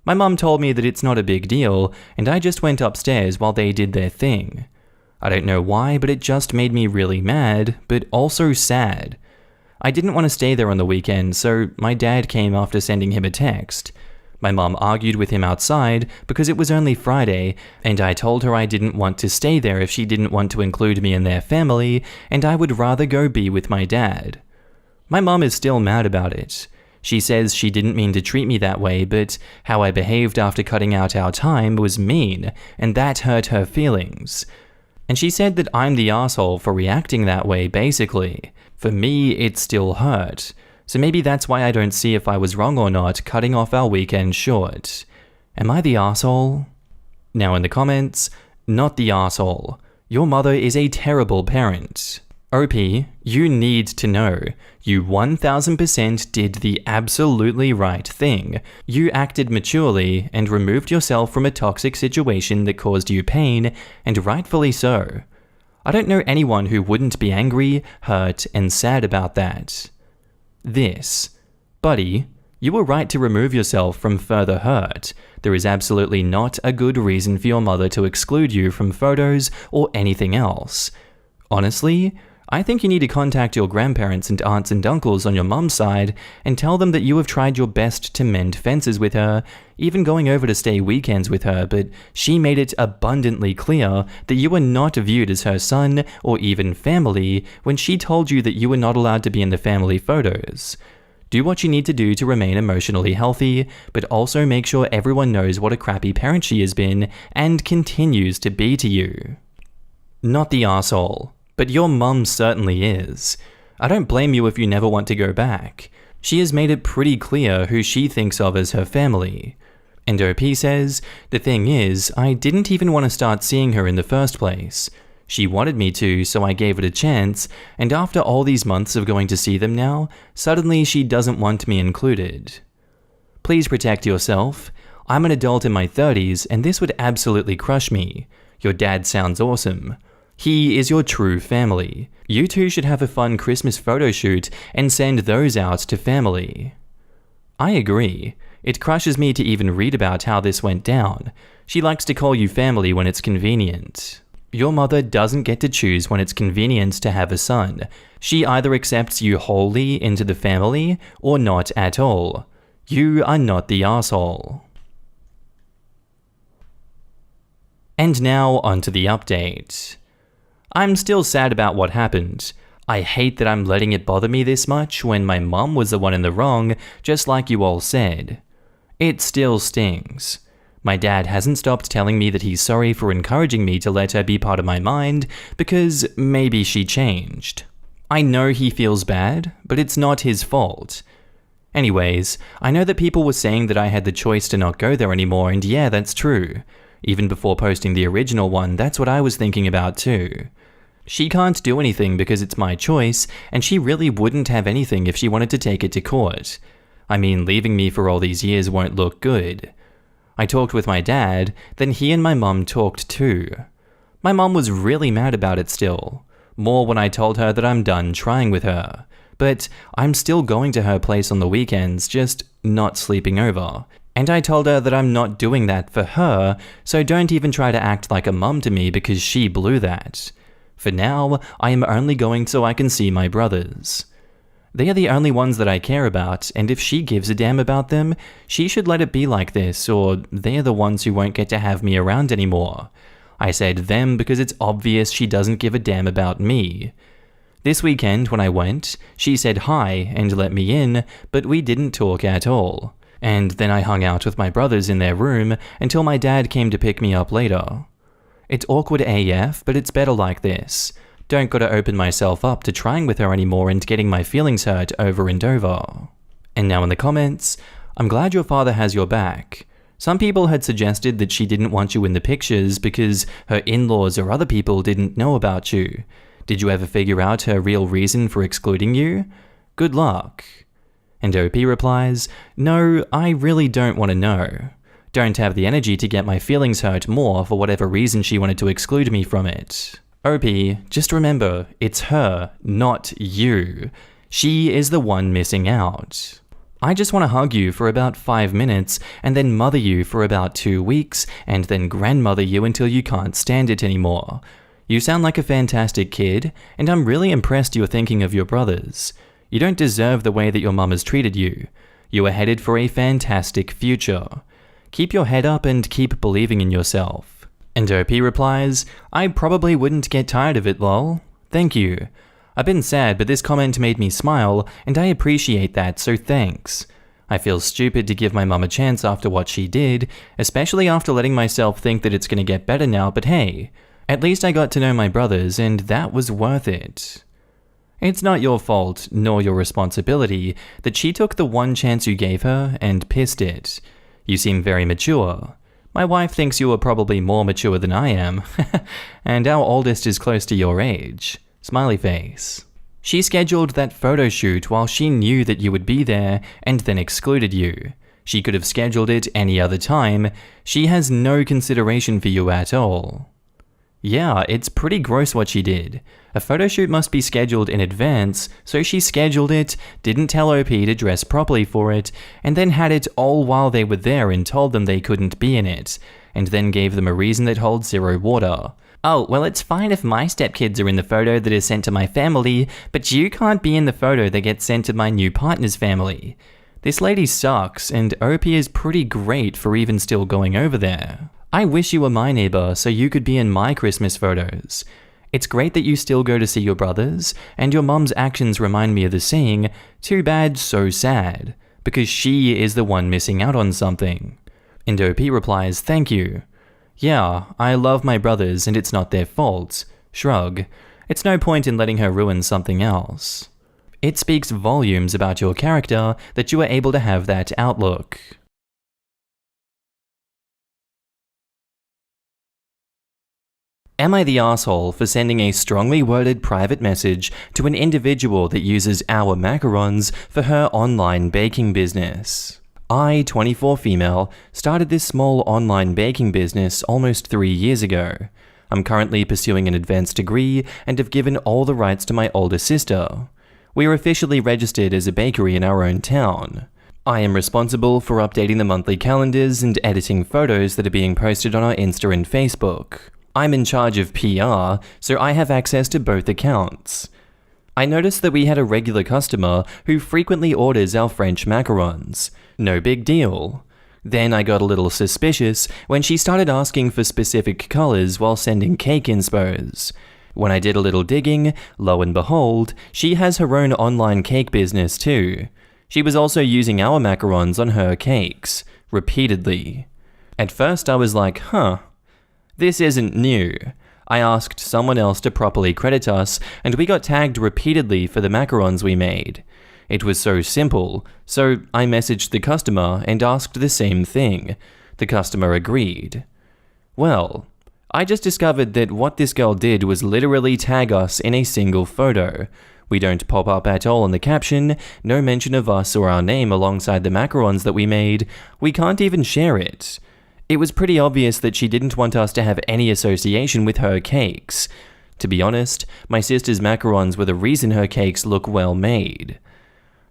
My mum told me that it's not a big deal, and I just went upstairs while they did their thing. I don't know why, but it just made me really mad, but also sad. I didn't want to stay there on the weekend, so my dad came after sending him a text. My mom argued with him outside because it was only Friday, and I told her I didn't want to stay there if she didn't want to include me in their family, and I would rather go be with my dad. My mom is still mad about it. She says she didn't mean to treat me that way, but how I behaved after cutting out our time was mean, and that hurt her feelings. And she said that I'm the asshole for reacting that way, basically. For me, it still hurt. So maybe that's why I don't see if I was wrong or not cutting off our weekend short. Am I the asshole? Now in the comments, not the asshole. Your mother is a terrible parent. OP, you need to know. You 1000% did the absolutely right thing. You acted maturely and removed yourself from a toxic situation that caused you pain, and rightfully so. I don't know anyone who wouldn't be angry, hurt, and sad about that. Buddy, you were right to remove yourself from further hurt. There is absolutely not a good reason for your mother to exclude you from photos or anything else. Honestly, I think you need to contact your grandparents and aunts and uncles on your mum's side and tell them that you have tried your best to mend fences with her, even going over to stay weekends with her, but she made it abundantly clear that you were not viewed as her son or even family when she told you that you were not allowed to be in the family photos. Do what you need to do to remain emotionally healthy, but also make sure everyone knows what a crappy parent she has been and continues to be to you. Not the asshole. But your mum certainly is. I don't blame you if you never want to go back. She has made it pretty clear who she thinks of as her family. And OP says, the thing is, I didn't even want to start seeing her in the first place. She wanted me to, so I gave it a chance, and after all these months of going to see them now, suddenly she doesn't want me included. Please protect yourself. I'm an adult in my 30s, and this would absolutely crush me. Your dad sounds awesome. He is your true family. You two should have a fun Christmas photo shoot and send those out to family. I agree. It crushes me to even read about how this went down. She likes to call you family when it's convenient. Your mother doesn't get to choose when it's convenient to have a son. She either accepts you wholly into the family or not at all. You are not the asshole. And now onto the update. I'm still sad about what happened. I hate that I'm letting it bother me this much when my mum was the one in the wrong, just like you all said. It still stings. My dad hasn't stopped telling me that he's sorry for encouraging me to let her be part of my mind because maybe she changed. I know he feels bad, but it's not his fault. Anyways, I know that people were saying that I had the choice to not go there anymore, and yeah, that's true. Even before posting the original one, that's what I was thinking about too. She can't do anything because it's my choice, and she really wouldn't have anything if she wanted to take it to court. I mean, leaving me for all these years won't look good. I talked with my dad, then he and my mum talked too. My mum was really mad about it still. More when I told her that I'm done trying with her. But I'm still going to her place on the weekends, just not sleeping over. And I told her that I'm not doing that for her, so don't even try to act like a mum to me because she blew that. For now, I am only going so I can see my brothers. They are the only ones that I care about, and if she gives a damn about them, she should let it be like this, or they're the ones who won't get to have me around anymore. I said them because it's obvious she doesn't give a damn about me. This weekend, when I went, she said hi and let me in, but we didn't talk at all. And then I hung out with my brothers in their room until my dad came to pick me up later. It's awkward AF, but it's better like this. Don't gotta open myself up to trying with her anymore and getting my feelings hurt over and over. And now in the comments, I'm glad your father has your back. Some people had suggested that she didn't want you in the pictures because her in-laws or other people didn't know about you. Did you ever figure out her real reason for excluding you? Good luck. And OP replies, no, I really don't want to know. Don't have the energy to get my feelings hurt more for whatever reason she wanted to exclude me from it. OP, just remember, it's her, not you. She is the one missing out. I just want to hug you for about 5 minutes and then mother you for about 2 weeks and then grandmother you until you can't stand it anymore. You sound like a fantastic kid, and I'm really impressed you're thinking of your brothers. You don't deserve the way that your mum has treated you. You are headed for a fantastic future. Keep your head up and keep believing in yourself." And OP replies, "I probably wouldn't get tired of it, lol. Thank you. I've been sad, but this comment made me smile, and I appreciate that, so thanks. I feel stupid to give my mum a chance after what she did, especially after letting myself think that it's going to get better now, but hey, at least I got to know my brothers, and that was worth it. It's not your fault, nor your responsibility, that she took the one chance you gave her and pissed it. You seem very mature. My wife thinks you are probably more mature than I am, and our oldest is close to your age. Smiley face. She scheduled that photo shoot while she knew that you would be there and then excluded you. She could have scheduled it any other time. She has no consideration for you at all. Yeah, it's pretty gross what she did. A photo shoot must be scheduled in advance, so she scheduled it, didn't tell OP to dress properly for it, and then had it all while they were there and told them they couldn't be in it, and then gave them a reason that holds zero water. Oh, well, it's fine if my stepkids are in the photo that is sent to my family, but you can't be in the photo that gets sent to my new partner's family. This lady sucks, and OP is pretty great for even still going over there. I wish you were my neighbor so you could be in my Christmas photos. It's great that you still go to see your brothers, and your mum's actions remind me of the saying, "Too bad, so sad," because she is the one missing out on something. And OP replies, "Thank you. Yeah, I love my brothers and it's not their fault." Shrug. It's no point in letting her ruin something else. It speaks volumes about your character that you are able to have that outlook. Am I the asshole for sending a strongly worded private message to an individual that uses our macarons for her online baking business? I, 24 female, started this small online baking business almost 3 years ago. I'm currently pursuing an advanced degree and have given all the rights to my older sister. We are officially registered as a bakery in our own town. I am responsible for updating the monthly calendars and editing photos that are being posted on our Insta and Facebook. I'm in charge of PR, so I have access to both accounts. I noticed that we had a regular customer who frequently orders our French macarons. No big deal. Then I got a little suspicious when she started asking for specific colors while sending cake inspos. When I did a little digging, lo and behold, she has her own online cake business too. She was also using our macarons on her cakes, repeatedly. At first I was like, this isn't new. I asked someone else to properly credit us, and we got tagged repeatedly for the macarons we made. It was so simple, so I messaged the customer and asked the same thing. The customer agreed. Well, I just discovered that what this girl did was literally tag us in a single photo. We don't pop up at all in the caption, no mention of us or our name alongside the macarons that we made. We can't even share it. It was pretty obvious that she didn't want us to have any association with her cakes. To be honest, my sister's macarons were the reason her cakes look well made.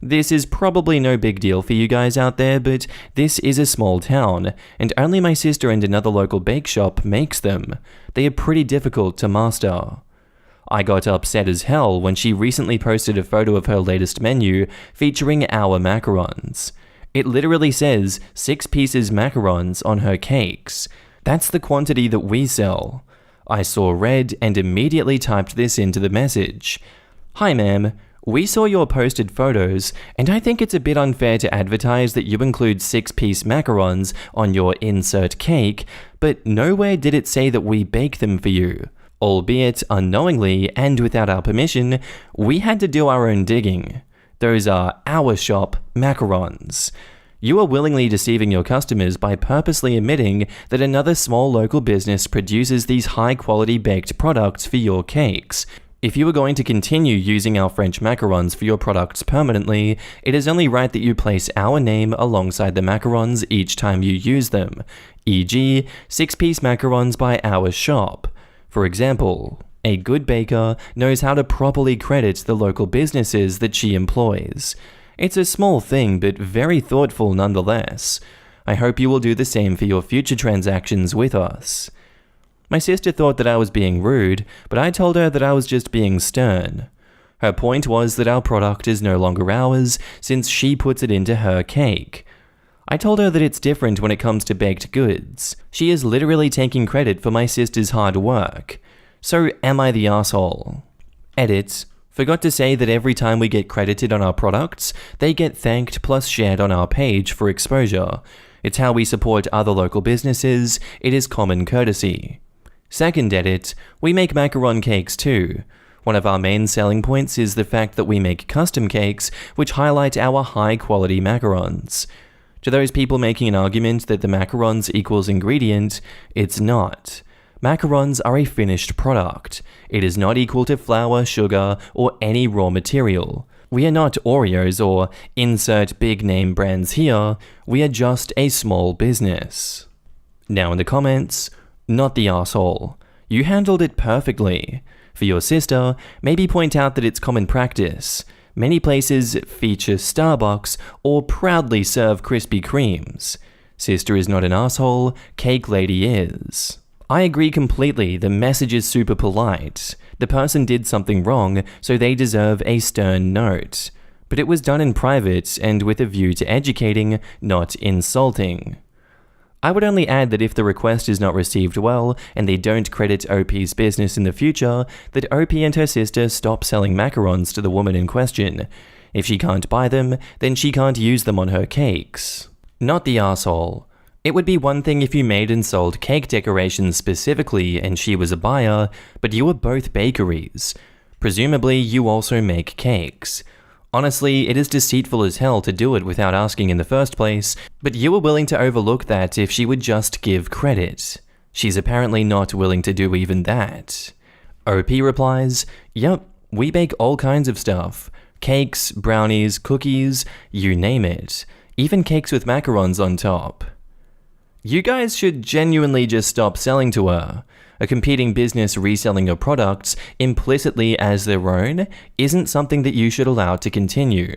This is probably no big deal for you guys out there, but this is a small town, and only my sister and another local bake shop makes them. They are pretty difficult to master. I got upset as hell when she recently posted a photo of her latest menu featuring our macarons. It literally says 6 pieces macarons on her cakes. That's the quantity that we sell. I saw red and immediately typed this into the message. "Hi ma'am, we saw your posted photos, and I think it's a bit unfair to advertise that you include 6-piece macarons on your insert cake, but nowhere did it say that we bake them for you. Albeit unknowingly and without our permission, we had to do our own digging. Those are our shop macarons. You are willingly deceiving your customers by purposely admitting that another small local business produces these high-quality baked products for your cakes. If you are going to continue using our French macarons for your products permanently, it is only right that you place our name alongside the macarons each time you use them, e.g., 6-piece macarons by our shop. For example, a good baker knows how to properly credit the local businesses that she employs. It's a small thing, but very thoughtful nonetheless. I hope you will do the same for your future transactions with us. My sister thought that I was being rude, but I told her that I was just being stern. Her point was that our product is no longer ours since she puts it into her cake. I told her that it's different when it comes to baked goods. She is literally taking credit for my sister's hard work. So am I the asshole? Edit. Forgot to say that every time we get credited on our products, they get thanked plus shared on our page for exposure. It's how we support other local businesses. It is common courtesy. Second edit. We make macaron cakes too. One of our main selling points is the fact that we make custom cakes, which highlight our high-quality macarons. To those people making an argument that the macarons equals ingredient, it's not. Macarons are a finished product. It is not equal to flour, sugar, or any raw material. We are not Oreos or insert big name brands here. We are just a small business. Now in the comments, not the asshole. You handled it perfectly. For your sister, maybe point out that it's common practice. Many places feature Starbucks or proudly serve Krispy Kremes. Sister is not an asshole, cake lady is. I agree completely, the message is super polite. The person did something wrong, so they deserve a stern note. But it was done in private and with a view to educating, not insulting. I would only add that if the request is not received well and they don't credit OP's business in the future, that OP and her sister stop selling macarons to the woman in question. If she can't buy them, then she can't use them on her cakes. Not the asshole. It would be one thing if you made and sold cake decorations specifically and she was a buyer, but you were both bakeries. Presumably, you also make cakes. Honestly, it is deceitful as hell to do it without asking in the first place, but you were willing to overlook that if she would just give credit. She's apparently not willing to do even that. OP replies, "Yup, we bake all kinds of stuff. Cakes, brownies, cookies, you name it. Even cakes with macarons on top." You guys should genuinely just stop selling to her. A competing business reselling your products implicitly as their own isn't something that you should allow to continue.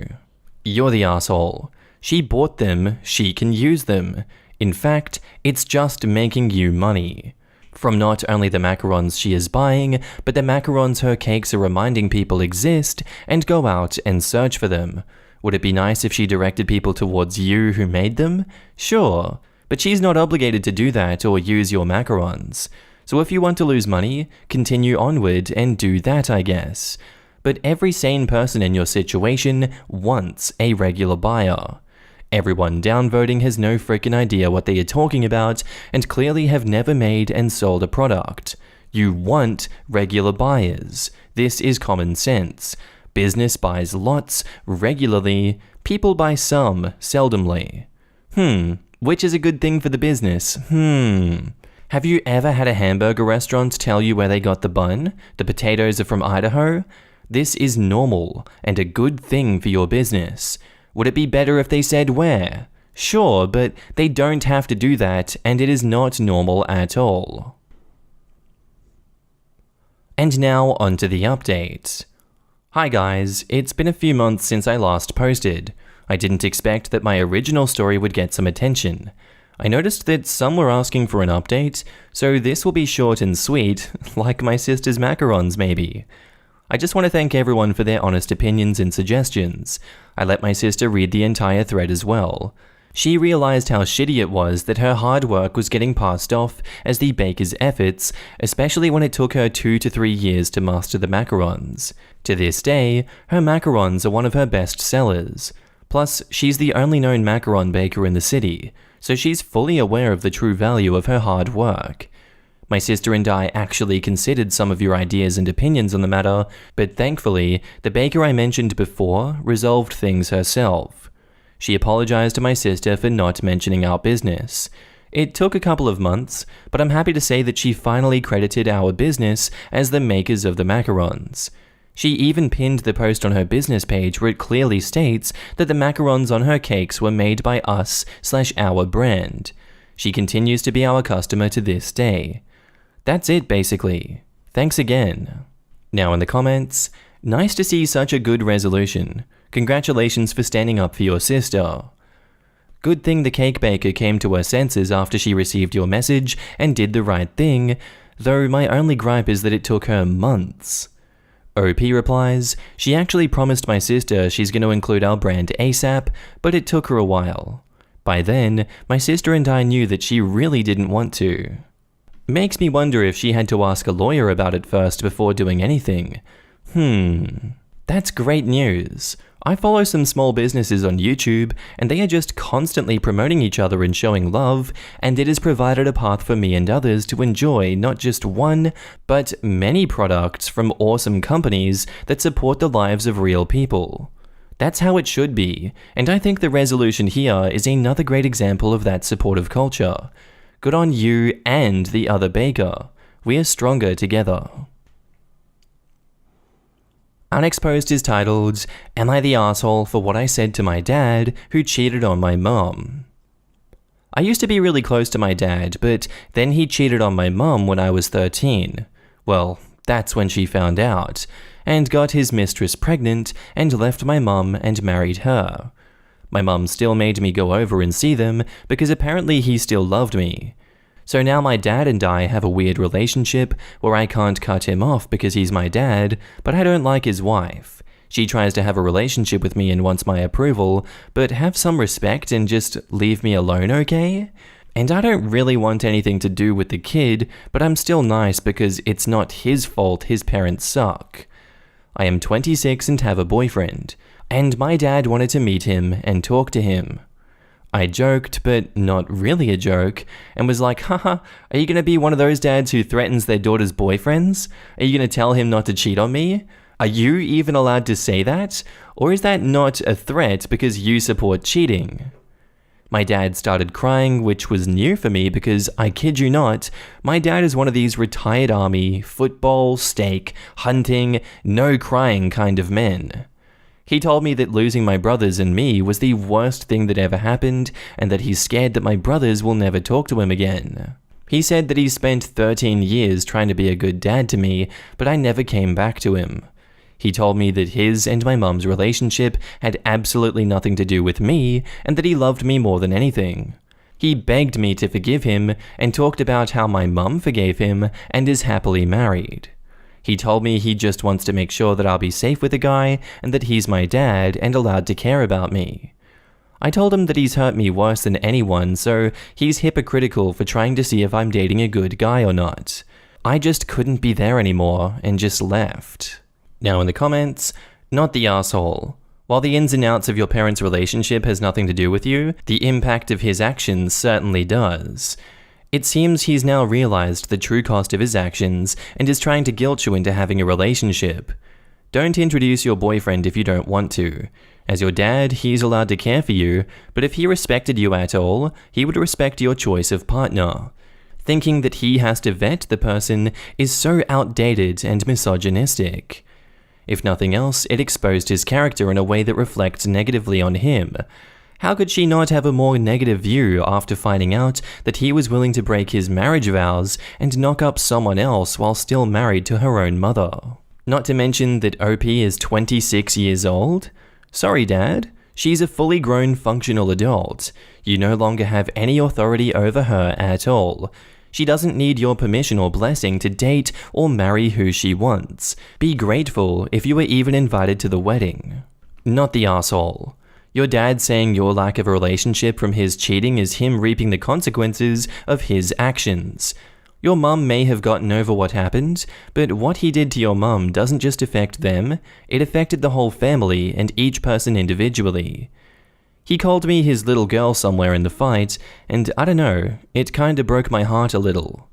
You're the asshole. She bought them, she can use them. In fact, it's just making you money. From not only the macarons she is buying, but the macarons her cakes are reminding people exist and go out and search for them. Would it be nice if she directed people towards you who made them? Sure, but she's not obligated to do that or use your macarons. So if you want to lose money, continue onward and do that, I guess. But every sane person in your situation wants a regular buyer. Everyone downvoting has no freaking idea what they are talking about and clearly have never made and sold a product. You want regular buyers. This is common sense. Business buys lots, regularly. People buy some, seldomly. Which is a good thing for the business? Have you ever had a hamburger restaurant tell you where they got the bun? The potatoes are from Idaho? This is normal and a good thing for your business. Would it be better if they said where? Sure, but they don't have to do that, and it is not normal at all. And now onto the update. Hi guys, it's been a few months since I last posted. I didn't expect that my original story would get some attention. I noticed that some were asking for an update, so this will be short and sweet, like my sister's macarons maybe. I just want to thank everyone for their honest opinions and suggestions. I let my sister read the entire thread as well. She realized how shitty it was that her hard work was getting passed off as the baker's efforts, especially when it took her 2 to 3 years to master the macarons. To this day, her macarons are one of her best sellers. Plus, she's the only known macaron baker in the city, so she's fully aware of the true value of her hard work. My sister and I actually considered some of your ideas and opinions on the matter, but thankfully, the baker I mentioned before resolved things herself. She apologized to my sister for not mentioning our business. It took a couple of months, but I'm happy to say that she finally credited our business as the makers of the macarons. She even pinned the post on her business page where it clearly states that the macarons on her cakes were made by us/our brand. She continues to be our customer to this day. That's it basically. Thanks again. Now in the comments, nice to see such a good resolution. Congratulations for standing up for your sister. Good thing the cake baker came to her senses after she received your message and did the right thing, though my only gripe is that it took her months. OP replies, she actually promised my sister she's going to include our brand ASAP, but it took her a while. By then, my sister and I knew that she really didn't want to. Makes me wonder if she had to ask a lawyer about it first before doing anything. That's great news. I follow some small businesses on YouTube, and they are just constantly promoting each other and showing love, and it has provided a path for me and others to enjoy not just one, but many products from awesome companies that support the lives of real people. That's how it should be, and I think the resolution here is another great example of that supportive culture. Good on you and the other baker. We are stronger together. Unexposed is titled, Am I the asshole for what I said to my dad who cheated on my mum? I used to be really close to my dad, but then he cheated on my mum when I was 13. Well, that's when she found out, and got his mistress pregnant and left my mum and married her. My mum still made me go over and see them because apparently he still loved me. So now my dad and I have a weird relationship where I can't cut him off because he's my dad, but I don't like his wife. She tries to have a relationship with me and wants my approval, but have some respect and just leave me alone, okay? And I don't really want anything to do with the kid, but I'm still nice because it's not his fault his parents suck. I am 26 and have a boyfriend, and my dad wanted to meet him and talk to him. I joked, but not really a joke, and was like, haha, are you gonna be one of those dads who threatens their daughter's boyfriends? Are you gonna tell him not to cheat on me? Are you even allowed to say that? Or is that not a threat because you support cheating? My dad started crying, which was new for me because, I kid you not, my dad is one of these retired army, football, steak, hunting, no crying kind of men. He told me that losing my brothers and me was the worst thing that ever happened, and that he's scared that my brothers will never talk to him again. He said that he spent 13 years trying to be a good dad to me, but I never came back to him. He told me that his and my mum's relationship had absolutely nothing to do with me, and that he loved me more than anything. He begged me to forgive him, and talked about how my mum forgave him and is happily married. He told me he just wants to make sure that I'll be safe with the guy, and that he's my dad and allowed to care about me. I told him that he's hurt me worse than anyone, so he's hypocritical for trying to see if I'm dating a good guy or not. I just couldn't be there anymore, and just left. Now in the comments, not the asshole. While the ins and outs of your parents' relationship has nothing to do with you, the impact of his actions certainly does. It seems he's now realized the true cost of his actions and is trying to guilt you into having a relationship. Don't introduce your boyfriend if you don't want to. As your dad, he's allowed to care for you, but if he respected you at all, he would respect your choice of partner. Thinking that he has to vet the person is so outdated and misogynistic. If nothing else, it exposed his character in a way that reflects negatively on him. How could she not have a more negative view after finding out that he was willing to break his marriage vows and knock up someone else while still married to her own mother? Not to mention that OP is 26 years old? Sorry, Dad. She's a fully grown functional adult. You no longer have any authority over her at all. She doesn't need your permission or blessing to date or marry who she wants. Be grateful if you were even invited to the wedding. Not the asshole. Your dad saying your lack of a relationship from his cheating is him reaping the consequences of his actions. Your mum may have gotten over what happened, but what he did to your mum doesn't just affect them, it affected the whole family and each person individually. He called me his little girl somewhere in the fight, and I don't know, it kinda broke my heart a little.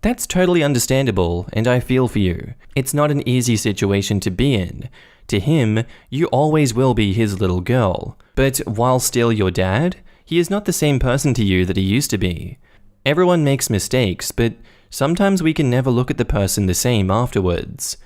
That's totally understandable, and I feel for you. It's not an easy situation to be in. To him, you always will be his little girl. But while still your dad, he is not the same person to you that he used to be. Everyone makes mistakes, but sometimes we can never look at the person the same afterwards.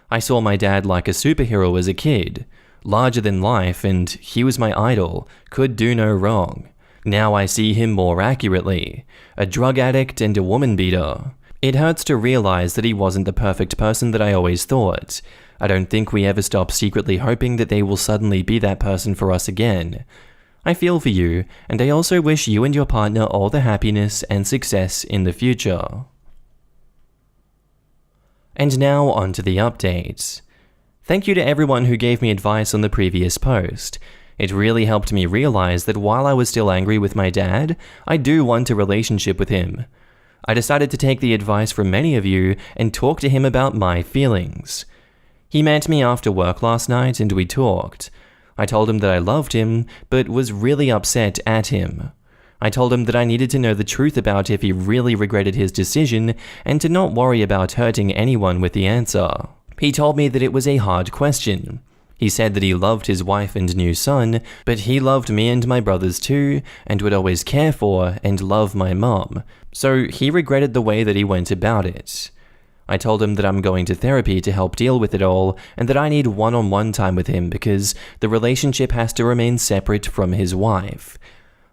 I saw my dad like a superhero as a kid. Larger than life, and he was my idol, could do no wrong. Now I see him more accurately. A drug addict and a woman beater. It hurts to realize that he wasn't the perfect person that I always thought. I don't think we ever stop secretly hoping that they will suddenly be that person for us again. I feel for you, and I also wish you and your partner all the happiness and success in the future. And now on to the update. Thank you to everyone who gave me advice on the previous post. It really helped me realize that while I was still angry with my dad, I do want a relationship with him. I decided to take the advice from many of you and talk to him about my feelings. He met me after work last night and we talked. I told him that I loved him, but was really upset at him. I told him that I needed to know the truth about if he really regretted his decision and to not worry about hurting anyone with the answer. He told me that it was a hard question. He said that he loved his wife and new son, but he loved me and my brothers too, and would always care for and love my mum. So he regretted the way that he went about it. I told him that I'm going to therapy to help deal with it all, and that I need one-on-one time with him because the relationship has to remain separate from his wife.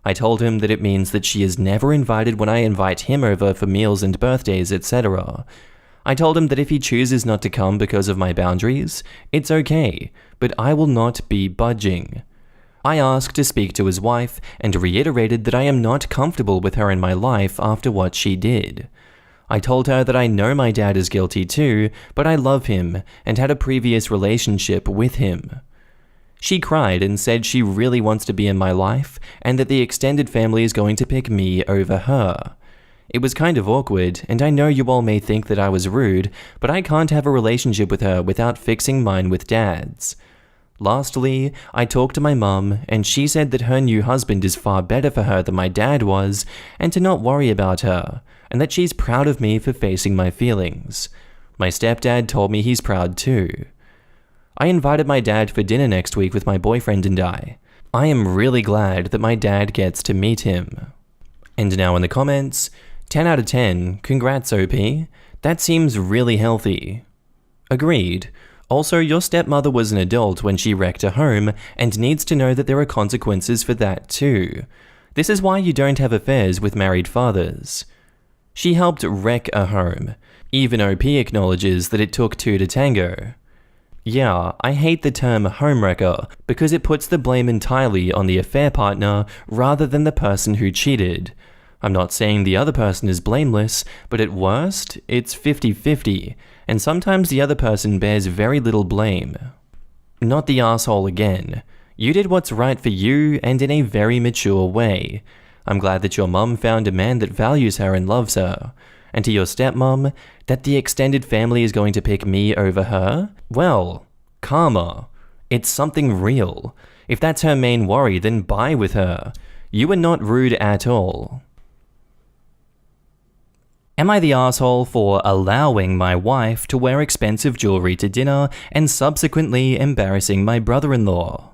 I told him that it means that she is never invited when I invite him over for meals and birthdays, etc. I told him that if he chooses not to come because of my boundaries, it's okay, but I will not be budging. I asked to speak to his wife and reiterated that I am not comfortable with her in my life after what she did. I told her that I know my dad is guilty too, but I love him and had a previous relationship with him. She cried and said she really wants to be in my life and that the extended family is going to pick me over her. It was kind of awkward, and I know you all may think that I was rude, but I can't have a relationship with her without fixing mine with Dad's. Lastly, I talked to my mum, and she said that her new husband is far better for her than my dad was, and to not worry about her, and that she's proud of me for facing my feelings. My stepdad told me he's proud too. I invited my dad for dinner next week with my boyfriend and I. I am really glad that my dad gets to meet him. And now in the comments, 10 out of 10, congrats OP, that seems really healthy. Agreed. Also, your stepmother was an adult when she wrecked a home and needs to know that there are consequences for that too. This is why you don't have affairs with married fathers. She helped wreck a home. Even OP acknowledges that it took two to tango. Yeah, I hate the term homewrecker because it puts the blame entirely on the affair partner rather than the person who cheated. I'm not saying the other person is blameless, but at worst, it's 50-50, and sometimes the other person bears very little blame. Not the asshole again. You did what's right for you and in a very mature way. I'm glad that your mum found a man that values her and loves her. And to your stepmom, that the extended family is going to pick me over her? Well, karma. It's something real. If that's her main worry, then bye with her. You were not rude at all. Am I the asshole for allowing my wife to wear expensive jewelry to dinner and subsequently embarrassing my brother-in-law?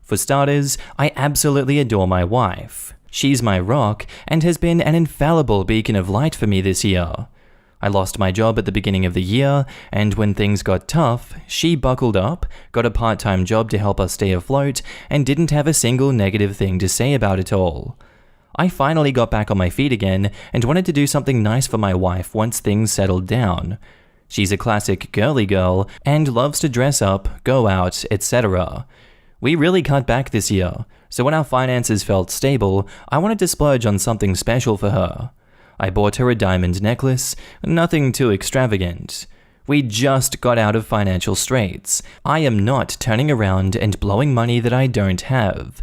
For starters, I absolutely adore my wife. She's my rock and has been an infallible beacon of light for me this year. I lost my job at the beginning of the year, and when things got tough, she buckled up, got a part-time job to help us stay afloat, and didn't have a single negative thing to say about it all. I finally got back on my feet again and wanted to do something nice for my wife once things settled down. She's a classic girly girl and loves to dress up, go out, etc. We really cut back this year, so when our finances felt stable, I wanted to splurge on something special for her. I bought her a diamond necklace, nothing too extravagant. We just got out of financial straits. I am not turning around and blowing money that I don't have.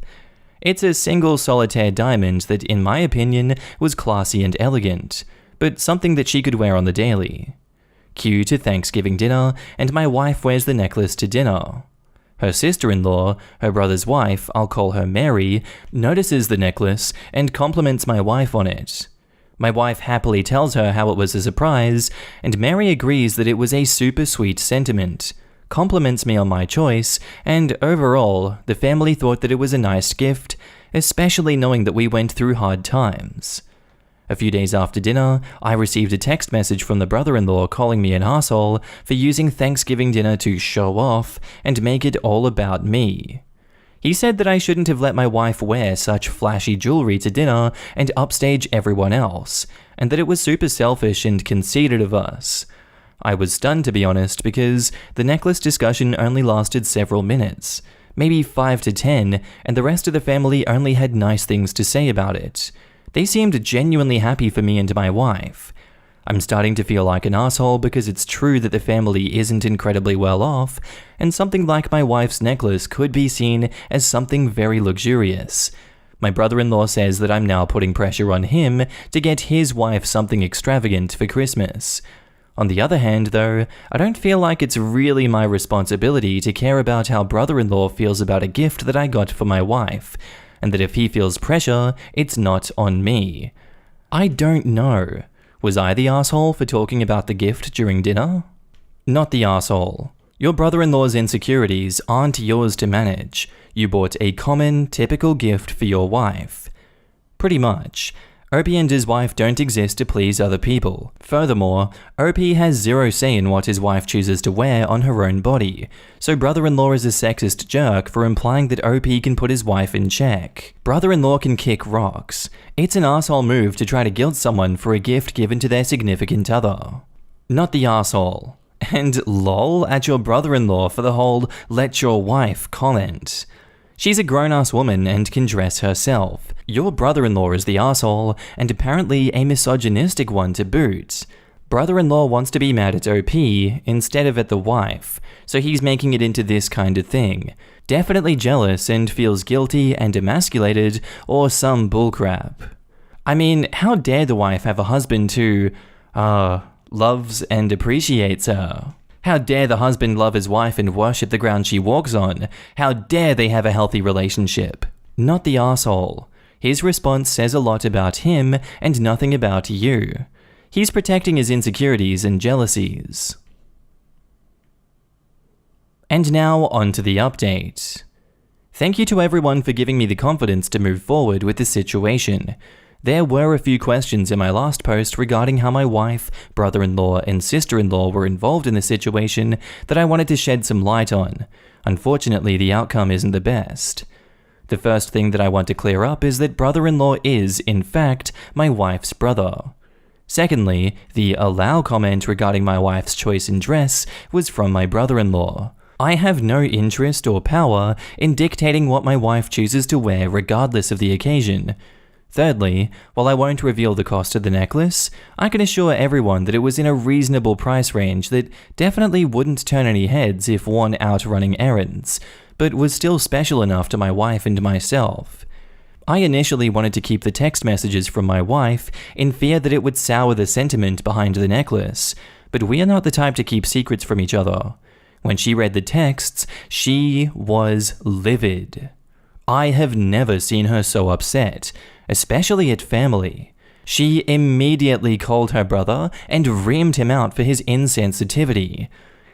It's a single solitaire diamond that, in my opinion, was classy and elegant, but something that she could wear on the daily. Cue to Thanksgiving dinner, and my wife wears the necklace to dinner. Her sister-in-law, her brother's wife, I'll call her Mary, notices the necklace and compliments my wife on it. My wife happily tells her how it was a surprise, and Mary agrees that it was a super sweet sentiment, compliments me on my choice, and overall, the family thought that it was a nice gift, especially knowing that we went through hard times. A few days after dinner, I received a text message from the brother-in-law calling me an asshole for using Thanksgiving dinner to show off and make it all about me. He said that I shouldn't have let my wife wear such flashy jewelry to dinner and upstage everyone else, and that it was super selfish and conceited of us. I was stunned, to be honest, because the necklace discussion only lasted several minutes, maybe 5 to 10, and the rest of the family only had nice things to say about it. They seemed genuinely happy for me and my wife. I'm starting to feel like an asshole because it's true that the family isn't incredibly well off, and something like my wife's necklace could be seen as something very luxurious. My brother-in-law says that I'm now putting pressure on him to get his wife something extravagant for Christmas. On the other hand, though, I don't feel like it's really my responsibility to care about how brother-in-law feels about a gift that I got for my wife, and that if he feels pressure, it's not on me. I don't know. Was I the asshole for talking about the gift during dinner? Not the asshole. Your brother-in-law's insecurities aren't yours to manage. You bought a common, typical gift for your wife. Pretty much. Opie and his wife don't exist to please other people. Furthermore, Opie has zero say in what his wife chooses to wear on her own body, so brother-in-law is a sexist jerk for implying that Opie can put his wife in check. Brother-in-law can kick rocks. It's an asshole move to try to guilt someone for a gift given to their significant other. Not the asshole. And lol at your brother-in-law for the whole "let your wife" comment. She's a grown-ass woman and can dress herself. Your brother-in-law is the asshole, and apparently a misogynistic one to boot. Brother-in-law wants to be mad at OP instead of at the wife, so he's making it into this kind of thing. Definitely jealous and feels guilty and emasculated, or some bullcrap. I mean, how dare the wife have a husband who, loves and appreciates her? How dare the husband love his wife and worship the ground she walks on? How dare they have a healthy relationship? Not the asshole. His response says a lot about him and nothing about you. He's protecting his insecurities and jealousies. And now on to the update. Thank you to everyone for giving me the confidence to move forward with the situation. There were a few questions in my last post regarding how my wife, brother-in-law, and sister-in-law were involved in the situation that I wanted to shed some light on. Unfortunately, the outcome isn't the best. The first thing that I want to clear up is that brother-in-law is, in fact, my wife's brother. Secondly, the allow comment regarding my wife's choice in dress was from my brother-in-law. I have no interest or power in dictating what my wife chooses to wear regardless of the occasion. Thirdly, while I won't reveal the cost of the necklace, I can assure everyone that it was in a reasonable price range that definitely wouldn't turn any heads if worn out running errands, but was still special enough to my wife and myself. I initially wanted to keep the text messages from my wife in fear that it would sour the sentiment behind the necklace, but we are not the type to keep secrets from each other. When she read the texts, she was livid. I have never seen her so upset, especially at family. She immediately called her brother and reamed him out for his insensitivity.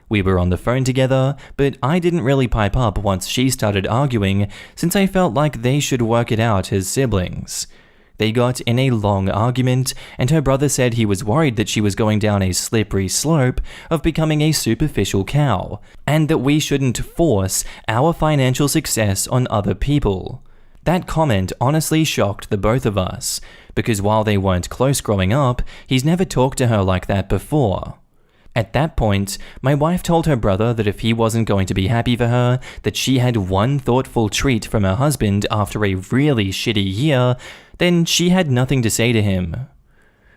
We were on the phone together, but I didn't really pipe up once she started arguing, since I felt like they should work it out as siblings. They got in a long argument, and her brother said he was worried that she was going down a slippery slope of becoming a superficial cow, and that we shouldn't force our financial success on other people. That comment honestly shocked the both of us, because while they weren't close growing up, he's never talked to her like that before. At that point, my wife told her brother that if he wasn't going to be happy for her, that she had one thoughtful treat from her husband after a really shitty year, then she had nothing to say to him.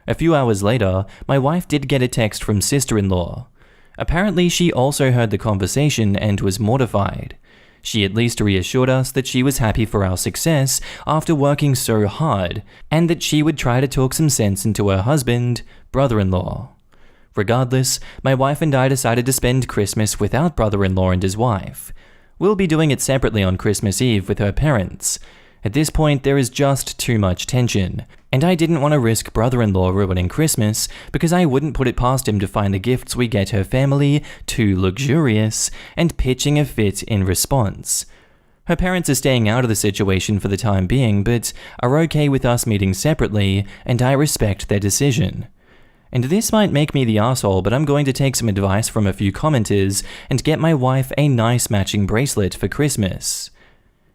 A few hours later, my wife did get a text from sister-in-law. Apparently, she also heard the conversation and was mortified. She at least reassured us that she was happy for our success after working so hard, and that she would try to talk some sense into her husband, brother-in-law. Regardless, my wife and I decided to spend Christmas without brother-in-law and his wife. We'll be doing it separately on Christmas Eve with her parents. At this point, there is just too much tension, and I didn't want to risk brother-in-law ruining Christmas because I wouldn't put it past him to find the gifts we get her family too luxurious and pitching a fit in response. Her parents are staying out of the situation for the time being, but are okay with us meeting separately, and I respect their decision. And this might make me the asshole, but I'm going to take some advice from a few commenters and get my wife a nice matching bracelet for Christmas.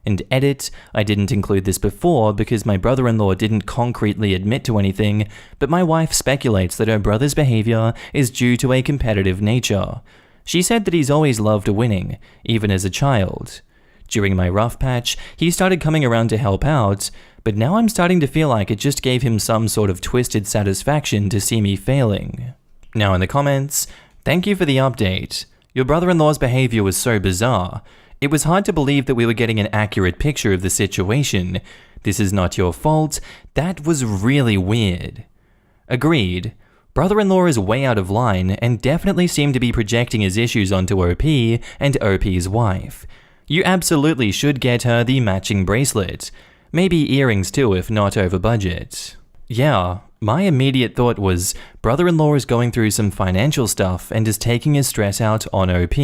And edit, I didn't include this before because my brother-in-law didn't concretely admit to anything, but my wife speculates that her brother's behavior is due to a competitive nature. She said that he's always loved winning, even as a child. During my rough patch, he started coming around to help out, but now I'm starting to feel like it just gave him some sort of twisted satisfaction to see me failing. Now in the comments, thank you for the update. Your brother-in-law's behavior was so bizarre. It was hard to believe that we were getting an accurate picture of the situation. This is not your fault. That was really weird. Agreed. Brother-in-law is way out of line and definitely seemed to be projecting his issues onto OP and OP's wife. You absolutely should get her the matching bracelet. Maybe earrings too if not over budget. Yeah, my immediate thought was, brother-in-law is going through some financial stuff and is taking his stress out on OP.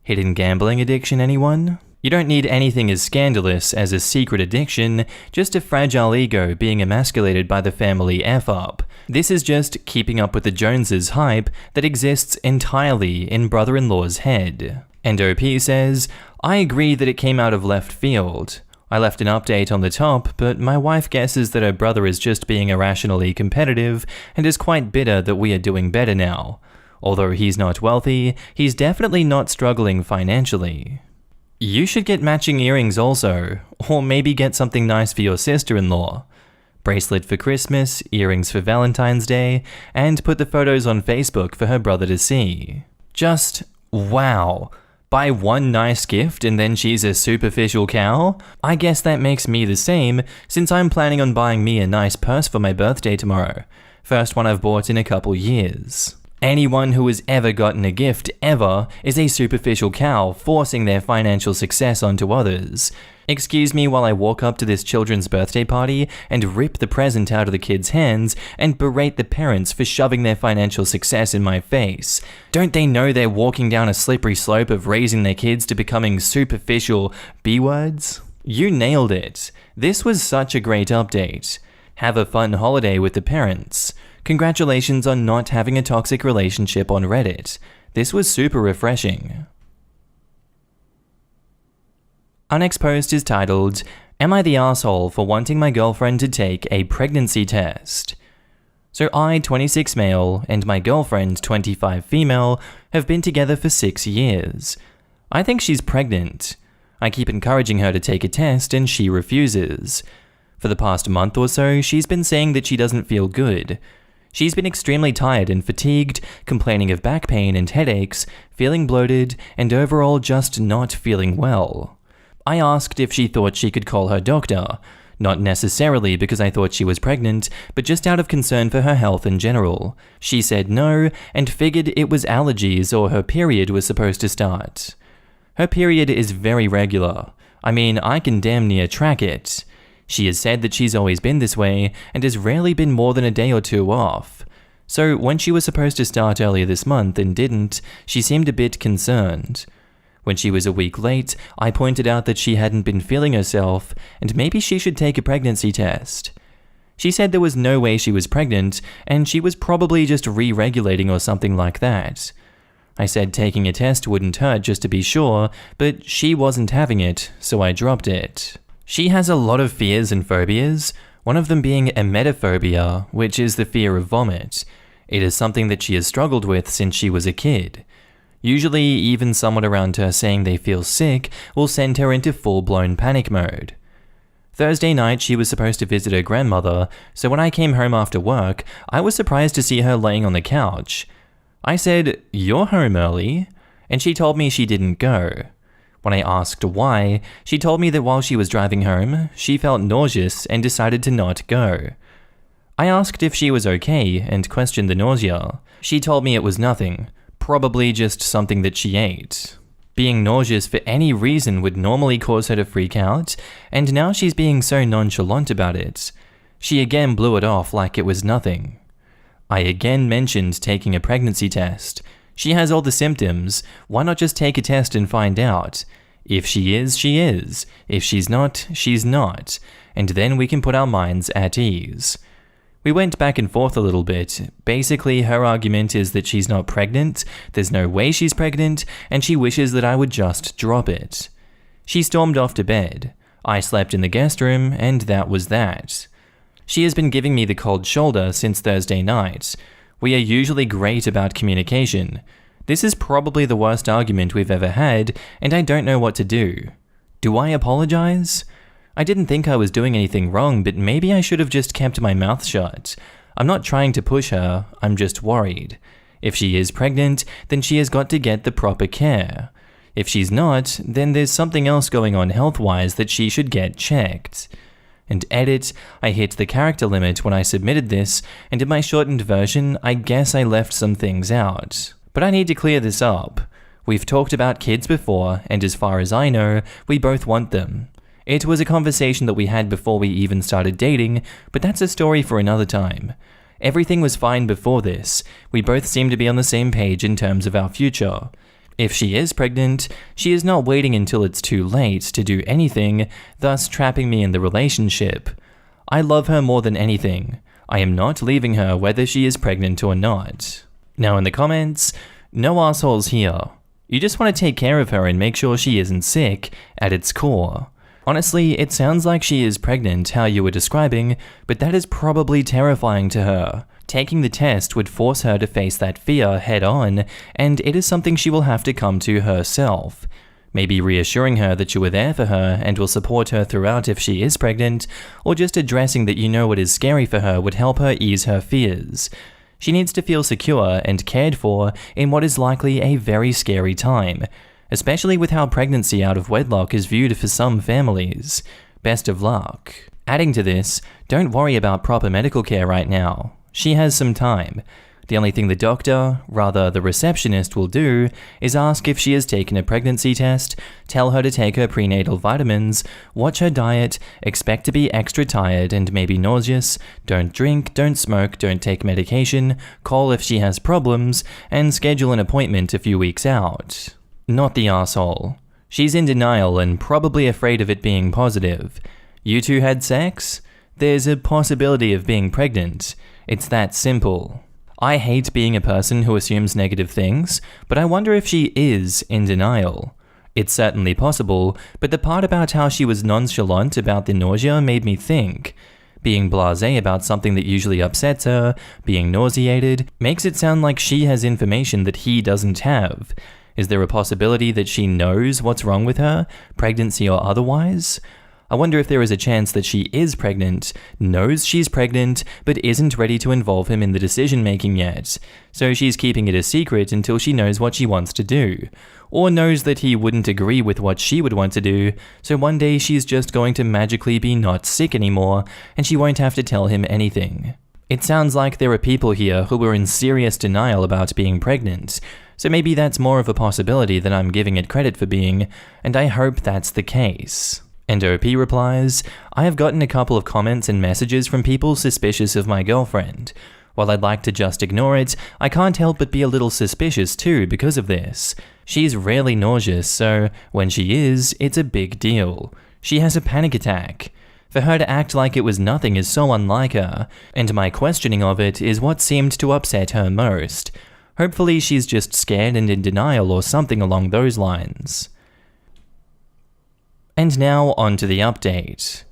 Hidden gambling addiction, anyone? You don't need anything as scandalous as a secret addiction, just a fragile ego being emasculated by the family F-up. This is just keeping up with the Joneses hype that exists entirely in brother-in-law's head. And OP says, I agree that it came out of left field. I left an update on the top, but my wife guesses that her brother is just being irrationally competitive and is quite bitter that we are doing better now. Although he's not wealthy, he's definitely not struggling financially. You should get matching earrings also, or maybe get something nice for your sister-in-law. Bracelet for Christmas, earrings for Valentine's Day, and put the photos on Facebook for her brother to see. Just, wow. Buy one nice gift and then she's a superficial cow? I guess that makes me the same, since I'm planning on buying me a nice purse for my birthday tomorrow. First one I've bought in a couple years. Anyone who has ever gotten a gift ever is a superficial cow forcing their financial success onto others. Excuse me while I walk up to this children's birthday party and rip the present out of the kids' hands and berate the parents for shoving their financial success in my face. Don't they know they're walking down a slippery slope of raising their kids to becoming superficial B-words? You nailed it. This was such a great update. Have a fun holiday with the parents. Congratulations on not having a toxic relationship on Reddit. This was super refreshing. Our next post is titled, Am I the asshole for wanting my girlfriend to take a pregnancy test? So I, 26 male, and my girlfriend, 25 female, have been together for 6 years. I think she's pregnant. I keep encouraging her to take a test and she refuses. For the past month or so, she's been saying that she doesn't feel good. She's been extremely tired and fatigued, complaining of back pain and headaches, feeling bloated, and overall just not feeling well. I asked if she thought she could call her doctor, not necessarily because I thought she was pregnant, but just out of concern for her health in general. She said no, and figured it was allergies or her period was supposed to start. Her period is very regular. I mean, I can damn near track it. She has said that she's always been this way, and has rarely been more than a day or two off. So when she was supposed to start earlier this month and didn't, she seemed a bit concerned. When she was a week late, I pointed out that she hadn't been feeling herself, and maybe she should take a pregnancy test. She said there was no way she was pregnant, and she was probably just re-regulating or something like that. I said taking a test wouldn't hurt just to be sure, but she wasn't having it, so I dropped it. She has a lot of fears and phobias, one of them being emetophobia, which is the fear of vomit. It is something that she has struggled with since she was a kid. Usually, even someone around her saying they feel sick will send her into full-blown panic mode. Thursday night, she was supposed to visit her grandmother, so when I came home after work, I was surprised to see her laying on the couch. I said, "You're home early," and she told me she didn't go. When I asked why, she told me that while she was driving home, she felt nauseous and decided to not go. I asked if she was okay and questioned the nausea. She told me it was nothing. Probably just something that she ate. Being nauseous for any reason would normally cause her to freak out, and now she's being so nonchalant about it. She again blew it off like it was nothing. I again mentioned taking a pregnancy test. She has all the symptoms, why not just take a test and find out? If she is, she is. If she's not, she's not. And then we can put our minds at ease. We went back and forth a little bit. Basically, her argument is that she's not pregnant, there's no way she's pregnant, and she wishes that I would just drop it. She stormed off to bed. I slept in the guest room, and that was that. She has been giving me the cold shoulder since Thursday night. We are usually great about communication. This is probably the worst argument we've ever had, and I don't know what to do. Do I apologize? I didn't think I was doing anything wrong, but maybe I should have just kept my mouth shut. I'm not trying to push her, I'm just worried. If she is pregnant, then she has got to get the proper care. If she's not, then there's something else going on health-wise that she should get checked. And edit, I hit the character limit when I submitted this, and in my shortened version, I guess I left some things out. But I need to clear this up. We've talked about kids before, and as far as I know, we both want them. It was a conversation that we had before we even started dating, but that's a story for another time. Everything was fine before this. We both seem to be on the same page in terms of our future. If she is pregnant, she is not waiting until it's too late to do anything, thus trapping me in the relationship. I love her more than anything. I am not leaving her whether she is pregnant or not. Now in the comments, no assholes here. You just want to take care of her and make sure she isn't sick at its core. Honestly, it sounds like she is pregnant how you were describing, but that is probably terrifying to her. Taking the test would force her to face that fear head on, and it is something she will have to come to herself. Maybe reassuring her that you were there for her and will support her throughout if she is pregnant, or just addressing that you know what is scary for her would help her ease her fears. She needs to feel secure and cared for in what is likely a very scary time, especially with how pregnancy out of wedlock is viewed for some families. Best of luck. Adding to this, don't worry about proper medical care right now. She has some time. The only thing the doctor, rather the receptionist, will do is ask if she has taken a pregnancy test, tell her to take her prenatal vitamins, watch her diet, expect to be extra tired and maybe nauseous, don't drink, don't smoke, don't take medication, call if she has problems, and schedule an appointment a few weeks out. Not the asshole. She's in denial and probably afraid of it being positive. You two had sex? There's a possibility of being pregnant. It's that simple. I hate being a person who assumes negative things, but I wonder if she is in denial. It's certainly possible, but the part about how she was nonchalant about the nausea made me think. Being blasé about something that usually upsets her, being nauseated, makes it sound like she has information that he doesn't have. Is there a possibility that she knows what's wrong with her, pregnancy or otherwise? I wonder if there is a chance that she is pregnant, knows she's pregnant, but isn't ready to involve him in the decision-making yet, so she's keeping it a secret until she knows what she wants to do, or knows that he wouldn't agree with what she would want to do, so one day she's just going to magically be not sick anymore, and she won't have to tell him anything. It sounds like there are people here who are in serious denial about being pregnant, so maybe that's more of a possibility than I'm giving it credit for being, and I hope that's the case. And OP replies, I have gotten a couple of comments and messages from people suspicious of my girlfriend. While I'd like to just ignore it, I can't help but be a little suspicious too because of this. She's rarely nauseous, so when she is, it's a big deal. She has a panic attack. For her to act like it was nothing is so unlike her, and my questioning of it is what seemed to upset her most. Hopefully she's just scared and in denial or something along those lines. And now on to the update.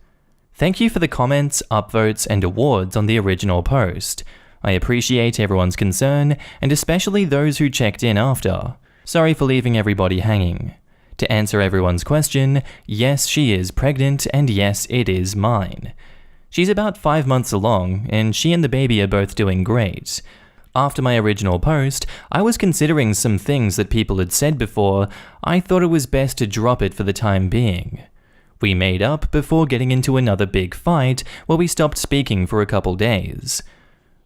Thank you for the comments, upvotes, and awards on the original post. I appreciate everyone's concern, and especially those who checked in after. Sorry for leaving everybody hanging. To answer everyone's question, yes, she is pregnant, and yes, it is mine. She's about 5 months along, and she and the baby are both doing great. After my original post, I was considering some things that people had said before. I thought it was best to drop it for the time being. We made up before getting into another big fight where we stopped speaking for a couple days.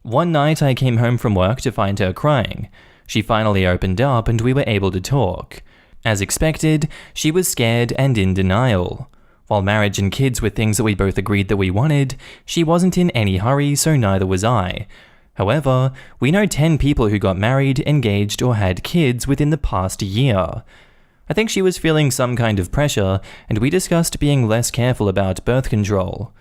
One night I came home from work to find her crying. She finally opened up and we were able to talk. As expected, she was scared and in denial. While marriage and kids were things that we both agreed that we wanted, she wasn't in any hurry, so neither was I. However, we know 10 people who got married, engaged, or had kids within the past year. I think she was feeling some kind of pressure, and we discussed being less careful about birth control.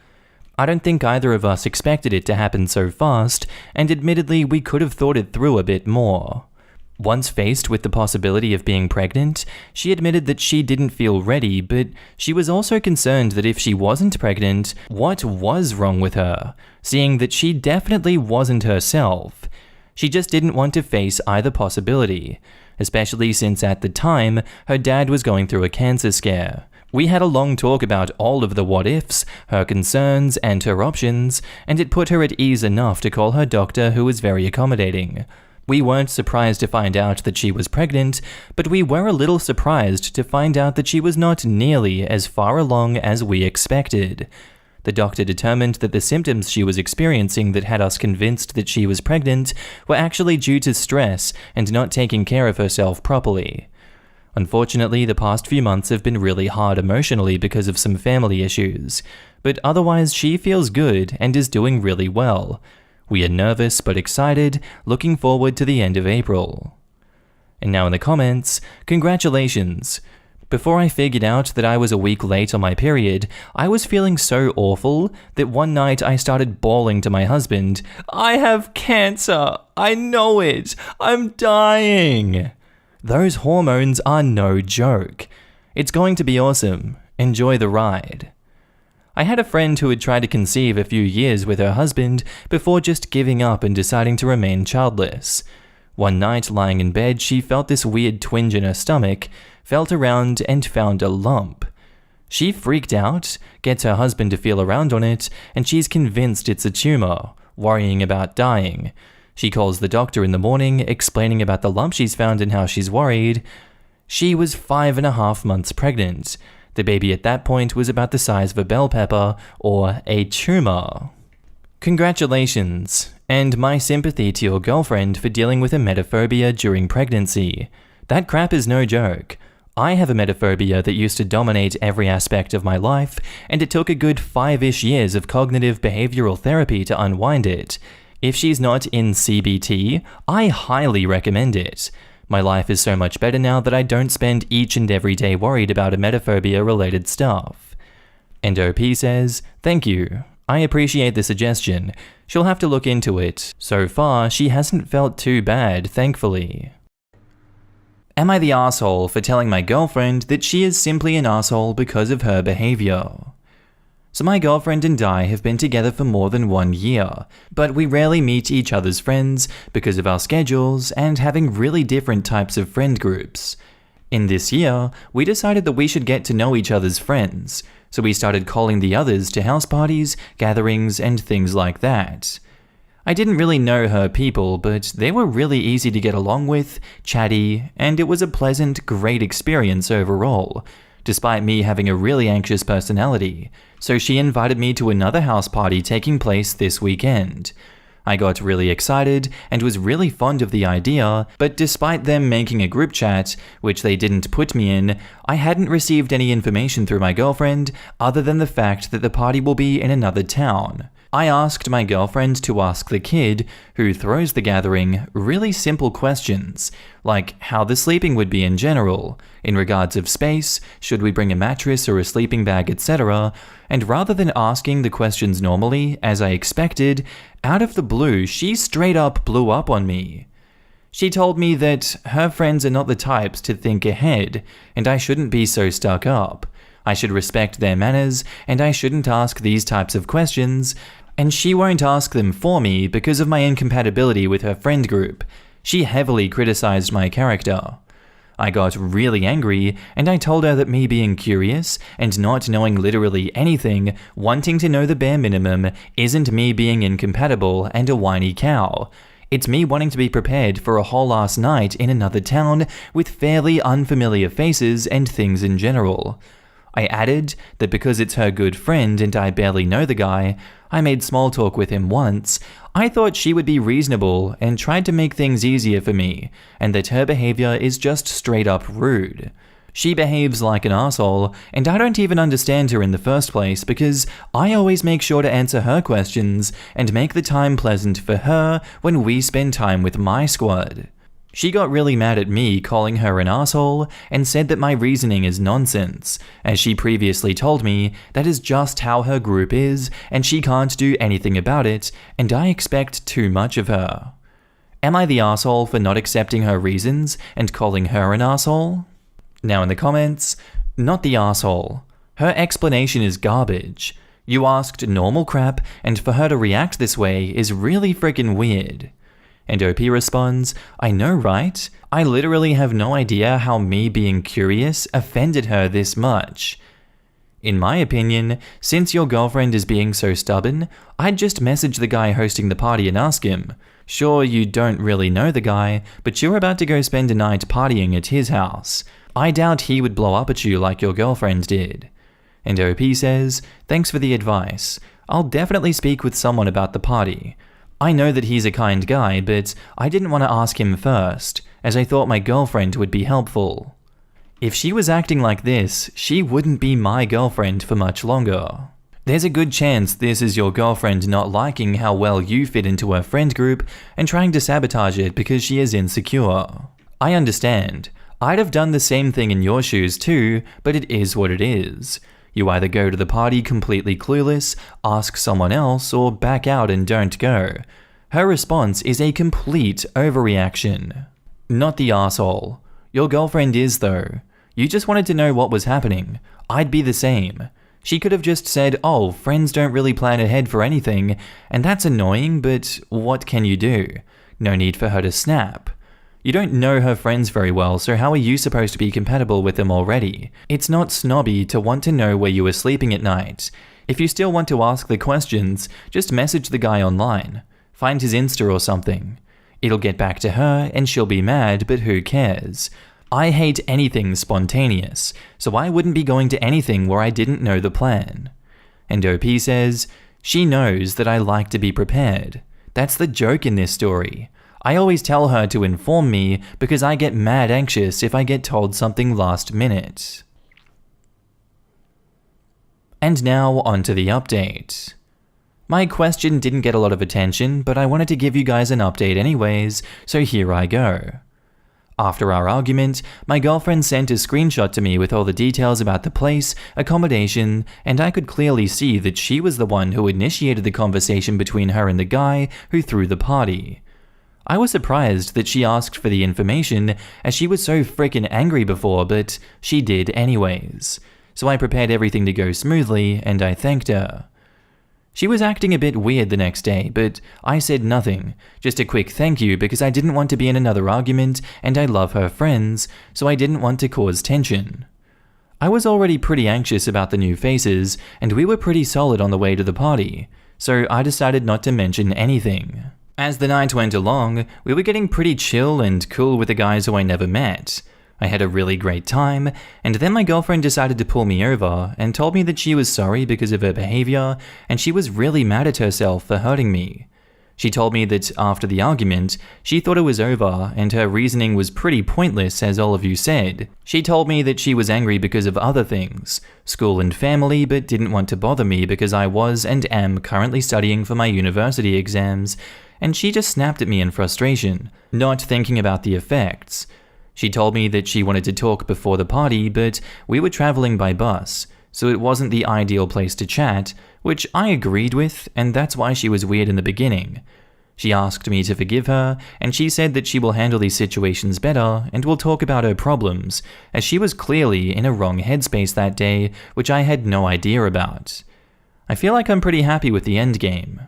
I don't think either of us expected it to happen so fast, and admittedly we could have thought it through a bit more. Once faced with the possibility of being pregnant, she admitted that she didn't feel ready, but she was also concerned that if she wasn't pregnant, what was wrong with her, seeing that she definitely wasn't herself. She just didn't want to face either possibility, especially since at the time, her dad was going through a cancer scare, We had a long talk about all of the what-ifs, her concerns, and her options, and it put her at ease enough to call her doctor, who was very accommodating. We weren't surprised to find out that she was pregnant, but we were a little surprised to find out that she was not nearly as far along as we expected. The doctor determined that the symptoms she was experiencing that had us convinced that she was pregnant were actually due to stress and not taking care of herself properly. Unfortunately, the past few months have been really hard emotionally because of some family issues, but otherwise she feels good and is doing really well. We are nervous but excited, looking forward to the end of April. And now in the comments, congratulations! Before I figured out that I was a week late on my period, I was feeling so awful that one night I started bawling to my husband, "I have cancer! I know it! I'm dying!" Those hormones are no joke. It's going to be awesome. Enjoy the ride. I had a friend who had tried to conceive a few years with her husband before just giving up and deciding to remain childless. One night, lying in bed, she felt this weird twinge in her stomach, felt around and found a lump. She freaked out, gets her husband to feel around on it, and she's convinced it's a tumor, worrying about dying. She calls the doctor in the morning, explaining about the lump she's found and how she's worried. She was 5.5 months pregnant. The baby at that point was about the size of a bell pepper, or a tumor. Congratulations, and my sympathy to your girlfriend for dealing with emetophobia during pregnancy. That crap is no joke. I have emetophobia that used to dominate every aspect of my life, and it took a good 5-ish years of cognitive behavioral therapy to unwind it. If she's not in CBT, I highly recommend it. My life is so much better now that I don't spend each and every day worried about emetophobia-related stuff. And OP says, "Thank you. I appreciate the suggestion. She'll have to look into it. So far, she hasn't felt too bad, thankfully." Am I the asshole for telling my girlfriend that she is simply an asshole because of her behavior? So my girlfriend and I have been together for more than 1 year, but we rarely meet each other's friends because of our schedules and having really different types of friend groups. In this year, we decided that we should get to know each other's friends, so we started calling the others to house parties, gatherings, and things like that. I didn't really know her people, but they were really easy to get along with, chatty, and it was a pleasant, great experience overall, despite me having a really anxious personality, so she invited me to another house party taking place this weekend. I got really excited and was really fond of the idea, but despite them making a group chat, which they didn't put me in, I hadn't received any information through my girlfriend other than the fact that the party will be in another town. I asked my girlfriend to ask the kid, who throws the gathering, really simple questions, like how the sleeping would be in general, in regards of space, should we bring a mattress or a sleeping bag, etc., and rather than asking the questions normally, as I expected, out of the blue, she straight up blew up on me. She told me that her friends are not the types to think ahead, and I shouldn't be so stuck up. I should respect their manners, and I shouldn't ask these types of questions, and she won't ask them for me because of my incompatibility with her friend group. She heavily criticized my character. I got really angry, and I told her that me being curious and not knowing literally anything, wanting to know the bare minimum, isn't me being incompatible and a whiny cow. It's me wanting to be prepared for a whole ass night in another town with fairly unfamiliar faces and things in general. I added that because it's her good friend and I barely know the guy, I made small talk with him once, I thought she would be reasonable and tried to make things easier for me, and that her behavior is just straight up rude. She behaves like an asshole, and I don't even understand her in the first place because I always make sure to answer her questions and make the time pleasant for her when we spend time with my squad. She got really mad at me calling her an asshole and said that my reasoning is nonsense, as she previously told me that is just how her group is and she can't do anything about it, and I expect too much of her. Am I the asshole for not accepting her reasons and calling her an asshole? Now in the comments, not the asshole. Her explanation is garbage. You asked normal crap, and for her to react this way is really freaking weird. And OP responds, I know, right? I literally have no idea how me being curious offended her this much. In my opinion, since your girlfriend is being so stubborn, I'd just message the guy hosting the party and ask him. Sure, you don't really know the guy, but you're about to go spend a night partying at his house. I doubt he would blow up at you like your girlfriend did. And OP says, thanks for the advice. I'll definitely speak with someone about the party. I know that he's a kind guy, but I didn't want to ask him first, as I thought my girlfriend would be helpful. If she was acting like this, she wouldn't be my girlfriend for much longer. There's a good chance this is your girlfriend not liking how well you fit into her friend group and trying to sabotage it because she is insecure. I understand. I'd have done the same thing in your shoes too, but it is what it is. You either go to the party completely clueless, ask someone else, or back out and don't go. Her response is a complete overreaction. Not the asshole. Your girlfriend is though. You just wanted to know what was happening. I'd be the same. She could have just said, oh, friends don't really plan ahead for anything, and that's annoying, but what can you do? No need for her to snap. You don't know her friends very well, so how are you supposed to be compatible with them already? It's not snobby to want to know where you were sleeping at night. If you still want to ask the questions, just message the guy online. Find his Insta or something. It'll get back to her, and she'll be mad, but who cares? I hate anything spontaneous, so I wouldn't be going to anything where I didn't know the plan. And OP says, she knows that I like to be prepared. That's the joke in this story. I always tell her to inform me because I get mad anxious if I get told something last minute. And now onto the update. My question didn't get a lot of attention, but I wanted to give you guys an update anyways, so here I go. After our argument, my girlfriend sent a screenshot to me with all the details about the place, accommodation, and I could clearly see that she was the one who initiated the conversation between her and the guy who threw the party. I was surprised that she asked for the information, as she was so frickin' angry before, but she did anyways. So I prepared everything to go smoothly, and I thanked her. She was acting a bit weird the next day, but I said nothing, just a quick thank you because I didn't want to be in another argument and I love her friends, so I didn't want to cause tension. I was already pretty anxious about the new faces, and we were pretty solid on the way to the party, so I decided not to mention anything. As the night went along, we were getting pretty chill and cool with the guys who I never met. I had a really great time, and then my girlfriend decided to pull me over and told me that she was sorry because of her behavior and she was really mad at herself for hurting me. She told me that after the argument, she thought it was over and her reasoning was pretty pointless, as all of you said. She told me that she was angry because of other things, school and family, but didn't want to bother me because I was and am currently studying for my university exams, and she just snapped at me in frustration, not thinking about the effects. She told me that she wanted to talk before the party, but we were traveling by bus, so it wasn't the ideal place to chat, which I agreed with, and that's why she was weird in the beginning. She asked me to forgive her, and she said that she will handle these situations better and will talk about her problems, as she was clearly in a wrong headspace that day, which I had no idea about. I feel like I'm pretty happy with the endgame.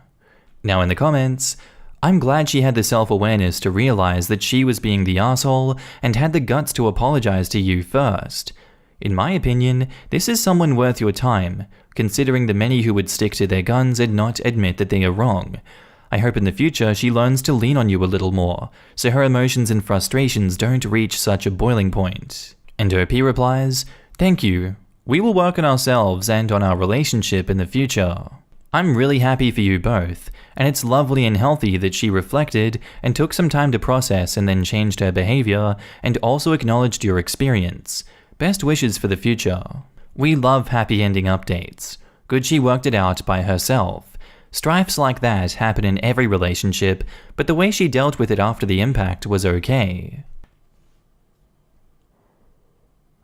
Now in the comments, I'm glad she had the self-awareness to realize that she was being the asshole and had the guts to apologize to you first. In my opinion, this is someone worth your time, considering the many who would stick to their guns and not admit that they are wrong. I hope in the future she learns to lean on you a little more, so her emotions and frustrations don't reach such a boiling point. And OP replies, "Thank you. We will work on ourselves and on our relationship in the future." I'm really happy for you both, and it's lovely and healthy that she reflected and took some time to process and then changed her behavior and also acknowledged your experience. Best wishes for the future. We love happy ending updates. Good she worked it out by herself. Strifes like that happen in every relationship, but the way she dealt with it after the impact was okay.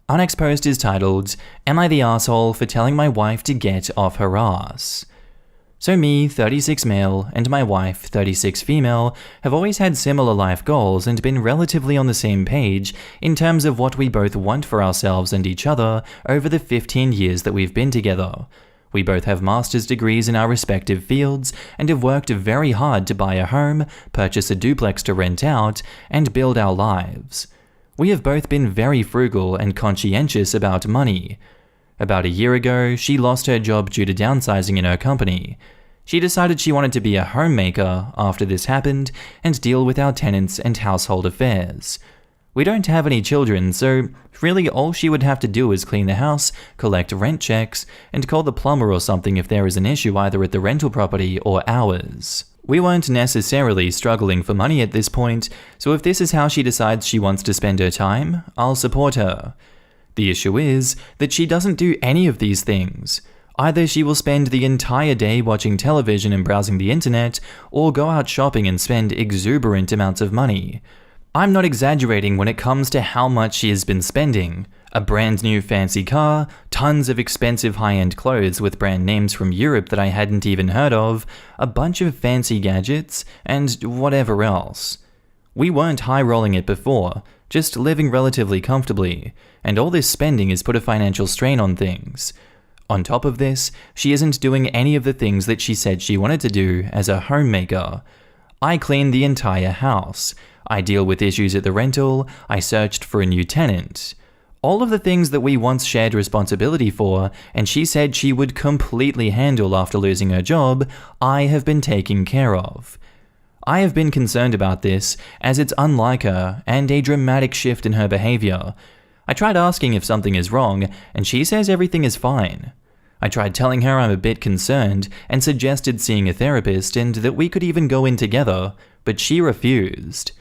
Our next post is titled, "Am I the asshole for telling my wife to get off her ass?" So me, 36 male, and my wife, 36 female, have always had similar life goals and been relatively on the same page in terms of what we both want for ourselves and each other over the 15 years that we've been together. We both have master's degrees in our respective fields and have worked very hard to buy a home, purchase a duplex to rent out, and build our lives. We have both been very frugal and conscientious about money. About a year ago, she lost her job due to downsizing in her company. She decided she wanted to be a homemaker after this happened and deal with our tenants and household affairs. We don't have any children, so really all she would have to do is clean the house, collect rent checks, and call the plumber or something if there is an issue either at the rental property or ours. We weren't necessarily struggling for money at this point, so if this is how she decides she wants to spend her time, I'll support her. The issue is that she doesn't do any of these things. Either she will spend the entire day watching television and browsing the internet, or go out shopping and spend exuberant amounts of money. I'm not exaggerating when it comes to how much she has been spending. A brand new fancy car, tons of expensive high-end clothes with brand names from Europe that I hadn't even heard of, a bunch of fancy gadgets, and whatever else. We weren't high-rolling it before, just living relatively comfortably, and all this spending has put a financial strain on things. On top of this, she isn't doing any of the things that she said she wanted to do as a homemaker. I clean the entire house. I deal with issues at the rental. I searched for a new tenant. All of the things that we once shared responsibility for, and she said she would completely handle after losing her job, I have been taking care of. I have been concerned about this, as it's unlike her and a dramatic shift in her behavior. I tried asking if something is wrong, and she says everything is fine. I tried telling her I'm a bit concerned and suggested seeing a therapist and that we could even go in together, but she refused.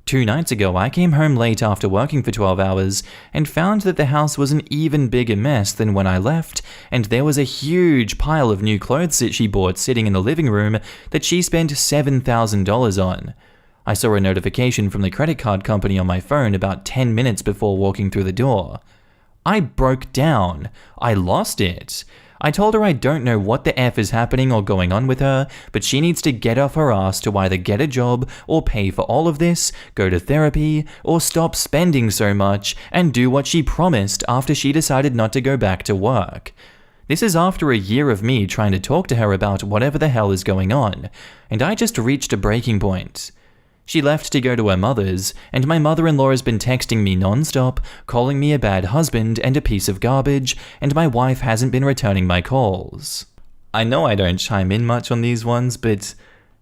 2 nights ago, I came home late after working for 12 hours and found that the house was an even bigger mess than when I left, and there was a huge pile of new clothes that she bought sitting in the living room that she spent $7,000 on. I saw a notification from the credit card company on my phone about 10 minutes before walking through the door. I broke down. I lost it. I told her I don't know what the F is happening or going on with her, but she needs to get off her ass to either get a job or pay for all of this, go to therapy, or stop spending so much and do what she promised after she decided not to go back to work. This is after a year of me trying to talk to her about whatever the hell is going on, and I just reached a breaking point. She left to go to her mother's, and my mother-in-law has been texting me non-stop, calling me a bad husband and a piece of garbage, and my wife hasn't been returning my calls. I know I don't chime in much on these ones, but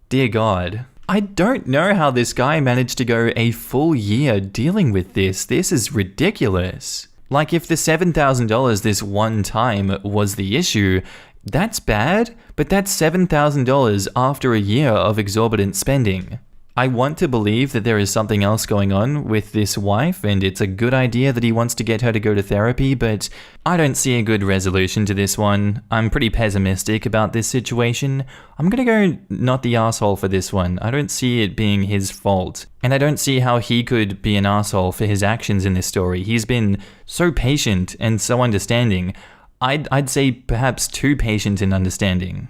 dear God, I don't know how this guy managed to go a full year dealing with this. This is ridiculous. Like, if the $7,000 this one time was the issue, that's bad, but that's $7,000 after a year of exorbitant spending. I want to believe that there is something else going on with this wife, and it's a good idea that he wants to get her to go to therapy, but I don't see a good resolution to this one. I'm pretty pessimistic about this situation. I'm gonna go not the asshole for this one. I don't see it being his fault, and I don't see how he could be an asshole for his actions in this story. He's been so patient and so understanding. I'd say perhaps too patient and understanding.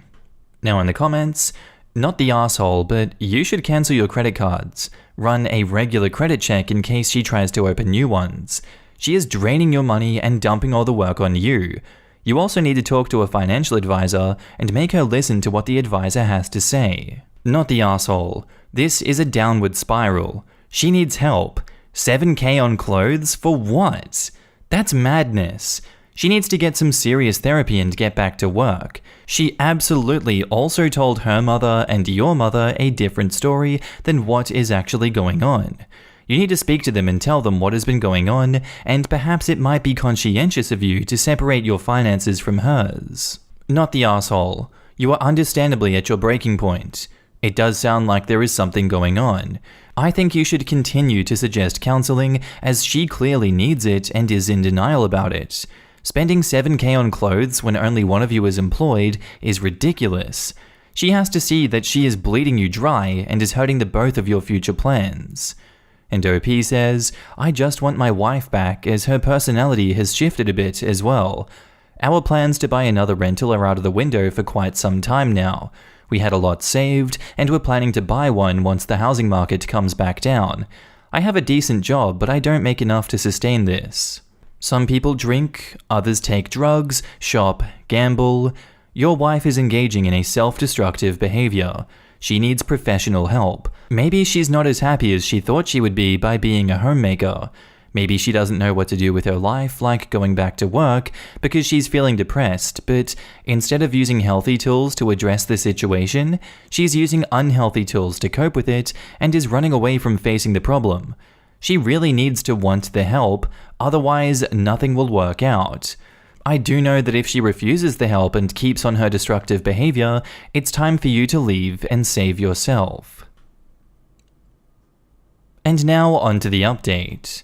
Now in the comments, not the asshole, but you should cancel your credit cards. Run a regular credit check in case she tries to open new ones. She is draining your money and dumping all the work on you. You also need to talk to a financial advisor and make her listen to what the advisor has to say. Not the asshole. This is a downward spiral. She needs help. $7,000 on clothes? For what? That's madness. She needs to get some serious therapy and get back to work. She absolutely also told her mother and your mother a different story than what is actually going on. You need to speak to them and tell them what has been going on, and perhaps it might be conscientious of you to separate your finances from hers. Not the asshole. You are understandably at your breaking point. It does sound like there is something going on. I think you should continue to suggest counseling, as she clearly needs it and is in denial about it. Spending $7,000 on clothes when only one of you is employed is ridiculous. She has to see that she is bleeding you dry and is hurting the both of your future plans. And OP says, I just want my wife back, as her personality has shifted a bit as well. Our plans to buy another rental are out of the window for quite some time now. We had a lot saved, and we're planning to buy one once the housing market comes back down. I have a decent job, but I don't make enough to sustain this. Some people drink, others take drugs, shop, gamble. Your wife is engaging in a self-destructive behavior. She needs professional help. Maybe she's not as happy as she thought she would be by being a homemaker. Maybe she doesn't know what to do with her life, like going back to work, because she's feeling depressed, but instead of using healthy tools to address the situation, she's using unhealthy tools to cope with it and is running away from facing the problem. She really needs to want the help, otherwise nothing will work out. I do know that if she refuses the help and keeps on her destructive behavior, it's time for you to leave and save yourself. And now on to the update.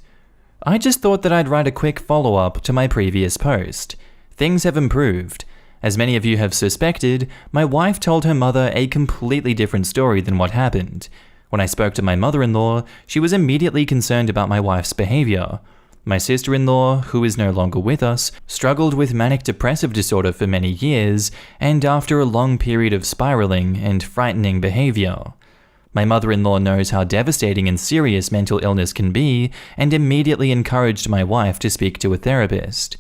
I just thought that I'd write a quick follow-up to my previous post. Things have improved. As many of you have suspected, my wife told her mother a completely different story than what happened. When I spoke to my mother-in-law, she was immediately concerned about my wife's behavior. My sister-in-law, who is no longer with us, struggled with manic depressive disorder for many years, and after a long period of spiraling and frightening behavior. My mother-in-law knows how devastating and serious mental illness can be, and immediately encouraged my wife to speak to a therapist.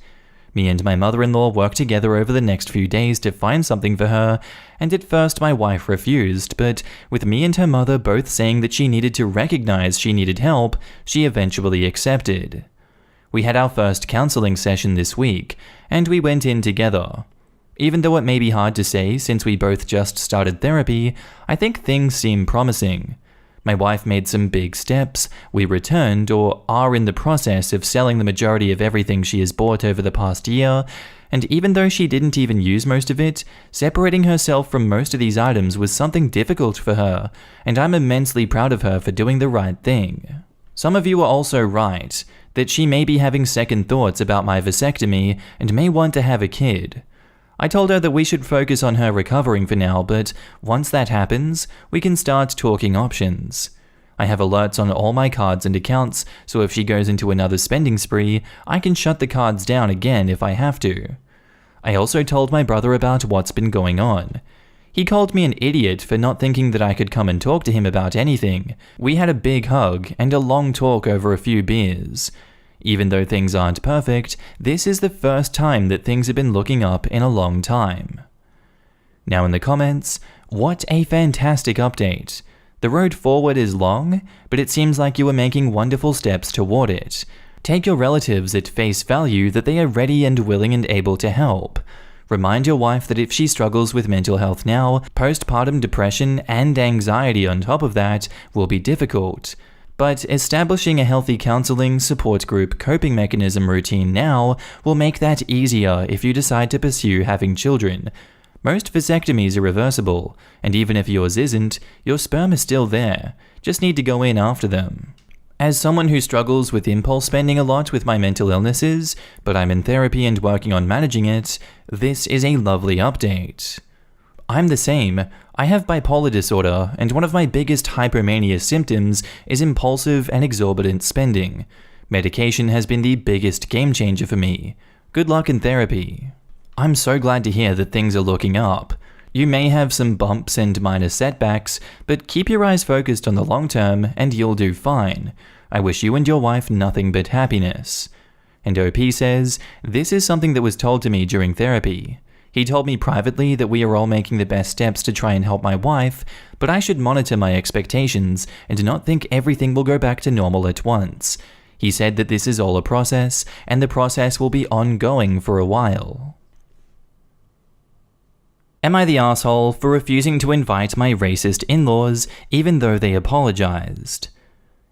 Me and my mother-in-law worked together over the next few days to find something for her, and at first my wife refused, but with me and her mother both saying that she needed to recognize she needed help, she eventually accepted. We had our first counseling session this week, and we went in together. Even though it may be hard to say since we both just started therapy, I think things seem promising. My wife made some big steps, we returned or are in the process of selling the majority of everything she has bought over the past year, and even though she didn't even use most of it, separating herself from most of these items was something difficult for her, and I'm immensely proud of her for doing the right thing. Some of you are also right, that she may be having second thoughts about my vasectomy and may want to have a kid. I told her that we should focus on her recovering for now, but once that happens, we can start talking options. I have alerts on all my cards and accounts, so if she goes into another spending spree, I can shut the cards down again if I have to. I also told my brother about what's been going on. He called me an idiot for not thinking that I could come and talk to him about anything. We had a big hug and a long talk over a few beers. Even though things aren't perfect, this is the first time that things have been looking up in a long time. Now in the comments, what a fantastic update. The road forward is long, but it seems like you are making wonderful steps toward it. Take your relatives at face value that they are ready and willing and able to help. Remind your wife that if she struggles with mental health now, postpartum depression and anxiety on top of that will be difficult. But establishing a healthy counseling, support group, coping mechanism routine now will make that easier if you decide to pursue having children. Most vasectomies are reversible, and even if yours isn't, your sperm is still there. Just need to go in after them. As someone who struggles with impulse spending a lot with my mental illnesses, but I'm in therapy and working on managing it, this is a lovely update. I'm the same. I have bipolar disorder, and one of my biggest hypomania symptoms is impulsive and exorbitant spending. Medication has been the biggest game changer for me. Good luck in therapy. I'm so glad to hear that things are looking up. You may have some bumps and minor setbacks, but keep your eyes focused on the long term and you'll do fine. I wish you and your wife nothing but happiness. And OP says, this is something that was told to me during therapy. He told me privately that we are all making the best steps to try and help my wife, but I should monitor my expectations and not think everything will go back to normal at once. He said that this is all a process, and the process will be ongoing for a while. Am I the asshole for refusing to invite my racist in-laws even though they apologized?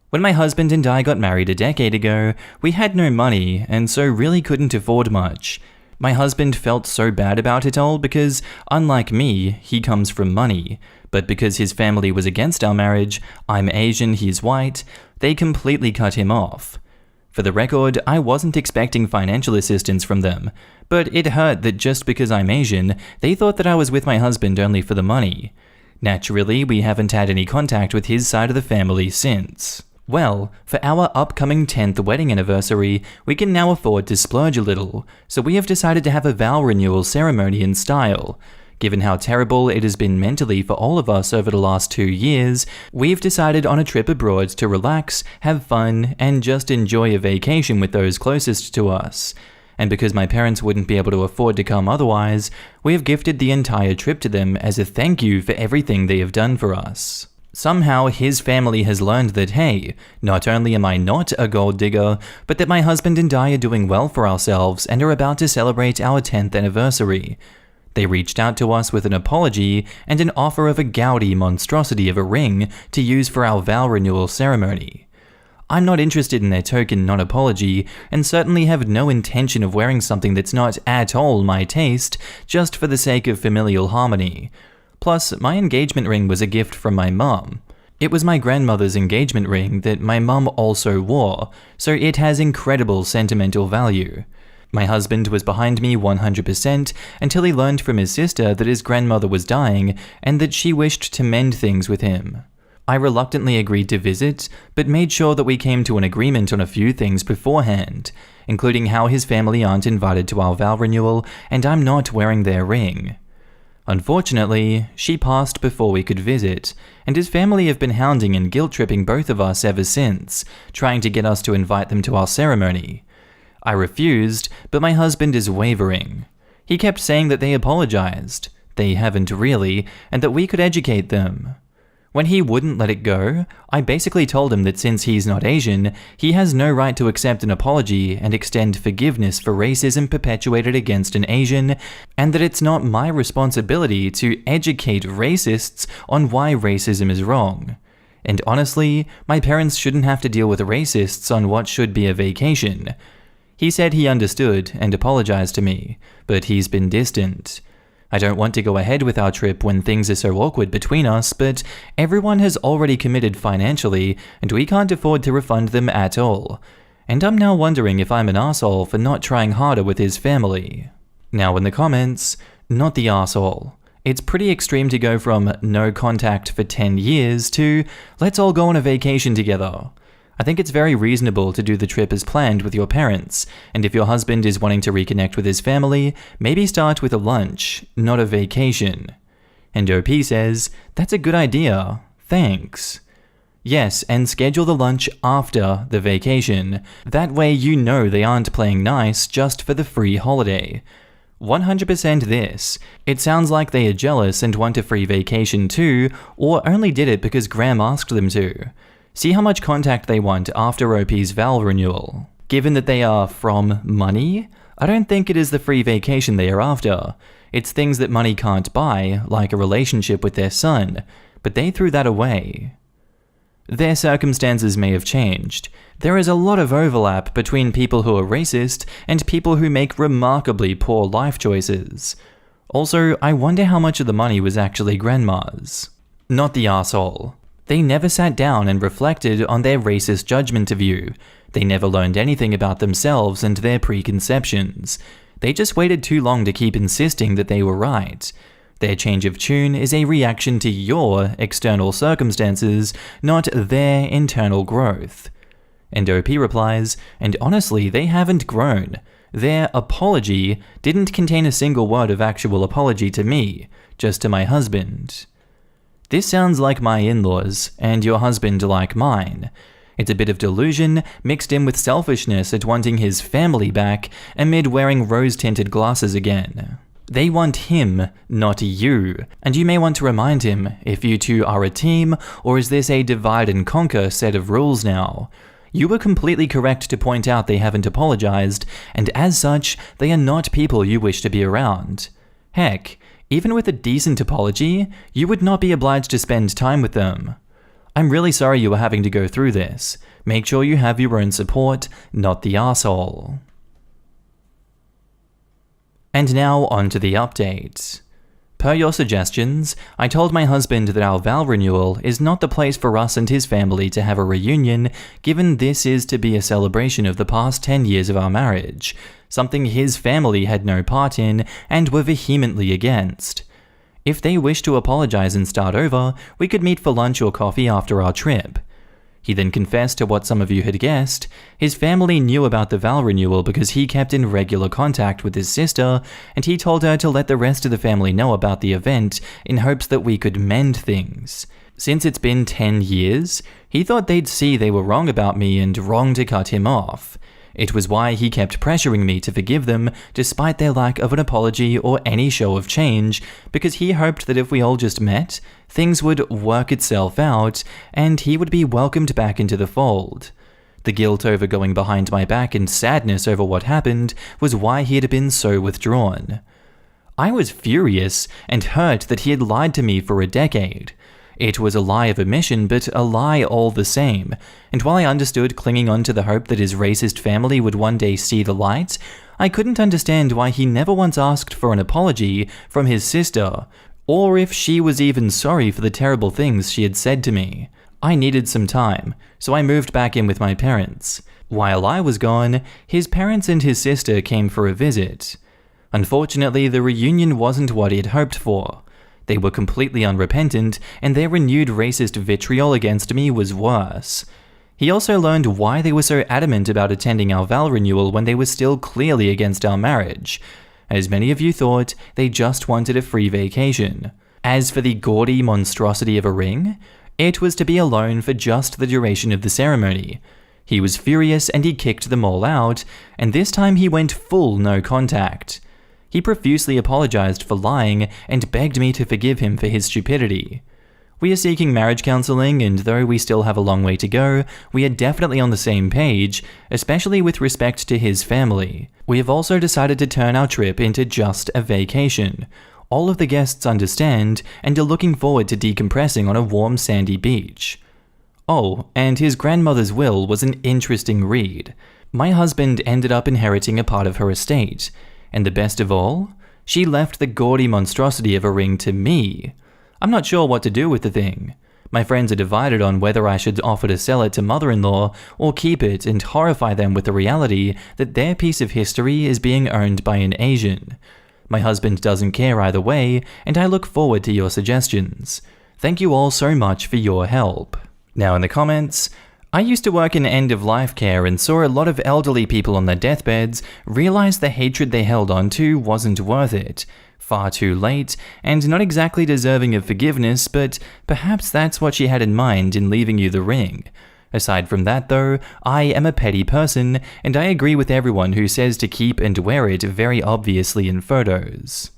When my husband and I got married a decade ago, we had no money and so really couldn't afford much. My husband felt so bad about it all because, unlike me, he comes from money, but because his family was against our marriage, I'm Asian, he's white, they completely cut him off. For the record, I wasn't expecting financial assistance from them, but it hurt that just because I'm Asian, they thought that I was with my husband only for the money. Naturally, we haven't had any contact with his side of the family since. Well, for our upcoming 10th wedding anniversary, we can now afford to splurge a little, so we have decided to have a vow renewal ceremony in style. Given how terrible it has been mentally for all of us over the last 2 years, we've decided on a trip abroad to relax, have fun, and just enjoy a vacation with those closest to us. And because my parents wouldn't be able to afford to come otherwise, we have gifted the entire trip to them as a thank you for everything they have done for us. Somehow his family has learned that, hey, not only am I not a gold digger, but that my husband and I are doing well for ourselves and are about to celebrate our 10th anniversary. They reached out to us with an apology and an offer of a gaudy monstrosity of a ring to use for our vow renewal ceremony. I'm not interested in their token non-apology, and certainly have no intention of wearing something that's not at all my taste, just for the sake of familial harmony. Plus, my engagement ring was a gift from my mum. It was my grandmother's engagement ring that my mum also wore, so it has incredible sentimental value. My husband was behind me 100% until he learned from his sister that his grandmother was dying and that she wished to mend things with him. I reluctantly agreed to visit, but made sure that we came to an agreement on a few things beforehand, including how his family aren't invited to our vow renewal and I'm not wearing their ring. Unfortunately, she passed before we could visit, and his family have been hounding and guilt-tripping both of us ever since, trying to get us to invite them to our ceremony. I refused, but my husband is wavering. He kept saying that they apologized. They haven't really, and that we could educate them. When he wouldn't let it go, I basically told him that since he's not Asian, he has no right to accept an apology and extend forgiveness for racism perpetuated against an Asian, and that it's not my responsibility to educate racists on why racism is wrong. And honestly, my parents shouldn't have to deal with racists on what should be a vacation. He said he understood and apologized to me, but he's been distant. I don't want to go ahead with our trip when things are so awkward between us, but everyone has already committed financially and we can't afford to refund them at all. And I'm now wondering if I'm an arsehole for not trying harder with his family. Now in the comments, not the arsehole. It's pretty extreme to go from no contact for 10 years to let's all go on a vacation together. I think it's very reasonable to do the trip as planned with your parents, and if your husband is wanting to reconnect with his family, maybe start with a lunch, not a vacation. And OP says, that's a good idea, thanks. Yes, and schedule the lunch after the vacation. That way you know they aren't playing nice just for the free holiday. 100% this. It sounds like they are jealous and want a free vacation too, or only did it because Graham asked them to. See how much contact they want after OP's vow renewal. Given that they are from money, I don't think it is the free vacation they are after. It's things that money can't buy, like a relationship with their son, but they threw that away. Their circumstances may have changed. There is a lot of overlap between people who are racist and people who make remarkably poor life choices. Also, I wonder how much of the money was actually grandma's. Not the arsehole. They never sat down and reflected on their racist judgment of you. They never learned anything about themselves and their preconceptions. They just waited too long to keep insisting that they were right. Their change of tune is a reaction to your external circumstances, not their internal growth. And OP replies, and honestly, they haven't grown. Their apology didn't contain a single word of actual apology to me, just to my husband. This sounds like my in-laws, and your husband like mine. It's a bit of delusion mixed in with selfishness at wanting his family back amid wearing rose-tinted glasses again. They want him, not you, and you may want to remind him if you two are a team, or is this a divide and conquer set of rules now? You were completely correct to point out they haven't apologized, and as such, they are not people you wish to be around. Heck, even with a decent apology, you would not be obliged to spend time with them. I'm really sorry you are having to go through this. Make sure you have your own support, not the arsehole. And now on to the update. Per your suggestions, I told my husband that our vow renewal is not the place for us and his family to have a reunion, given this is to be a celebration of the past 10 years of our marriage, something his family had no part in and were vehemently against. If they wish to apologize and start over, we could meet for lunch or coffee after our trip. He then confessed to what some of you had guessed. His family knew about the vow renewal because he kept in regular contact with his sister, and he told her to let the rest of the family know about the event in hopes that we could mend things. Since it's been 10 years, he thought they'd see they were wrong about me and wrong to cut him off. It was why he kept pressuring me to forgive them despite their lack of an apology or any show of change, because he hoped that if we all just met, things would work itself out and he would be welcomed back into the fold. The guilt over going behind my back and sadness over what happened was why he had been so withdrawn. I was furious and hurt that he had lied to me for a decade. It was a lie of omission, but a lie all the same, and while I understood clinging on to the hope that his racist family would one day see the light, I couldn't understand why he never once asked for an apology from his sister, or if she was even sorry for the terrible things she had said to me. I needed some time, so I moved back in with my parents. While I was gone, his parents and his sister came for a visit. Unfortunately, the reunion wasn't what he had hoped for. They were completely unrepentant, and their renewed racist vitriol against me was worse. He also learned why they were so adamant about attending our vow renewal when they were still clearly against our marriage. As many of you thought, they just wanted a free vacation. As for the gaudy monstrosity of a ring, it was to be alone for just the duration of the ceremony. He was furious and he kicked them all out, and this time he went full no contact. He profusely apologized for lying and begged me to forgive him for his stupidity. We are seeking marriage counseling, and though we still have a long way to go, we are definitely on the same page, especially with respect to his family. We have also decided to turn our trip into just a vacation. All of the guests understand and are looking forward to decompressing on a warm sandy beach. Oh, and his grandmother's will was an interesting read. My husband ended up inheriting a part of her estate. And the best of all, she left the gaudy monstrosity of a ring to me. I'm not sure what to do with the thing. My friends are divided on whether I should offer to sell it to mother-in-law or keep it and horrify them with the reality that their piece of history is being owned by an Asian. My husband doesn't care either way, and I look forward to your suggestions. Thank you all so much for your help. Now in the comments, I used to work in end-of-life care and saw a lot of elderly people on their deathbeds realize the hatred they held on to wasn't worth it, far too late, and not exactly deserving of forgiveness, but perhaps that's what she had in mind in leaving you the ring. Aside from that though, I am a petty person, and I agree with everyone who says to keep and wear it very obviously in photos.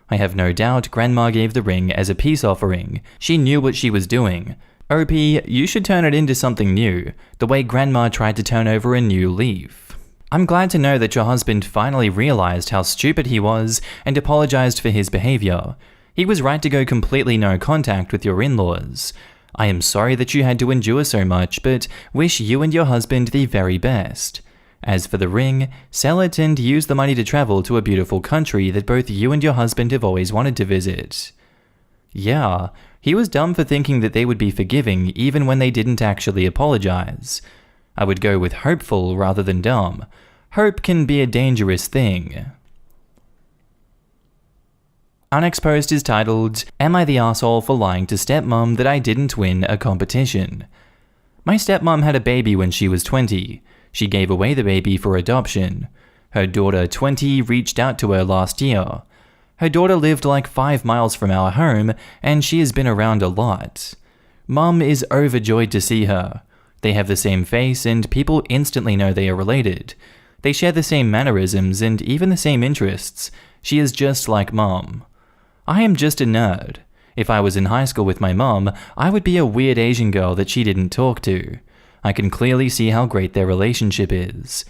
I have no doubt Grandma gave the ring as a peace offering. She knew what she was doing. OP, you should turn it into something new, the way Grandma tried to turn over a new leaf. I'm glad to know that your husband finally realized how stupid he was and apologized for his behavior. He was right to go completely no contact with your in-laws. I am sorry that you had to endure so much, but wish you and your husband the very best. As for the ring, sell it and use the money to travel to a beautiful country that both you and your husband have always wanted to visit. Yeah, he was dumb for thinking that they would be forgiving even when they didn't actually apologize. I would go with hopeful rather than dumb. Hope can be a dangerous thing. Unexposed is titled, Am I the Arsehole for lying to stepmom that I didn't win a competition? My stepmom had a baby when she was 20. She gave away the baby for adoption. Her daughter, 20, reached out to her last year. Her daughter lived like 5 miles from our home, and she has been around a lot. Mum is overjoyed to see her. They have the same face, and people instantly know they are related. They share the same mannerisms and even the same interests. She is just like Mum. I am just a nerd. If I was in high school with my mum, I would be a weird Asian girl that she didn't talk to. I can clearly see how great their relationship is.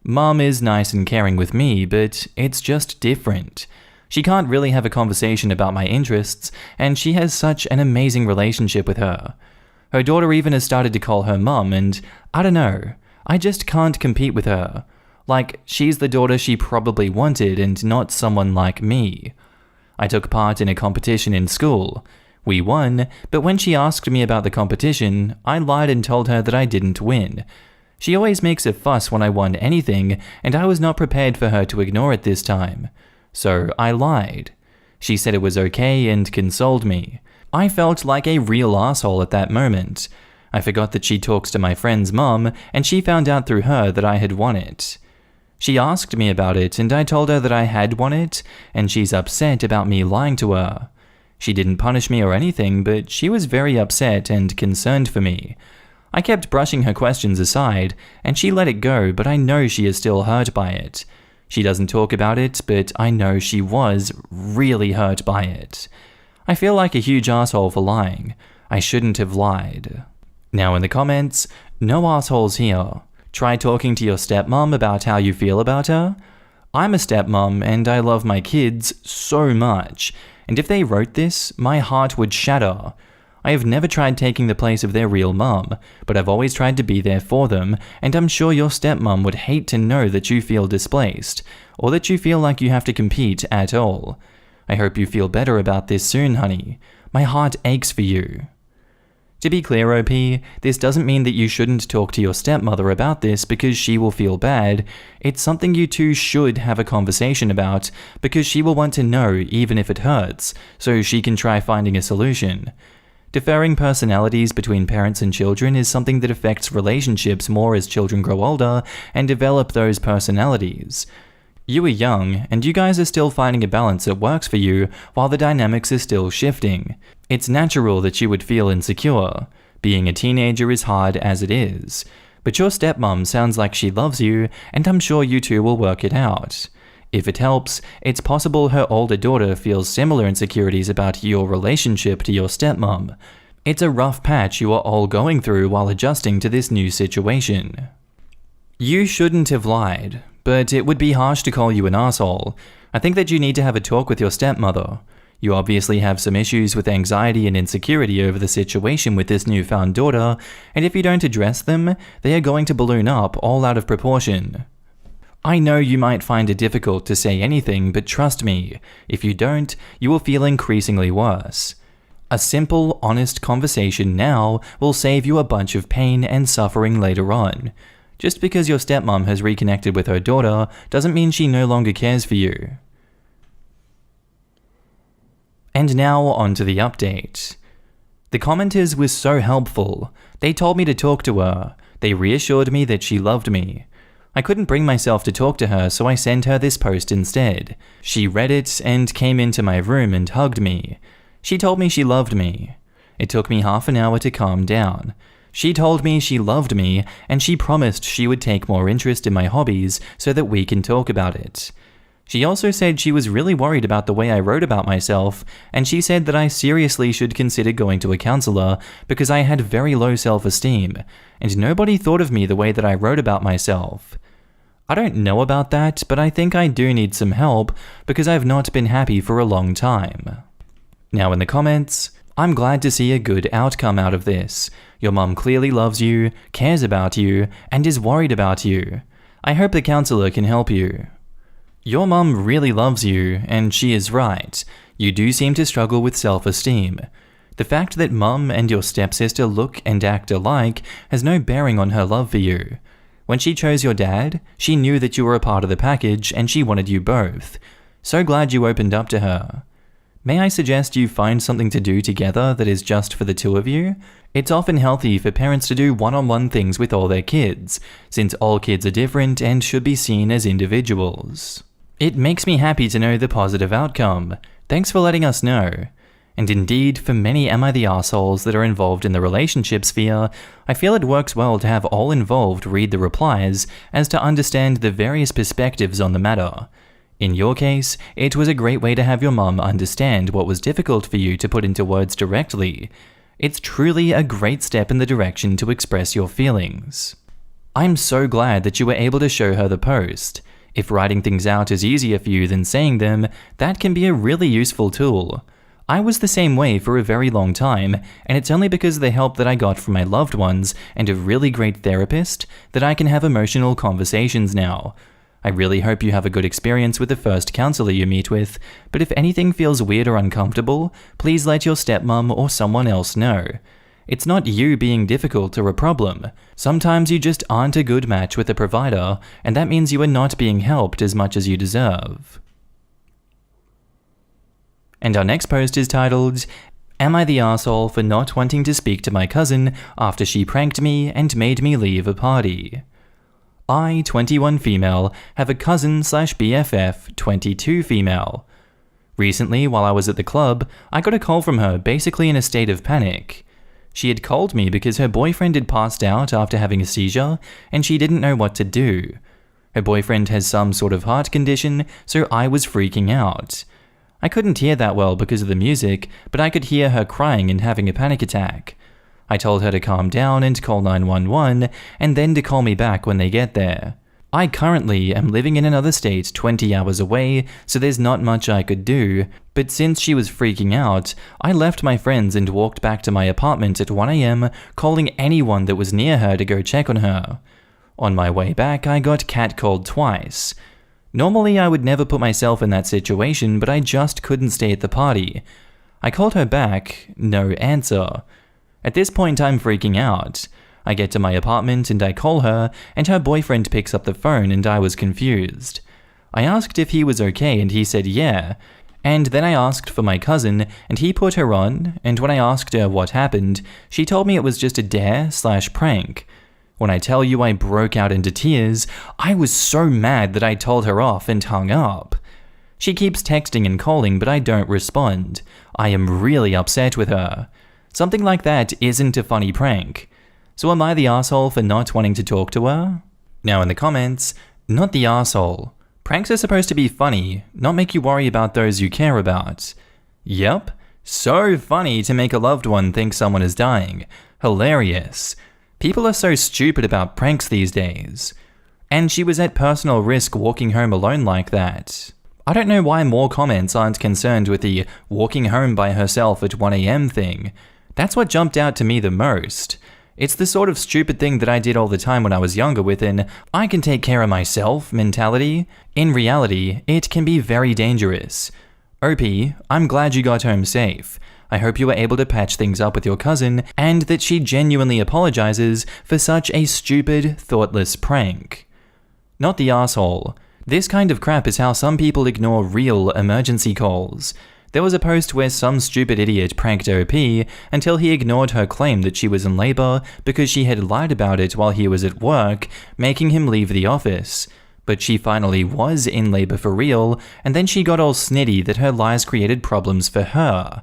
Mum is nice and caring with me, but it's just different. She can't really have a conversation about my interests, and she has such an amazing relationship with her. Her daughter even has started to call her mum, and I don't know, I just can't compete with her. Like, she's the daughter she probably wanted and not someone like me. I took part in a competition in school. We won, but when she asked me about the competition, I lied and told her that I didn't win. She always makes a fuss when I won anything, and I was not prepared for her to ignore it this time. So I lied. She said it was okay and consoled me. I felt like a real asshole at that moment. I forgot that she talks to my friend's mum, and she found out through her that I had won it. She asked me about it, and I told her that I had won it, and she's upset about me lying to her. She didn't punish me or anything, but she was very upset and concerned for me. I kept brushing her questions aside, and she let it go, but I know she is still hurt by it. She doesn't talk about it, but I know she was really hurt by it. I feel like a huge asshole for lying. I shouldn't have lied. Now in the comments, no assholes here. Try talking to your stepmom about how you feel about her. I'm a stepmom and I love my kids so much, and if they wrote this, my heart would shatter. I have never tried taking the place of their real mum, but I've always tried to be there for them, and I'm sure your stepmom would hate to know that you feel displaced, or that you feel like you have to compete at all. I hope you feel better about this soon, honey. My heart aches for you. To be clear, OP, this doesn't mean that you shouldn't talk to your stepmother about this because she will feel bad. It's something you two should have a conversation about because she will want to know even if it hurts, so she can try finding a solution. Differing personalities between parents and children is something that affects relationships more as children grow older and develop those personalities. You are young, and you guys are still finding a balance that works for you while the dynamics are still shifting. It's natural that you would feel insecure. Being a teenager is hard as it is. But your stepmom sounds like she loves you, and I'm sure you two will work it out. If it helps, it's possible her older daughter feels similar insecurities about your relationship to your stepmom. It's a rough patch you are all going through while adjusting to this new situation. You shouldn't have lied, but it would be harsh to call you an asshole. I think that you need to have a talk with your stepmother. You obviously have some issues with anxiety and insecurity over the situation with this newfound daughter, and if you don't address them, they are going to balloon up all out of proportion. I know you might find it difficult to say anything, but trust me, if you don't, you will feel increasingly worse. A simple, honest conversation now will save you a bunch of pain and suffering later on. Just because your stepmom has reconnected with her daughter doesn't mean she no longer cares for you. And now on to the update. The commenters were so helpful. They told me to talk to her. They reassured me that she loved me. I couldn't bring myself to talk to her, so I sent her this post instead. She read it and came into my room and hugged me. She told me she loved me. It took me half an hour to calm down. She told me she loved me, and she promised she would take more interest in my hobbies so that we can talk about it. She also said she was really worried about the way I wrote about myself, and she said that I seriously should consider going to a counselor because I had very low self-esteem, and nobody thought of me the way that I wrote about myself. I don't know about that, but I think I do need some help because I've not been happy for a long time. Now in the comments, I'm glad to see a good outcome out of this. Your mum clearly loves you, cares about you, and is worried about you. I hope the counselor can help you. Your mum really loves you, and she is right. You do seem to struggle with self-esteem. The fact that mum and your stepsister look and act alike has no bearing on her love for you. When she chose your dad, she knew that you were a part of the package and she wanted you both. So glad you opened up to her. May I suggest you find something to do together that is just for the two of you? It's often healthy for parents to do one-on-one things with all their kids, since all kids are different and should be seen as individuals. It makes me happy to know the positive outcome. Thanks for letting us know. And indeed, for many Am I the Arseholes that are involved in the relationship sphere, I feel it works well to have all involved read the replies as to understand the various perspectives on the matter. In your case, it was a great way to have your mum understand what was difficult for you to put into words directly. It's truly a great step in the direction to express your feelings. I'm so glad that you were able to show her the post. If writing things out is easier for you than saying them, that can be a really useful tool. I was the same way for a very long time, and it's only because of the help that I got from my loved ones and a really great therapist that I can have emotional conversations now. I really hope you have a good experience with the first counselor you meet with, but if anything feels weird or uncomfortable, please let your stepmom or someone else know. It's not you being difficult or a problem. Sometimes you just aren't a good match with a provider, and that means you are not being helped as much as you deserve. And our next post is titled, Am I the Arsehole for not wanting to speak to my cousin after she pranked me and made me leave a party? I, 21 female, have a cousin/BFF, 22 female. Recently, while I was at the club, I got a call from her basically in a state of panic. She had called me because her boyfriend had passed out after having a seizure and she didn't know what to do. Her boyfriend has some sort of heart condition, so I was freaking out. I couldn't hear that well because of the music, but I could hear her crying and having a panic attack. I told her to calm down and call 911 and then to call me back when they get there. I currently am living in another state 20 hours away, so there's not much I could do, but since she was freaking out, I left my friends and walked back to my apartment at 1 a.m, calling anyone that was near her to go check on her. On my way back, I got catcalled twice. Normally, I would never put myself in that situation, but I just couldn't stay at the party. I called her back, no answer. At this point, I'm freaking out. I get to my apartment and I call her, and her boyfriend picks up the phone and I was confused. I asked if he was okay and he said yeah, and then I asked for my cousin and he put her on, and when I asked her what happened, she told me it was just a dare/prank. When I tell you I broke out into tears, I was so mad that I told her off and hung up. She keeps texting and calling, but I don't respond. I am really upset with her. Something like that isn't a funny prank. So am I the asshole for not wanting to talk to her? Now in the comments, not the asshole. Pranks are supposed to be funny, not make you worry about those you care about. Yep, so funny to make a loved one think someone is dying. Hilarious. People are so stupid about pranks these days. And she was at personal risk walking home alone like that. I don't know why more comments aren't concerned with the walking home by herself at 1 a.m. thing. That's what jumped out to me the most. It's the sort of stupid thing that I did all the time when I was younger with an I can take care of myself mentality. In reality, it can be very dangerous. OP, I'm glad you got home safe. I hope you were able to patch things up with your cousin and that she genuinely apologizes for such a stupid, thoughtless prank. Not the asshole. This kind of crap is how some people ignore real emergency calls. There was a post where some stupid idiot pranked OP until he ignored her claim that she was in labor because she had lied about it while he was at work, making him leave the office. But she finally was in labor for real, and then she got all snitty that her lies created problems for her.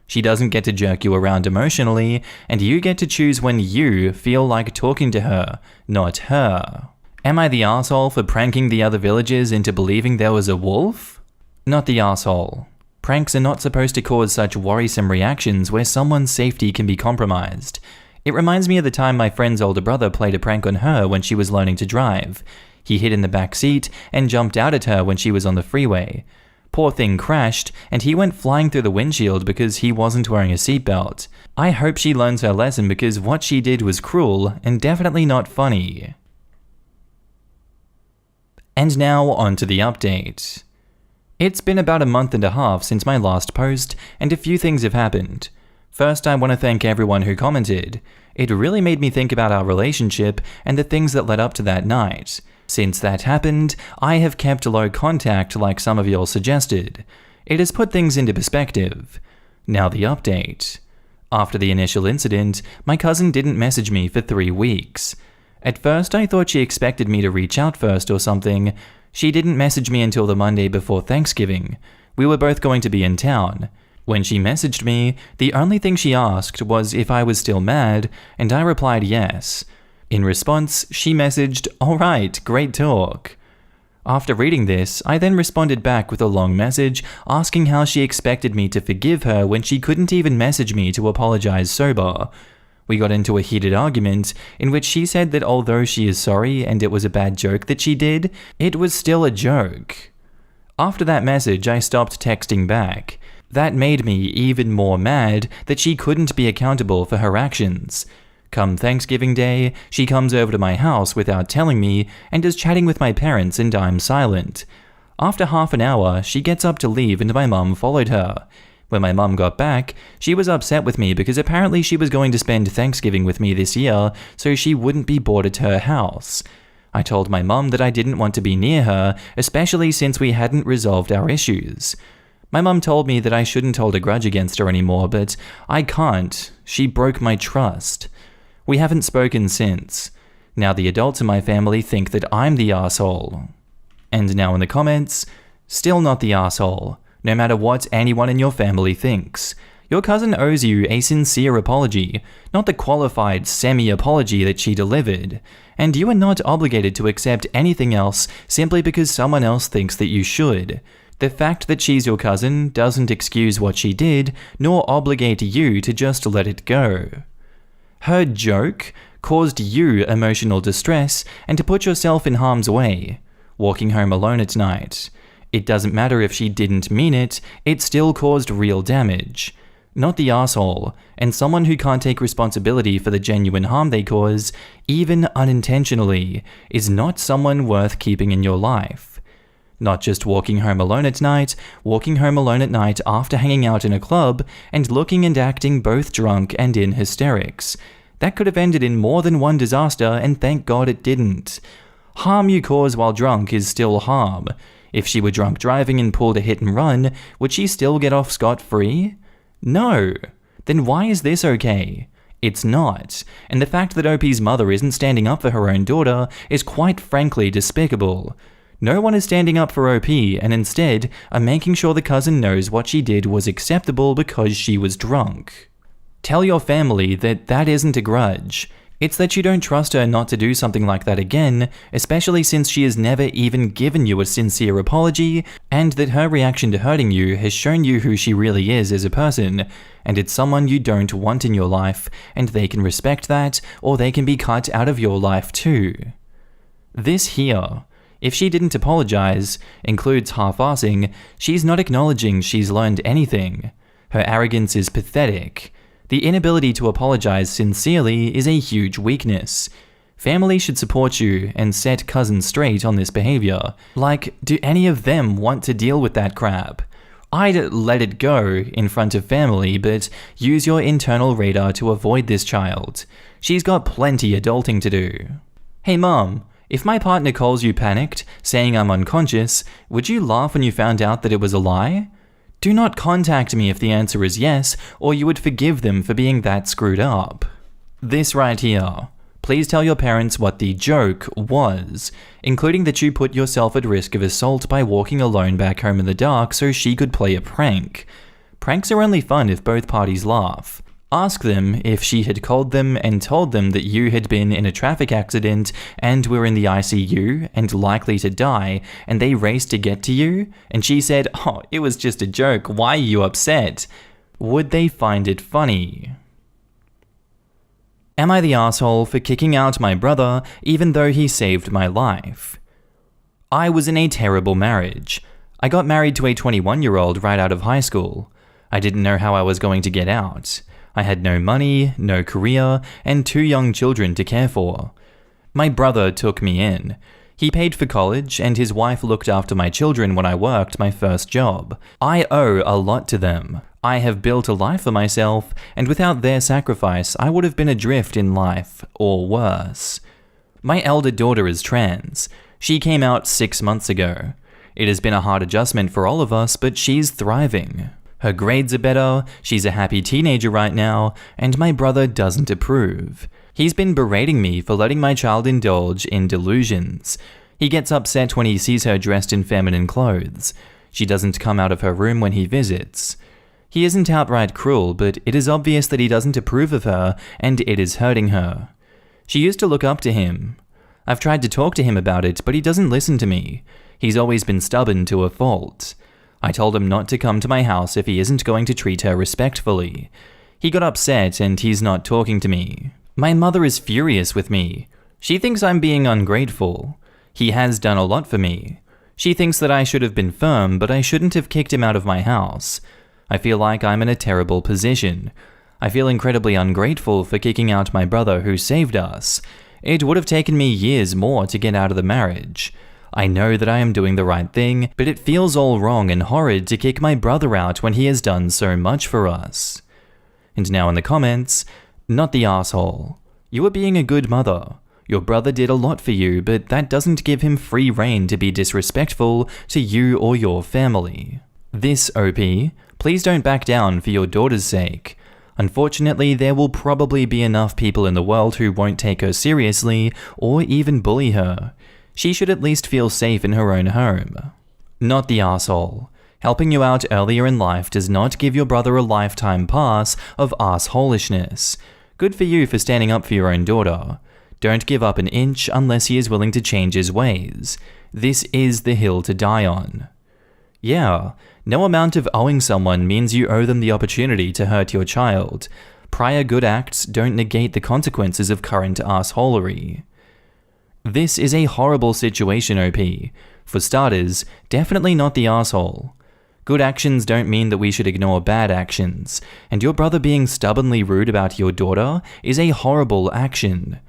She doesn't get to jerk you around emotionally, and you get to choose when you feel like talking to her, not her. Am I the asshole for pranking the other villagers into believing there was a wolf? Not the asshole. Pranks are not supposed to cause such worrisome reactions where someone's safety can be compromised. It reminds me of the time my friend's older brother played a prank on her when she was learning to drive. He hid in the back seat and jumped out at her when she was on the freeway. Poor thing crashed, and he went flying through the windshield because he wasn't wearing a seatbelt. I hope she learns her lesson because what she did was cruel and definitely not funny. And now on to the update. It's been about a month and a half since my last post, and a few things have happened. First, I want to thank everyone who commented. It really made me think about our relationship and the things that led up to that night. Since that happened, I have kept low contact like some of y'all suggested. It has put things into perspective. Now the update. After the initial incident, my cousin didn't message me for 3 weeks. At first, I thought she expected me to reach out first or something. She didn't message me until the Monday before Thanksgiving. We were both going to be in town. When she messaged me, the only thing she asked was if I was still mad, and I replied yes. In response, she messaged, "Alright, great talk." After reading this, I then responded back with a long message asking how she expected me to forgive her when she couldn't even message me to apologize sober. We got into a heated argument in which she said that although she is sorry and it was a bad joke that she did, it was still a joke. After that message, I stopped texting back. That made me even more mad that she couldn't be accountable for her actions. Come Thanksgiving Day, she comes over to my house without telling me and is chatting with my parents and I'm silent. After half an hour, she gets up to leave and my mum followed her. When my mum got back, she was upset with me because apparently she was going to spend Thanksgiving with me this year so she wouldn't be bored at her house. I told my mum that I didn't want to be near her, especially since we hadn't resolved our issues. My mum told me that I shouldn't hold a grudge against her anymore, but I can't. She broke my trust. We haven't spoken since. Now the adults in my family think that I'm the asshole. And now in the comments, still not the asshole. No matter what anyone in your family thinks. Your cousin owes you a sincere apology, not the qualified semi-apology that she delivered, and you are not obligated to accept anything else simply because someone else thinks that you should. The fact that she's your cousin doesn't excuse what she did, nor obligate you to just let it go. Her joke caused you emotional distress and to put yourself in harm's way, walking home alone at night. It doesn't matter if she didn't mean it, it still caused real damage. Not the asshole, and someone who can't take responsibility for the genuine harm they cause, even unintentionally, is not someone worth keeping in your life. Not just walking home alone at night after hanging out in a club and looking and acting both drunk and in hysterics. That could have ended in more than one disaster, and thank God it didn't. Harm you cause while drunk is still harm. If she were drunk driving and pulled a hit and run, would she still get off scot-free? No. Then why is this okay? It's not. And the fact that OP's mother isn't standing up for her own daughter is quite frankly despicable. No one is standing up for OP, and instead are making sure the cousin knows what she did was acceptable because she was drunk. Tell your family that that isn't a grudge. It's that you don't trust her not to do something like that again, especially since she has never even given you a sincere apology, and that her reaction to hurting you has shown you who she really is as a person, and it's someone you don't want in your life, and they can respect that, or they can be cut out of your life too. This here, if she didn't apologize, includes half-assing, she's not acknowledging she's learned anything. Her arrogance is pathetic. The inability to apologize sincerely is a huge weakness. Family should support you and set cousins straight on this behavior. Like, do any of them want to deal with that crap? I'd let it go in front of family, but use your internal radar to avoid this child. She's got plenty adulting to do. Hey mom, if my partner calls you panicked, saying I'm unconscious, would you laugh when you found out that it was a lie? Do not contact me if the answer is yes, or you would forgive them for being that screwed up. This right here. Please tell your parents what the joke was, including that you put yourself at risk of assault by walking alone back home in the dark so she could play a prank. Pranks are only fun if both parties laugh. Ask them if she had called them and told them that you had been in a traffic accident and were in the ICU and likely to die, and they raced to get to you, and she said, "Oh, it was just a joke, why are you upset?" Would they find it funny? Am I the asshole for kicking out my brother even though he saved my life? I was in a terrible marriage. I got married to a 21-year-old right out of high school. I didn't know how I was going to get out. I had no money, no career, and 2 young children to care for. My brother took me in. He paid for college, and his wife looked after my children when I worked my first job. I owe a lot to them. I have built a life for myself, and without their sacrifice, I would have been adrift in life, or worse. My elder daughter is trans. She came out 6 months ago. It has been a hard adjustment for all of us, but she's thriving. Her grades are better, she's a happy teenager right now, and my brother doesn't approve. He's been berating me for letting my child indulge in delusions. He gets upset when he sees her dressed in feminine clothes. She doesn't come out of her room when he visits. He isn't outright cruel, but it is obvious that he doesn't approve of her, and it is hurting her. She used to look up to him. I've tried to talk to him about it, but he doesn't listen to me. He's always been stubborn to a fault. I told him not to come to my house if he isn't going to treat her respectfully. He got upset and he's not talking to me. My mother is furious with me. She thinks I'm being ungrateful. He has done a lot for me. She thinks that I should have been firm, but I shouldn't have kicked him out of my house. I feel like I'm in a terrible position. I feel incredibly ungrateful for kicking out my brother who saved us. It would have taken me years more to get out of the marriage. I know that I am doing the right thing, but it feels all wrong and horrid to kick my brother out when he has done so much for us. And now in the comments, not the asshole. You are being a good mother. Your brother did a lot for you, but that doesn't give him free rein to be disrespectful to you or your family. This OP, please don't back down for your daughter's sake. Unfortunately, there will probably be enough people in the world who won't take her seriously or even bully her. She should at least feel safe in her own home. Not the asshole. Helping you out earlier in life does not give your brother a lifetime pass of assholishness. Good for you for standing up for your own daughter. Don't give up an inch unless he is willing to change his ways. This is the hill to die on. Yeah, no amount of owing someone means you owe them the opportunity to hurt your child. Prior good acts don't negate the consequences of current assholery. This is a horrible situation, OP. For starters, definitely not the asshole. Good actions don't mean that we should ignore bad actions, and your brother being stubbornly rude about your daughter is a horrible action.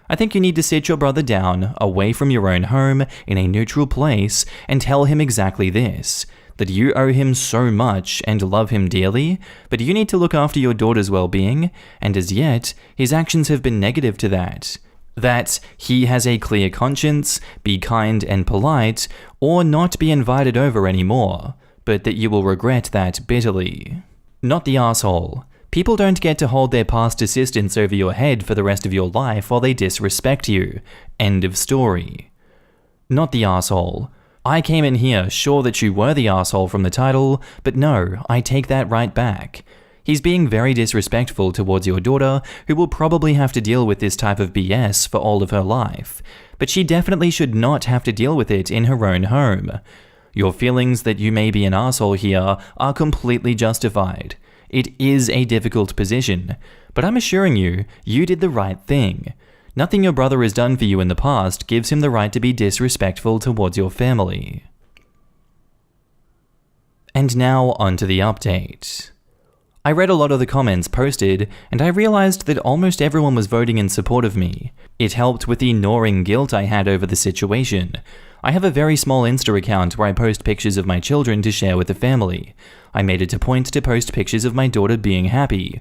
I think you need to sit your brother down, away from your own home, in a neutral place, and tell him exactly this, that you owe him so much and love him dearly, but you need to look after your daughter's well-being, and as yet, his actions have been negative to that. That he has a clear conscience, be kind and polite, or not be invited over anymore, but that you will regret that bitterly. Not the asshole. People don't get to hold their past assistants over your head for the rest of your life while they disrespect you. End of story. Not the asshole. I came in here sure that you were the asshole from the title, but no, I take that right back. He's being very disrespectful towards your daughter, who will probably have to deal with this type of BS for all of her life, but she definitely should not have to deal with it in her own home. Your feelings that you may be an asshole here are completely justified. It is a difficult position, but I'm assuring you, you did the right thing. Nothing your brother has done for you in the past gives him the right to be disrespectful towards your family. And now onto the update. I read a lot of the comments posted, and I realized that almost everyone was voting in support of me. It helped with the gnawing guilt I had over the situation. I have a very small Insta account where I post pictures of my children to share with the family. I made it a point to post pictures of my daughter being happy.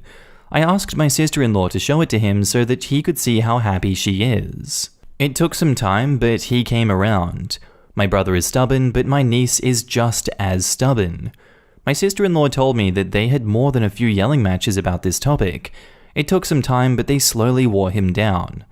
I asked my sister-in-law to show it to him so that he could see how happy she is. It took some time, but he came around. My brother is stubborn, but my niece is just as stubborn. My sister-in-law told me that they had more than a few yelling matches about this topic. It took some time, but they slowly wore him down.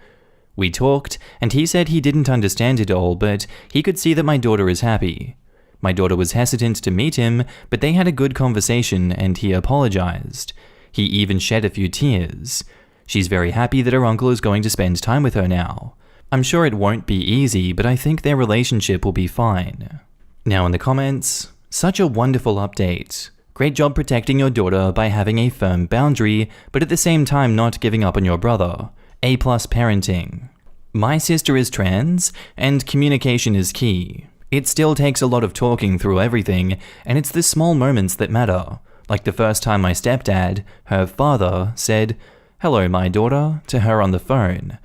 We talked, and he said he didn't understand it all, but he could see that my daughter is happy. My daughter was hesitant to meet him, but they had a good conversation and he apologized. He even shed a few tears. She's very happy that her uncle is going to spend time with her now. I'm sure it won't be easy, but I think their relationship will be fine. Now in the comments, such a wonderful update. Great job protecting your daughter by having a firm boundary, but at the same time not giving up on your brother. A+ parenting. My sister is trans, and communication is key. It still takes a lot of talking through everything, and it's the small moments that matter. Like the first time my stepdad, her father, said, "Hello, my daughter," to her on the phone.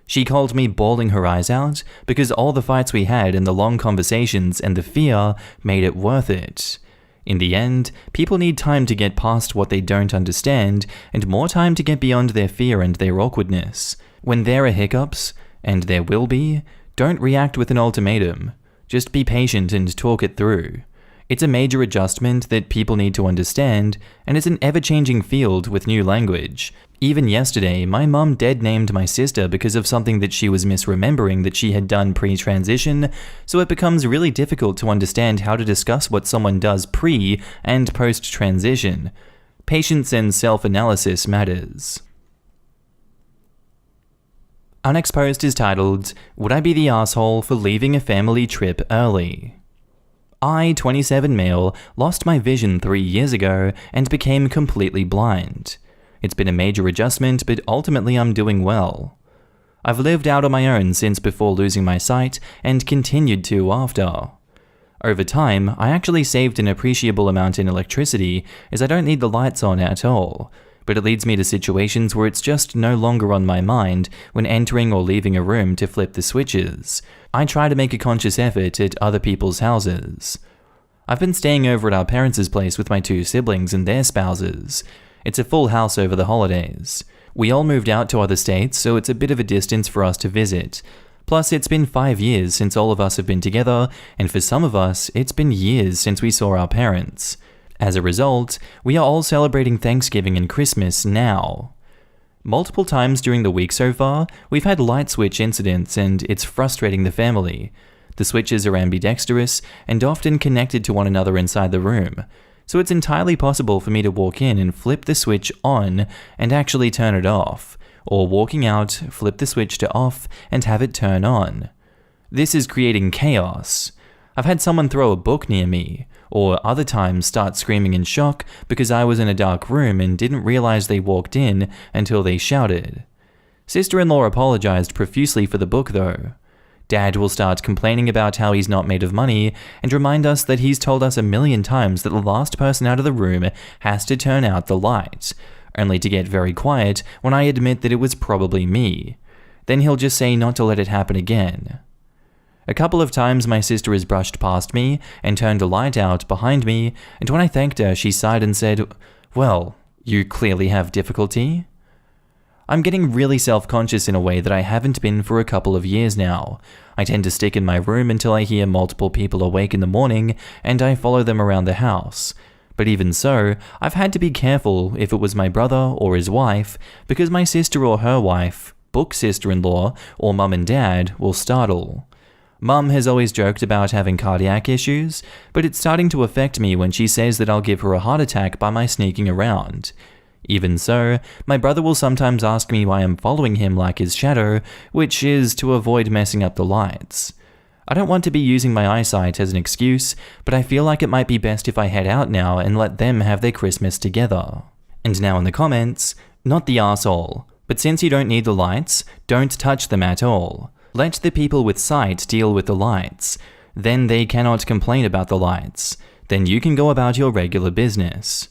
She called me bawling her eyes out because all the fights we had and the long conversations and the fear made it worth it. In the end, people need time to get past what they don't understand and more time to get beyond their fear and their awkwardness. When there are hiccups, and there will be, don't react with an ultimatum. Just be patient and talk it through. It's a major adjustment that people need to understand, and it's an ever-changing field with new language. Even yesterday, my mum dead-named my sister because of something that she was misremembering that she had done pre-transition, so it becomes really difficult to understand how to discuss what someone does pre- and post-transition. Patience and self-analysis matters. Our next post is titled, "Would I be the asshole for leaving a family trip early?" I, 27 male, lost my vision 3 years ago and became completely blind. It's been a major adjustment, but ultimately I'm doing well. I've lived out on my own since before losing my sight and continued to after. Over time, I actually saved an appreciable amount in electricity as I don't need the lights on at all, but it leads me to situations where it's just no longer on my mind when entering or leaving a room to flip the switches. I try to make a conscious effort at other people's houses. I've been staying over at our parents' place with my 2 siblings and their spouses. It's a full house over the holidays. We all moved out to other states, so it's a bit of a distance for us to visit. Plus, it's been 5 years since all of us have been together, and for some of us, it's been years since we saw our parents. As a result, we are all celebrating Thanksgiving and Christmas now. Multiple times during the week so far, we've had light switch incidents and it's frustrating the family. The switches are ambidextrous and often connected to one another inside the room, so it's entirely possible for me to walk in and flip the switch on and actually turn it off, or walking out, flip the switch to off and have it turn on. This is creating chaos. I've had someone throw a book near me, or other times start screaming in shock because I was in a dark room and didn't realize they walked in until they shouted. Sister-in-law apologized profusely for the book though. Dad will start complaining about how he's not made of money and remind us that he's told us 1,000,000 times that the last person out of the room has to turn out the light, only to get very quiet when I admit that it was probably me. Then he'll just say not to let it happen again. A couple of times my sister has brushed past me and turned a light out behind me, and when I thanked her, she sighed and said, "Well, you clearly have difficulty." I'm getting really self-conscious in a way that I haven't been for a couple of years now. I tend to stick in my room until I hear multiple people awake in the morning, and I follow them around the house. But even so, I've had to be careful if it was my brother or his wife, because my sister or her wife, book sister-in-law, or mum and dad will startle. Mum has always joked about having cardiac issues, but it's starting to affect me when she says that I'll give her a heart attack by my sneaking around. Even so, my brother will sometimes ask me why I'm following him like his shadow, which is to avoid messing up the lights. I don't want to be using my eyesight as an excuse, but I feel like it might be best if I head out now and let them have their Christmas together. And now in the comments, not the arsehole, but since you don't need the lights, don't touch them at all. Let the people with sight deal with the lights. Then they cannot complain about the lights. Then you can go about your regular business.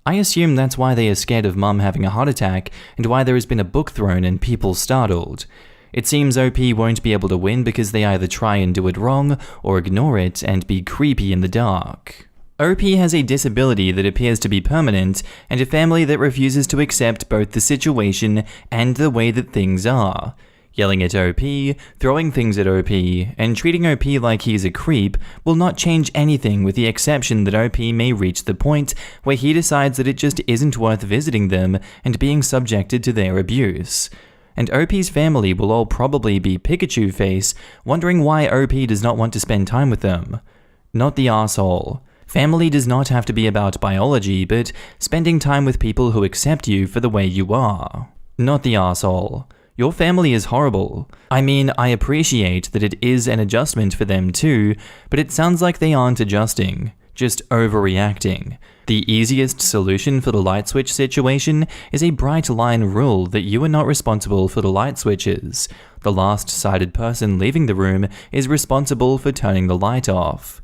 I assume that's why they are scared of Mum having a heart attack and why there has been a book thrown and people startled. It seems OP won't be able to win because they either try and do it wrong or ignore it and be creepy in the dark. OP has a disability that appears to be permanent and a family that refuses to accept both the situation and the way that things are. Yelling at OP, throwing things at OP, and treating OP like he's a creep will not change anything with the exception that OP may reach the point where he decides that it just isn't worth visiting them and being subjected to their abuse. And OP's family will all probably be Pikachu face, wondering why OP does not want to spend time with them. Not the arsehole. Family does not have to be about biology, but spending time with people who accept you for the way you are. Not the arsehole. Your family is horrible. I mean, I appreciate that it is an adjustment for them too, but it sounds like they aren't adjusting, just overreacting. The easiest solution for the light switch situation is a bright line rule that you are not responsible for the light switches. The last sighted person leaving the room is responsible for turning the light off.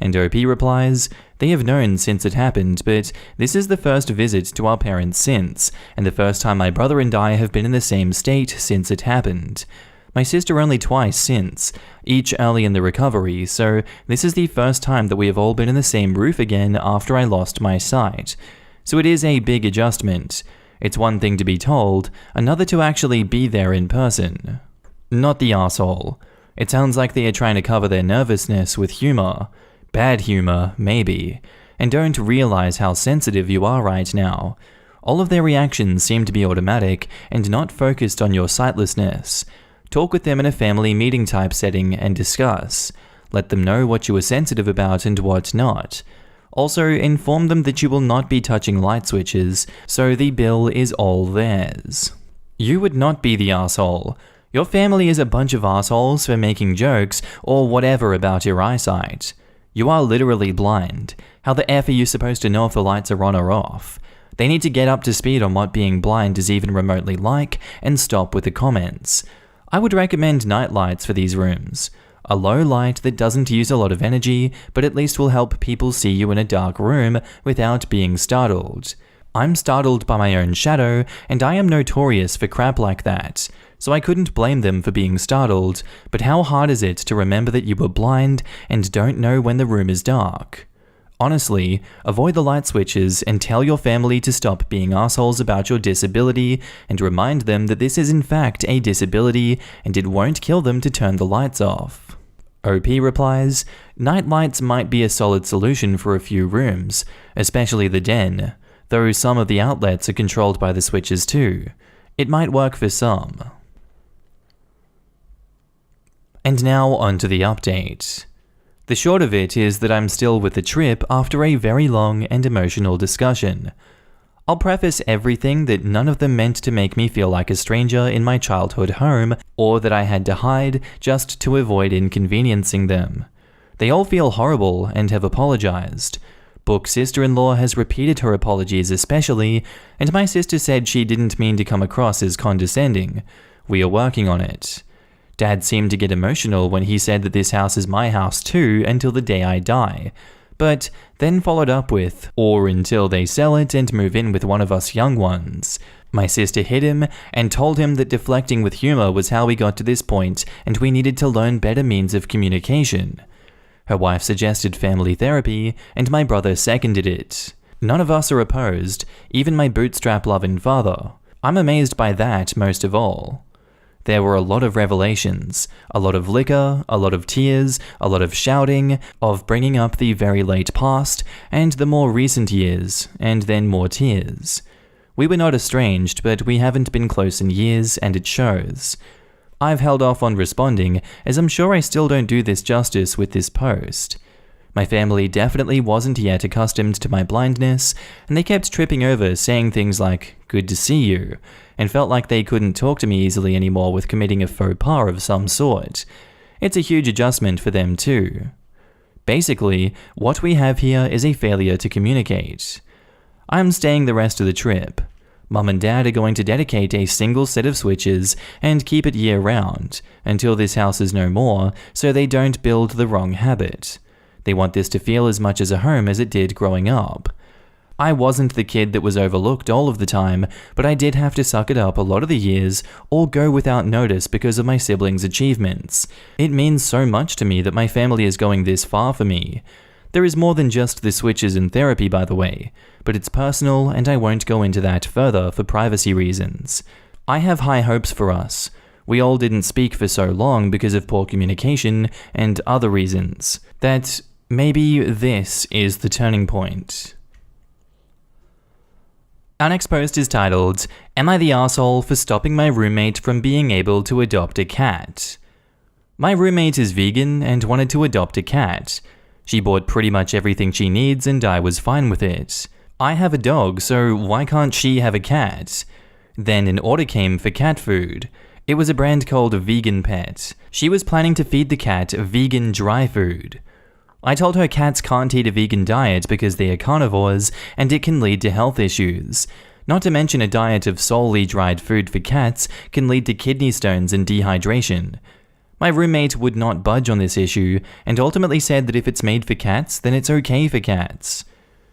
And OP replies, "They have known since it happened, but this is the first visit to our parents since, and the first time my brother and I have been in the same state since it happened. My sister only twice since, each early in the recovery, so this is the first time that we have all been in the same roof again after I lost my sight. So it is a big adjustment. It's one thing to be told, another to actually be there in person." Not the arsehole. It sounds like they are trying to cover their nervousness with humor. Bad humor, maybe, and don't realize how sensitive you are right now. All of their reactions seem to be automatic and not focused on your sightlessness. Talk with them in a family meeting type setting and discuss. Let them know what you are sensitive about and what not. Also, inform them that you will not be touching light switches, so the bill is all theirs. You would not be the arsehole. Your family is a bunch of arseholes for making jokes or whatever about your eyesight. You are literally blind. How the F are you supposed to know if the lights are on or off? They need to get up to speed on what being blind is even remotely like and stop with the comments. I would recommend night lights for these rooms. A low light that doesn't use a lot of energy, but at least will help people see you in a dark room without being startled. I'm startled by my own shadow, and I am notorious for crap like that, so I couldn't blame them for being startled, but how hard is it to remember that you were blind and don't know when the room is dark? Honestly, avoid the light switches and tell your family to stop being assholes about your disability and remind them that this is in fact a disability and it won't kill them to turn the lights off. OP replies, "Night lights might be a solid solution for a few rooms, especially the den, though some of the outlets are controlled by the switches too. It might work for some." And now onto the update. The short of it is that I'm still with the trip after a very long and emotional discussion. I'll preface everything that none of them meant to make me feel like a stranger in my childhood home, or that I had to hide just to avoid inconveniencing them. They all feel horrible and have apologized. Book's sister-in-law has repeated her apologies especially, and my sister said she didn't mean to come across as condescending. We are working on it. Dad seemed to get emotional when he said that this house is my house too until the day I die, but then followed up with, or until they sell it and move in with one of us young ones. My sister hit him and told him that deflecting with humor was how we got to this point and we needed to learn better means of communication. Her wife suggested family therapy, and my brother seconded it. None of us are opposed, even my bootstrap-loving father. I'm amazed by that most of all. There were a lot of revelations, a lot of liquor, a lot of tears, a lot of shouting, of bringing up the very late past, and the more recent years, and then more tears. We were not estranged, but we haven't been close in years, and it shows. I've held off on responding, as I'm sure I still don't do this justice with this post. My family definitely wasn't yet accustomed to my blindness, and they kept tripping over saying things like, "Good to see you," and felt like they couldn't talk to me easily anymore with committing a faux pas of some sort. It's a huge adjustment for them too. Basically, what we have here is a failure to communicate. I'm staying the rest of the trip. Mum and Dad are going to dedicate a single set of switches and keep it year-round, until this house is no more, so they don't build the wrong habit. They want this to feel as much as a home as it did growing up. I wasn't the kid that was overlooked all of the time, but I did have to suck it up a lot of the years, or go without notice because of my siblings' achievements. It means so much to me that my family is going this far for me. There is more than just the switches and therapy, by the way, but it's personal and I won't go into that further for privacy reasons. I have high hopes for us. We all didn't speak for so long because of poor communication and other reasons. That maybe this is the turning point. Our next post is titled, "Am I the arsehole for stopping my roommate from being able to adopt a cat?" My roommate is vegan and wanted to adopt a cat. She bought pretty much everything she needs and I was fine with it. I have a dog, so why can't she have a cat? Then an order came for cat food. It was a brand called Vegan Pet. She was planning to feed the cat vegan dry food. I told her cats can't eat a vegan diet because they are carnivores and it can lead to health issues. Not to mention a diet of solely dried food for cats can lead to kidney stones and dehydration. My roommate would not budge on this issue and ultimately said that if it's made for cats, then it's okay for cats.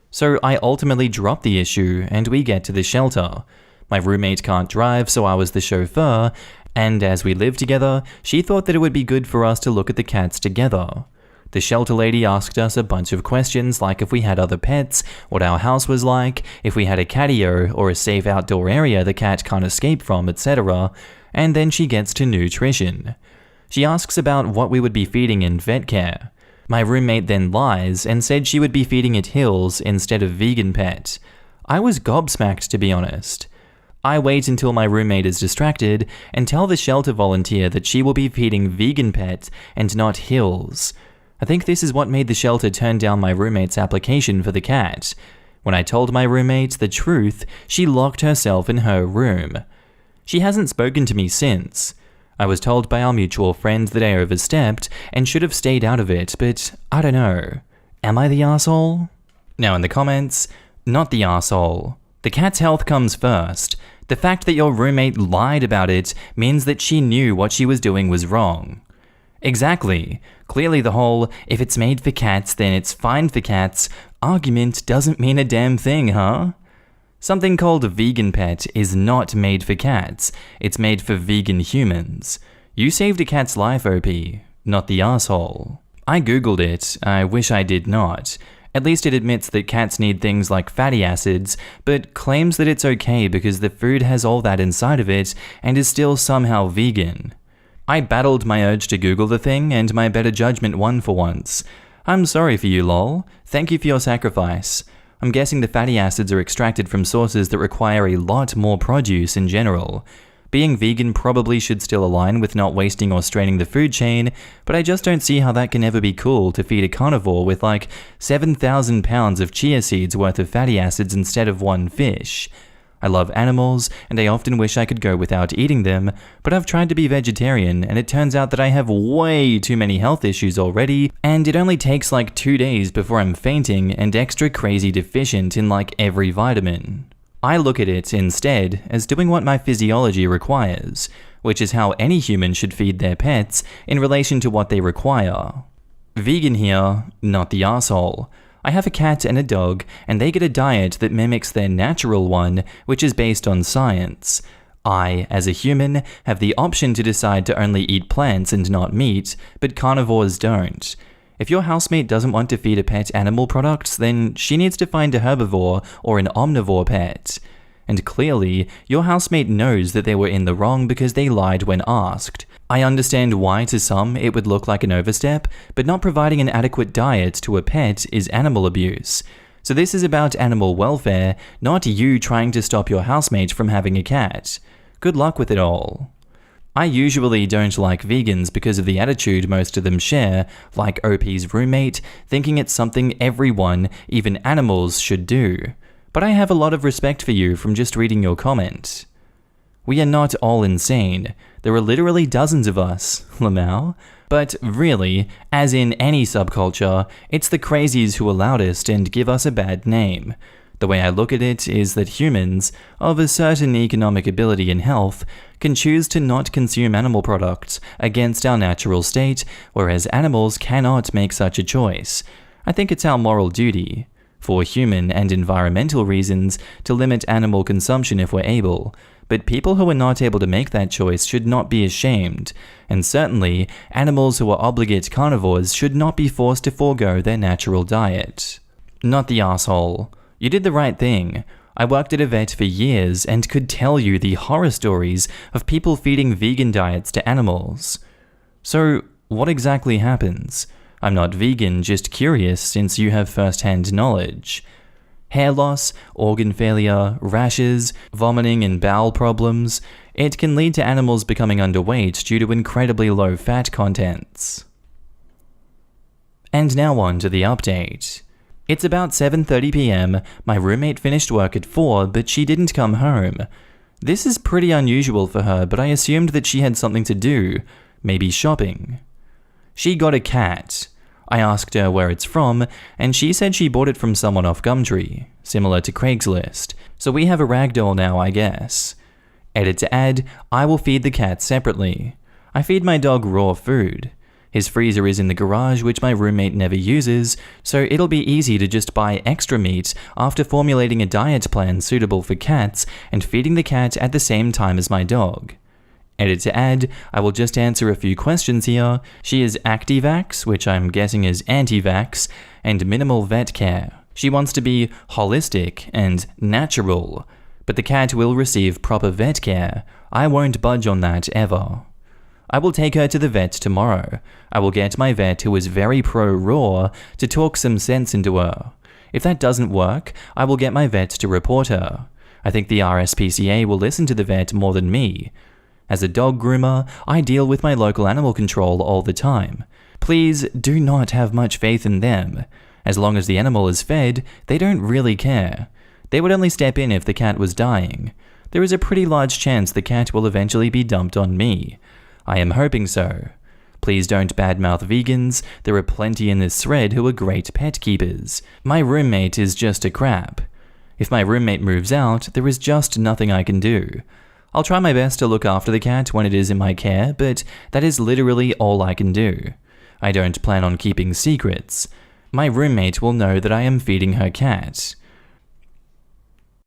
So I ultimately dropped the issue and we get to the shelter. My roommate can't drive, so I was the chauffeur, and as we lived together, she thought that it would be good for us to look at the cats together. The shelter lady asked us a bunch of questions like if we had other pets, what our house was like, if we had a catio or a safe outdoor area the cat can't escape from, etc., and then she gets to nutrition. She asks about what we would be feeding in vet care. My roommate then lies and said she would be feeding it Hills instead of Vegan Pet. I was gobsmacked, to be honest. I wait until my roommate is distracted and tell the shelter volunteer that she will be feeding Vegan Pet and not Hills. I think this is what made the shelter turn down my roommate's application for the cat. When I told my roommate the truth, she locked herself in her room. She hasn't spoken to me since. I was told by our mutual friend that I overstepped and should have stayed out of it, but I don't know. Am I the arsehole? Now in the comments, not the arsehole. The cat's health comes first. The fact that your roommate lied about it means that she knew what she was doing was wrong. Exactly. Clearly the whole, if it's made for cats then it's fine for cats, argument doesn't mean a damn thing, huh? Something called a Vegan Pet is not made for cats, it's made for vegan humans. You saved a cat's life, OP, not the arsehole. I googled it, I wish I did not. At least it admits that cats need things like fatty acids, but claims that it's okay because the food has all that inside of it and is still somehow vegan. I battled my urge to Google the thing and my better judgment won for once. I'm sorry for you, lol. Thank you for your sacrifice. I'm guessing the fatty acids are extracted from sources that require a lot more produce in general. Being vegan probably should still align with not wasting or straining the food chain, but I just don't see how that can ever be cool to feed a carnivore with like 7,000 pounds of chia seeds worth of fatty acids instead of one fish. I love animals, and I often wish I could go without eating them, but I've tried to be vegetarian, and it turns out that I have way too many health issues already, and it only takes like 2 days before I'm fainting and extra crazy deficient in like every vitamin. I look at it, instead, as doing what my physiology requires, which is how any human should feed their pets in relation to what they require. Vegan here, not the arsehole. I have a cat and a dog, and they get a diet that mimics their natural one, which is based on science. I, as a human, have the option to decide to only eat plants and not meat, but carnivores don't. If your housemate doesn't want to feed a pet animal products, then she needs to find a herbivore or an omnivore pet. And clearly, your housemate knows that they were in the wrong because they lied when asked. I understand why to some it would look like an overstep, but not providing an adequate diet to a pet is animal abuse. So this is about animal welfare, not you trying to stop your housemate from having a cat. Good luck with it all. I usually don't like vegans because of the attitude most of them share, like OP's roommate, thinking it's something everyone, even animals, should do. But I have a lot of respect for you from just reading your comment. We are not all insane. There are literally dozens of us, Lamau. But really, as in any subculture, it's the crazies who are loudest and give us a bad name. The way I look at it is that humans, of a certain economic ability and health, can choose to not consume animal products against our natural state, whereas animals cannot make such a choice. I think it's our moral duty, for human and environmental reasons, to limit animal consumption if we're able. But people who are not able to make that choice should not be ashamed, and certainly, animals who are obligate carnivores should not be forced to forego their natural diet. Not the arsehole. You did the right thing. I worked at a vet for years and could tell you the horror stories of people feeding vegan diets to animals. So, what exactly happens? I'm not vegan, just curious since you have first-hand knowledge. Hair loss, organ failure, rashes, vomiting and bowel problems. It can lead to animals becoming underweight due to incredibly low fat contents. And now on to the update. It's about 7:30 p.m, my roommate finished work at 4, but she didn't come home. This is pretty unusual for her, but I assumed that she had something to do, maybe shopping. She got a cat. I asked her where it's from, and she said she bought it from someone off Gumtree, similar to Craigslist, so we have a ragdoll now, I guess. Edit to add, I will feed the cat separately. I feed my dog raw food. His freezer is in the garage, which my roommate never uses, so it'll be easy to just buy extra meat after formulating a diet plan suitable for cats and feeding the cat at the same time as my dog. Edit to add, I will just answer a few questions here. She is anti-vax, which I'm guessing is anti-vax, and minimal vet care. She wants to be holistic and natural, but the cat will receive proper vet care. I won't budge on that ever. I will take her to the vet tomorrow. I will get my vet, who is very pro-raw, to talk some sense into her. If that doesn't work, I will get my vet to report her. I think the RSPCA will listen to the vet more than me. As a dog groomer, I deal with my local animal control all the time. Please do not have much faith in them. As long as the animal is fed, they don't really care. They would only step in if the cat was dying. There is a pretty large chance the cat will eventually be dumped on me. I am hoping so. Please don't badmouth vegans. There are plenty in this thread who are great pet keepers. My roommate is just a crap. If my roommate moves out, there is just nothing I can do. I'll try my best to look after the cat when it is in my care, but that is literally all I can do. I don't plan on keeping secrets. My roommate will know that I am feeding her cat.